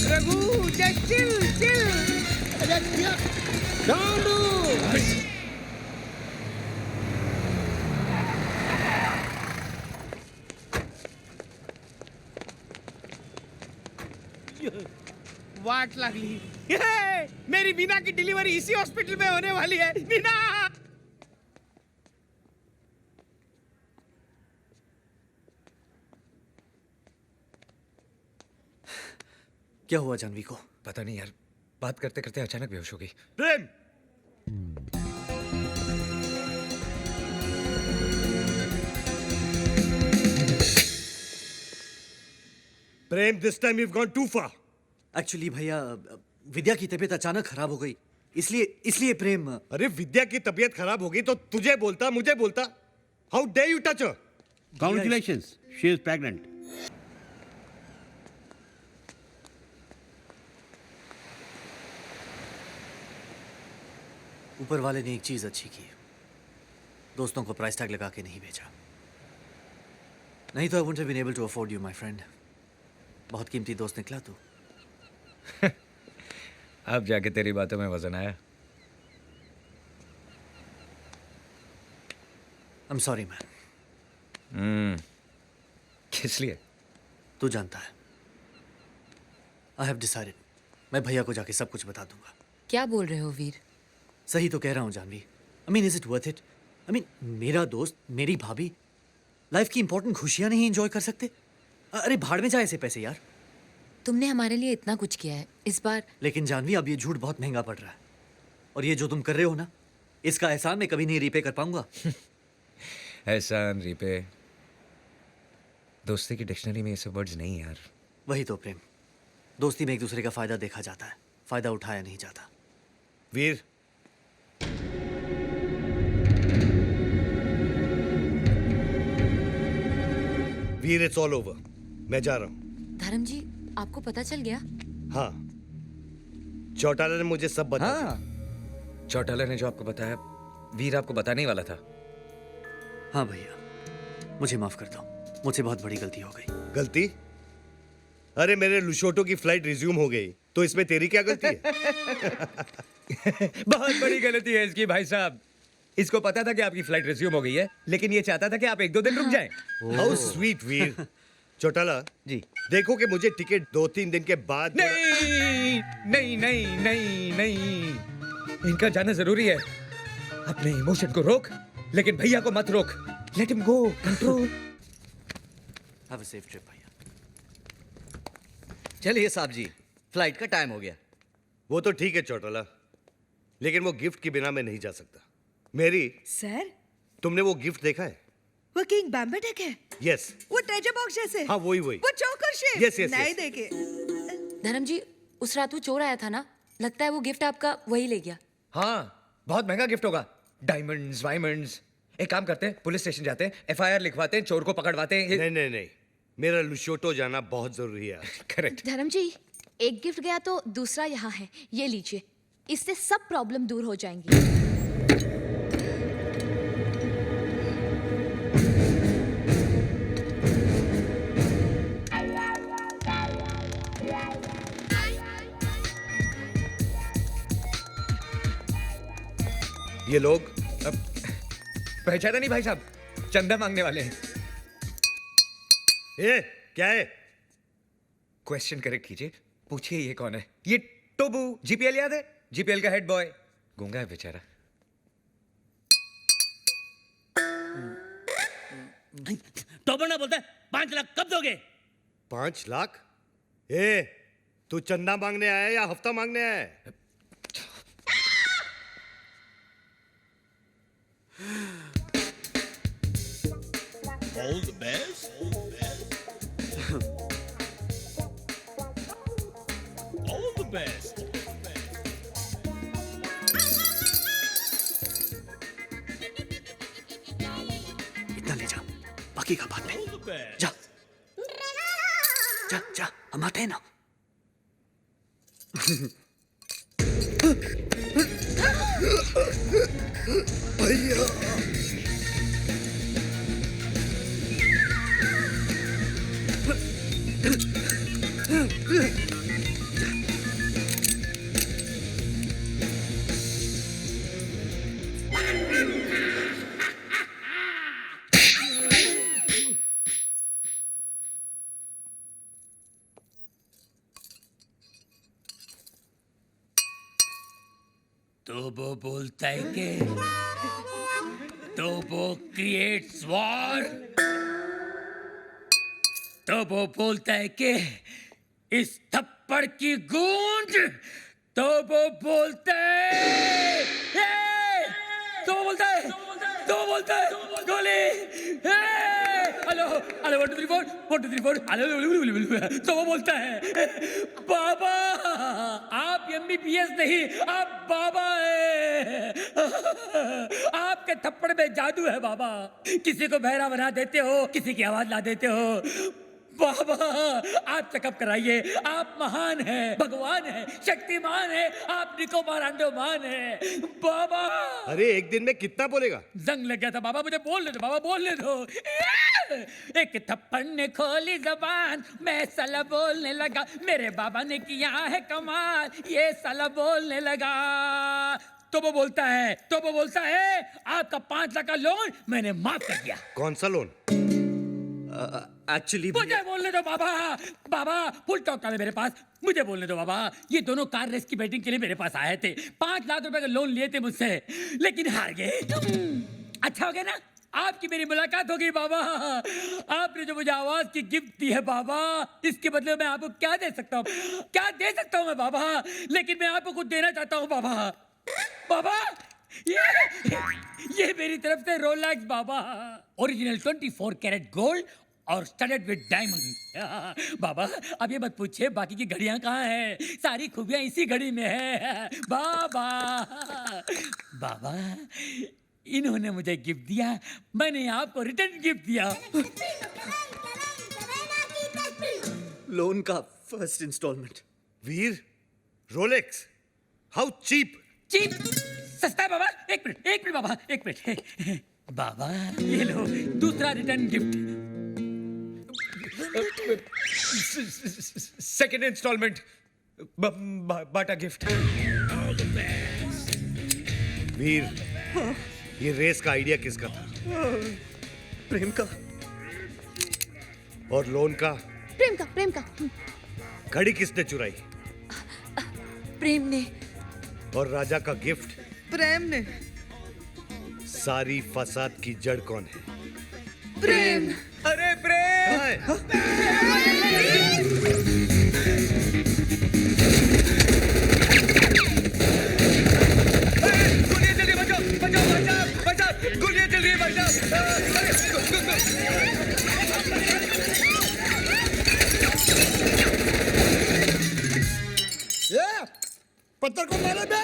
Raghu just chill, chill. वाट लागली। ये, मेरी मीना की डिलीवरी इसी हॉस्पिटल में होने वाली है। मीना! क्या हुआ जानवी को? पता नहीं यार, बात करते करते अचानक बेहोश हो गई। प्रेम! प्रेम, this time you've gone too far. Actually भैया, विद्या की तबीयत अचानक खराब हो गई, इसलिए प्रेम। अरे विद्या की तबीयत खराब हो गई तो तुझे बोलता, मुझे बोलता। How dare you touch her? Congratulations, she is pregnant. ऊपर वाले ने एक चीज अच्छी की, दोस्तों को प्राइस टैग लगा के नहीं भेजा। नहीं तो I wouldn't have been able to afford you my friend. बहुत कीमती दोस्त निकला तू। अब जाके तेरी बातों में वजन आया। I am sorry man. किस लिए? तू जानता है, आई हैव डिसाइडेड, मैं भैया को जाके सब कुछ बता दूंगा। क्या बोल रहे हो वीर? सही तो कह रहा हूँ Janvi. I mean, is it worth it? I mean, मेरा दोस्त, मेरी भाभी लाइफ की इंपॉर्टेंट खुशियां नहीं एंजॉय कर सकते? अरे भाड़ में जाए ऐसे पैसे यार। तुमने हमारे लिए इतना कुछ किया है, इस बार। लेकिन जानवी, अब ये झूठ बहुत महंगा पड़ रहा है, और ये जो तुम कर रहे हो ना, इसका एहसान मैं कभी नहीं रीपे कर पाऊंगा। एहसान, रीपे, दोस्ती की डिक्शनरी में ये सब वर्ड्स नहीं यार। वही तो प्रेम, दोस्ती में एक दूसरे का फायदा देखा जाता है, फायदा उठाया नहीं जाता। वीर, वीर, इट्स ऑल ओवर। मैं जा रहा हूँ। धर्म जी, आपको पता चल गया? हाँ, चौटाला ने मुझे सब बता दिया। चौटाला ने जो आपको बताया, वीर आपको बताने ही वाला था। हाँ भैया, मुझे माफ कर दो, मुझसे बहुत बड़ी गलती हो गई। गलती? अरे मेरे लुशोटो की फ्लाइट रिज्यूम हो गई, तो इसमें तेरी क्या गलती है? बहुत बड़ी गलती है इसकी भाई साहब। इसको पता था कि आपकी फ्लाइट रिज्यूम हो गई है, लेकिन ये चाहता था कि आप 1-2 दिन रुक जाएं। हाउ स्वीट वीर। चौटाला जी देखो कि मुझे टिकट 2-3 दिन के बाद नहीं नहीं नहीं नहीं नहीं, इनका जाना जरूरी है। अपने इमोशन को रोक, लेकिन भैया को मत रोक। Let him go, control. Have a safe trip भैया। चलिए साहब जी, फ्लाइट का टाइम हो गया। वो तो ठीक है चौटाला, लेकिन वो गिफ्ट के बिना मैं नहीं जा सकता। मेरी सर तुमने वो गिफ्ट देखा है? वो किंग बैम्बेटेक है, यस। वो ट्रेजर बॉक्स जैसे। हाँ वही वही। वो चोकर शेप। Yes, yes, नहीं yes. देखे। धर्म जी, उस रात वो चोर आया था ना, लगता है वो गिफ्ट आपका वही ले गया। हाँ, बहुत महंगा गिफ्ट होगा। डायमंड्स वायमंड्स। एक काम करते हैं, पुलिस स्टेशन जाते हैं, FIR लिखवाते हैं, चोर को पकड़वाते हैं। नहीं नहीं नहीं, मेरा लुशोटो जाना बहुत जरूरी है। करेक्ट। धर्म जी, एक गिफ्ट गया तो दूसरा यहाँ है, ये लीजिए। इससे सब प्रॉब्लम दूर हो जाएंगी। ये लोग पहचाना नहीं भाई साहब, चंदा मांगने वाले हैं। ए, क्या है? क्वेश्चन करेक्ट कीजिए, पूछिए ये कौन है? ये टोबू, GPL याद है? GPL का हेड बॉय। गूंगा है बेचारा। टोबू ना बोलता है 5 लाख कब दोगे? 5 लाख? ए, तू चंदा मांगने आया या हफ्ता मांगने आया है? All the best. All the best. इतना ले जा, बाकी का बाद में। जा जा जा, हम आते हैं ना। भैया तो वो बोलता है कि तो वो क्रिएट्स वॉर। तो वो बोलता है कि इस थप्पड़ की गूंज। तो वो बोलता है तो वो बोलता है गोली। Hello hello 1 2 3 4 1 2 3 4 hello. तो वो बोलता है बाबा, आप MBBS नहीं, आप बाबा है। आपके थप्पड़ में जादू है बाबा। किसी को बहरा बना देते हो, किसी की आवाज ला देते हो। बाबा आप चेकअप कराइए, आप महान हैं, भगवान हैं, शक्तिमान हैं, आप निकोबार अंडोमान हैं बाबा। अरे एक दिन में कितना बोलेगा? जंग लग गया था बाबा, मुझे बोलने दो बाबा, बोलने दो। एक थप्पड़ ने खोली जबान, मैं साला बोलने लगा। मेरे बाबा ने किया है कमाल, ये साला बोलने लगा। तो वो बोलता है आपका 5 लाख का लोन मैंने माफ कर दिया। कौन सा लोन? एक्चुअली मुझे बोलने दो बाबा। बाबा फुल टॉक है मेरे पास, मुझे बोलने दो बाबा। ये दोनों कार रेस की बैटिंग के लिए मेरे पास आए थे। 5 लाख रुपए का लोन लिए थे मुझसे, लेकिन हार गए। अच्छा हो गया ना, आपकी मेरी मुलाकात हो गई बाबा। आपने जो मुझे आवाज की गिफ्ट दी है बाबा, इसके बदले मैं आपको क्या दे सकता हूँ? क्या दे सकता हूँ मैं बाबा? लेकिन मैं आपको कुछ देना चाहता हूँ बाबा। बाबा ये मेरी तरफ से रोलेक्स बाबा, ओरिजिनल 24 कैरेट गोल्ड और स्टडेड विद डायमंड। बाबा अब ये मत पूछिए बाकी की घड़ियां कहाँ हैं, सारी खूबियां इसी घड़ी में है बाबा। बाबा इन्होंने मुझे गिफ्ट दिया, मैंने आपको रिटर्न गिफ्ट दिया। लोन का first instalment. Veer, Rolex, how cheap. Cheap सस्ता है बाबा। एक मिनट बाबा, एक मिनट। बाबा ये लो दूसरा रिटर्न गिफ्ट। सेकंड इंस्टॉलमेंट, बाटा गिफ्ट। वीर, ये रेस का आइडिया किसका था? प्रेम का। और लोन का? प्रेम का। घड़ी किसने चुराई? प्रेम ने। और राजा का गिफ्ट? प्रेम ने। सारी फसाद की जड़ कौन है? प्रेम। अरे प्रेम! गुलिया जल्दी बचाओ, गुलिया जल्दी ये पत्थर को मारे बे।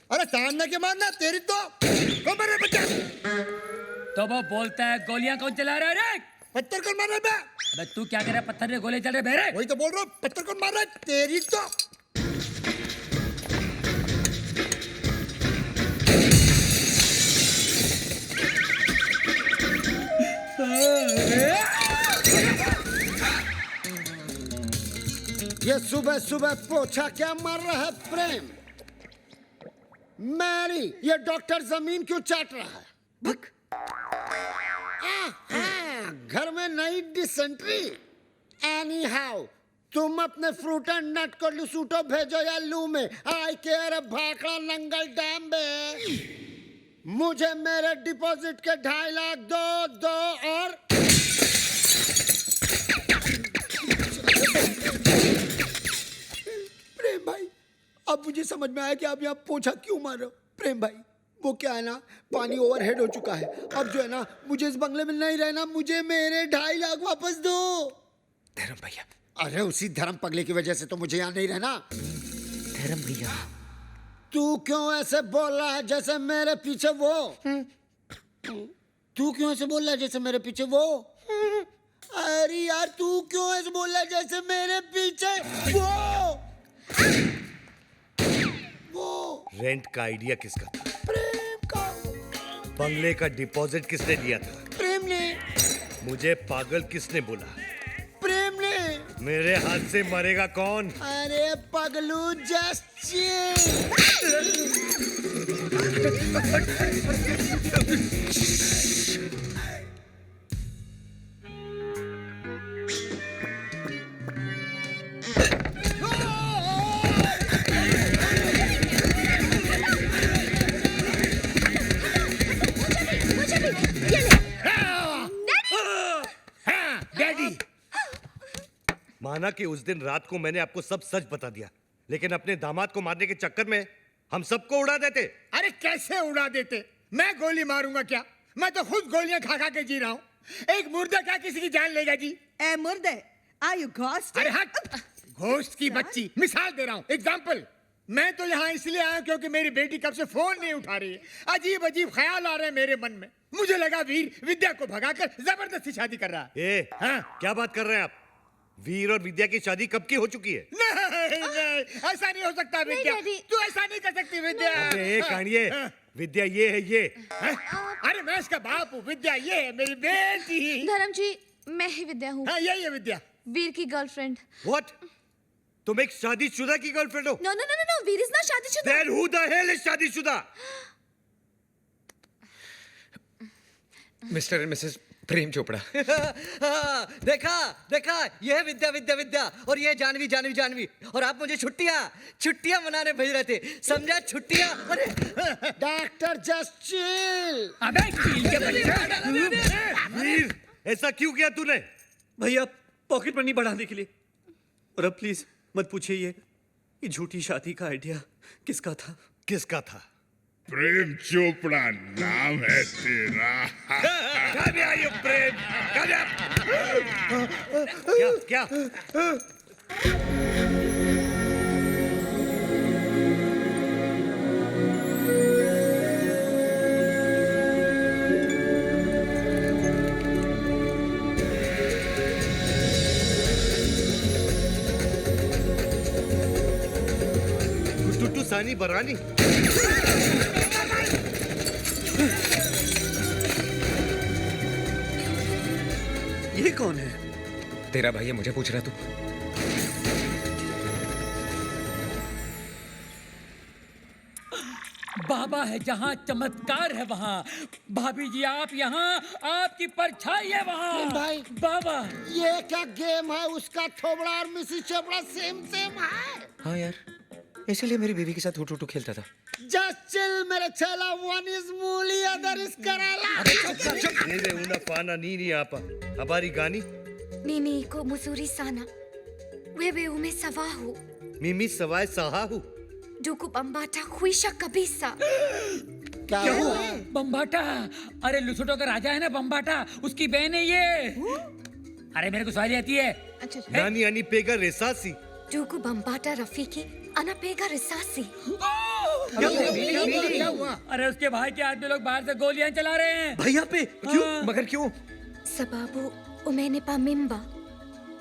अरे सामने के मारना तेरी तो को मारे बच्चा। तो वो बोलता है गोलियां कौन चला रहा है रे? पत्थर को मारे बे। अबे तू क्या कर रहा है? पत्थर ने गोले चल रहे बेरे? वही तो बोल रहा हूँ, पत्थर को मार रहा है तेरी तो। ये सुबह सुबह पोछा क्या मार रहा है प्रेम? मैरी, ये डॉक्टर जमीन क्यों चाट रहा है? भक। घर में नई डिसेंट्री। एनी हाउ, तुम अपने फ्रूट एंड नट को लुसूटो भेजो या लू में। आई केयर भाखड़ा नंगल डैम में। मुझे मेरे डिपॉजिट के 2.5 लाख दो और प्रेम भाई, अब मुझे समझ में आया कि आप यहाँ पोछा क्यों मार रहे हो। प्रेम भाई, वो क्या है ना, पानी ओवरहेड हो चुका है। अब जो है ना, मुझे इस बंगले में नहीं रहना। मुझे मेरे 2.5 लाख वापस दो। धर्म भैया। अरे उसी धर्म पगले की वजह से तो मुझे यहाँ नहीं रहना। धर्म भैया, तू क्यों ऐसे बोल रहा है जैसे मेरे पीछे वो? तू क्यों ऐसे बोल रहा है जैसे मेरे पीछे वो? अरे यार, तू क्यों ऐसे बोल रहा है जैसे मेरे पीछे वो? रेंट का आइडिया किसका था? प्रेम का। बंगले का डिपॉजिट किसने दिया था? प्रेम ने। मुझे पागल किसने बोला? प्रेम ने। मेरे हाथ से मरेगा कौन? अरे पगलू, जस्ट डैडी। माना कि उस दिन रात को मैंने आपको सब सच बता दिया, लेकिन अपने दामाद को मारने के चक्कर में हम सबको उड़ा देते। अरे कैसे उड़ा देते? मैं गोली मारूंगा क्या? मैं तो खुद गोलियां खा खा के जी रहा हूँ। एक मुर्दा क्या किसी की जान लेगा जी? ए मुर्दे, आर यू घोस्ट? अरे हट, घोस्ट की बच्ची। मिसाल दे रहा हूँ, एग्जाम्पल। मैं तो यहाँ इसलिए आया क्योंकि मेरी बेटी कब से फोन नहीं उठा रही है। अजीब अजीब ख्याल आ रहे हैं मेरे मन में। मुझे लगा वीर विद्या को भगाकर जबरदस्ती शादी कर रहा है। हाँ? क्या बात कर रहे हैं आप? वीर और विद्या की शादी कब की हो चुकी है? नहीं, ऐसा नहीं हो सकता विद्या। तू ऐसा नहीं कर सकती विद्या। अरे कानिए, विद्या ये है ये। अरे मैं इसका बाप हूँ, विद्या ये है मेरी बेटी। धर्म जी, मैं ही विद्या हूँ। हाँ, यही है विद्या, वीर की गर्लफ्रेंड। What? तुम एक शादीशुदा की गर्लफ्रेंड हो? No, no, no, no, no. Veer is not शादीशुदा। Then who the hell is शादीशुदा? Mister and Mrs Prem Chopra. देखा ये है विद्या विद्या विद्या, और ये जानवी जानवी जानवी, और आप मुझे छुट्टियां मनाने भेज रहे थे, समझा? छुट्टियां। अरे डॉक्टर जस्ट चिल। अबे चिल के बच्चा। वीर, ऐसा क्यों किया तूने? भैया, पॉकेट मनी बढ़ाने के लिए। और अब प्लीज मत पूछिए ये झूठी शादी का आइडिया किसका था? किसका था? प्रेम चोपड़ा नाम है तेरा। Come here, you Prem. Come here। क्या? टुट्टू सानी बरानी। ये कौन है? तेरा भाई है, मुझे पूछ रहा तू? बाप बाबा है जहाँ चमत्कार है वहाँ। भाभी जी आप यहाँ, आपकी परछाई है वहाँ। भाई बाबा ये क्या गेम है? उसका थोबड़ा और मिसिस चोपड़ा सेम सेम है। हाँ यार, इसीलिए मेरी बीवी के साथ हुटू खेलता था। Just chill, मेरे चेला। One is मूली, other is कराला। Nene una fana nini apa. Habari gani? Mimi iko mzuri sana. Wewe umesahau. Mimi sawai sahahu. Ndugu Bambata huisha kabisa. क्या हुआ? बम्बाटा, अरे लुसोटो का राजा है ना बम्बाटा, उसकी बहन है ये। अरे मेरे को सवारी आती है। Nani anipega risasi. Ndugu Bambata Rafiki anapega risasi. क्या हुआ? अरे उसके भाई के आदमी लोग बाहर से गोलियां चला रहे हैं। भैया पे? क्यों? मगर क्यों? Sababu umenipa mimba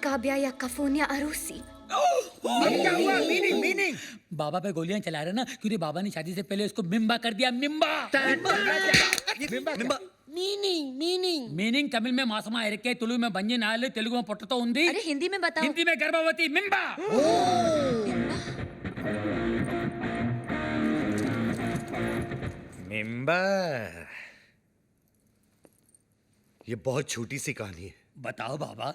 kabla ya kufanya harusi. क्या हुआ? मीनिंग बाबा पे गोलियां चला रहे ना, क्योंकि बाबा ने शादी से पहले उसको मिम्बा कर दिया। मिम्बा मीनिंग तमिल में मासमा इरके, तुलु में बंजे नाले, तेलुगु में पोटतो उंदी। अरे हिंदी में बताओ। हिंदी में गर्भवती मिम्बा। मिम्बा। ये बहुत छोटी सी कहानी है। बताओ बाबा।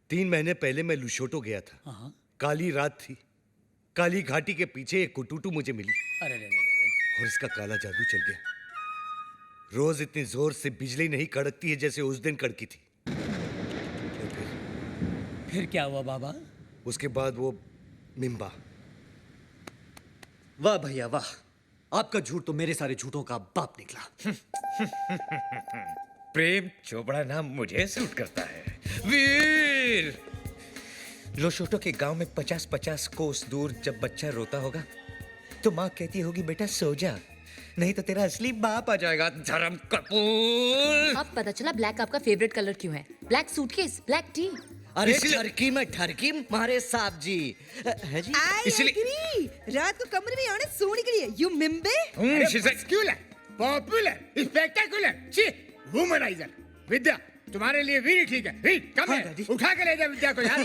3 महीने पहले मैं लुशोटो गया था। हाँ। काली रात थी। काली घाटी के पीछे एक कुटुटू मुझे मिली अरे और इसका काला जादू चल गया। रोज इतनी जोर से बिजली नहीं कड़कती है जैसे उस दिन कड़की थी। फिर क्या हुआ बाबा? उसके बाद वो मिम्बा। वाह भैया वाह, आपका झूठ तो मेरे सारे झूठों का बाप निकला। प्रेम चोपड़ा नाम मुझे सूट करता है। वीर! लोशोटो के गांव में 50-50 कोस दूर जब बच्चा रोता होगा तो माँ कहती होगी बेटा सो जा, नहीं तो तेरा असली बाप आ जाएगा। धर्म कपूर। अब पता चला ब्लैक आपका फेवरेट कलर क्यों है। Black suitcase, black T. अरे ठरकी में ठरकी मारे साहब जी है जी। I agree. रात को कमरे में आने सोने के लिए यू मिम्बे। Popular, spectacular, womanizer. विद्या तुम्हारे लिए वीर ठीक है। वीर कम है, उठा के ले जा विद्या को यार।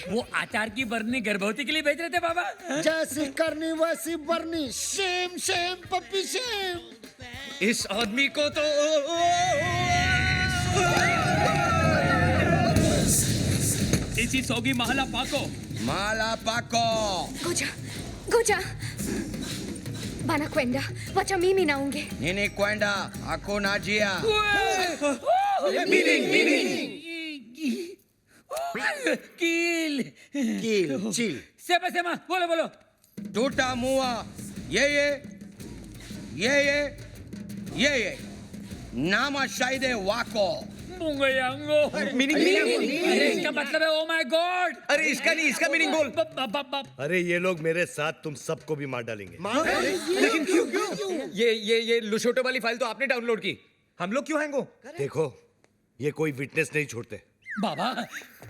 वो आचार की बरनी गर्भवती के लिए भेज रहे थे बाबा। जैसी करनी वैसी बरनी। Shame shame puppy shame. इस आदमी को तो इसी सोगी महला पाको। Mala Paco. Goja. Bana kwenda. Wacha mimi naonge. Nini kwenda? Hakuna njia. Kill. Chill. Sema, बोलो। Tutamua. Yeye. Nama Shaide Wako. मुंगयांगो। अरे इसका मतलब है ओ माय गॉड। अरे इसका नहीं, इसका मीनिंग बोल। अरे ये लोग मेरे साथ तुम सबको भी मार डालेंगे। लेकिन क्यों? ये लुशोटो वाली फाइल तो आपने डाउनलोड की, हम लोग क्यों हैंगो? देखो ये कोई विटनेस नहीं छोड़ते। बाबा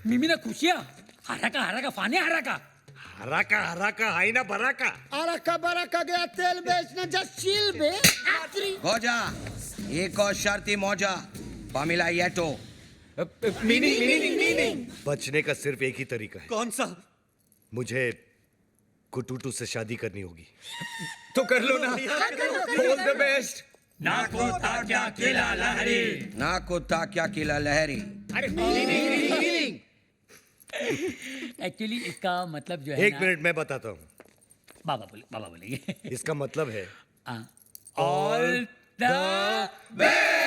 मिमी ना खुशिया हरा का फाने हरा का हाई ना भरा का। बरा का गया तेल बेचने। जस्ट चिल बे। Goja. Iko sharti moja. Pamela Yeto. Meaning. बचने का सिर्फ एक ही तरीका है। कौन सा? मुझे कुटुटू से शादी करनी होगी। तो कर लो ना। All the best. Naku takya kila lahari. Actually इसका मतलब जो है एक मिनट मैं बताता हूँ। बाबा बोलेंगे। इसका मतलब है ऑल द बेस्ट।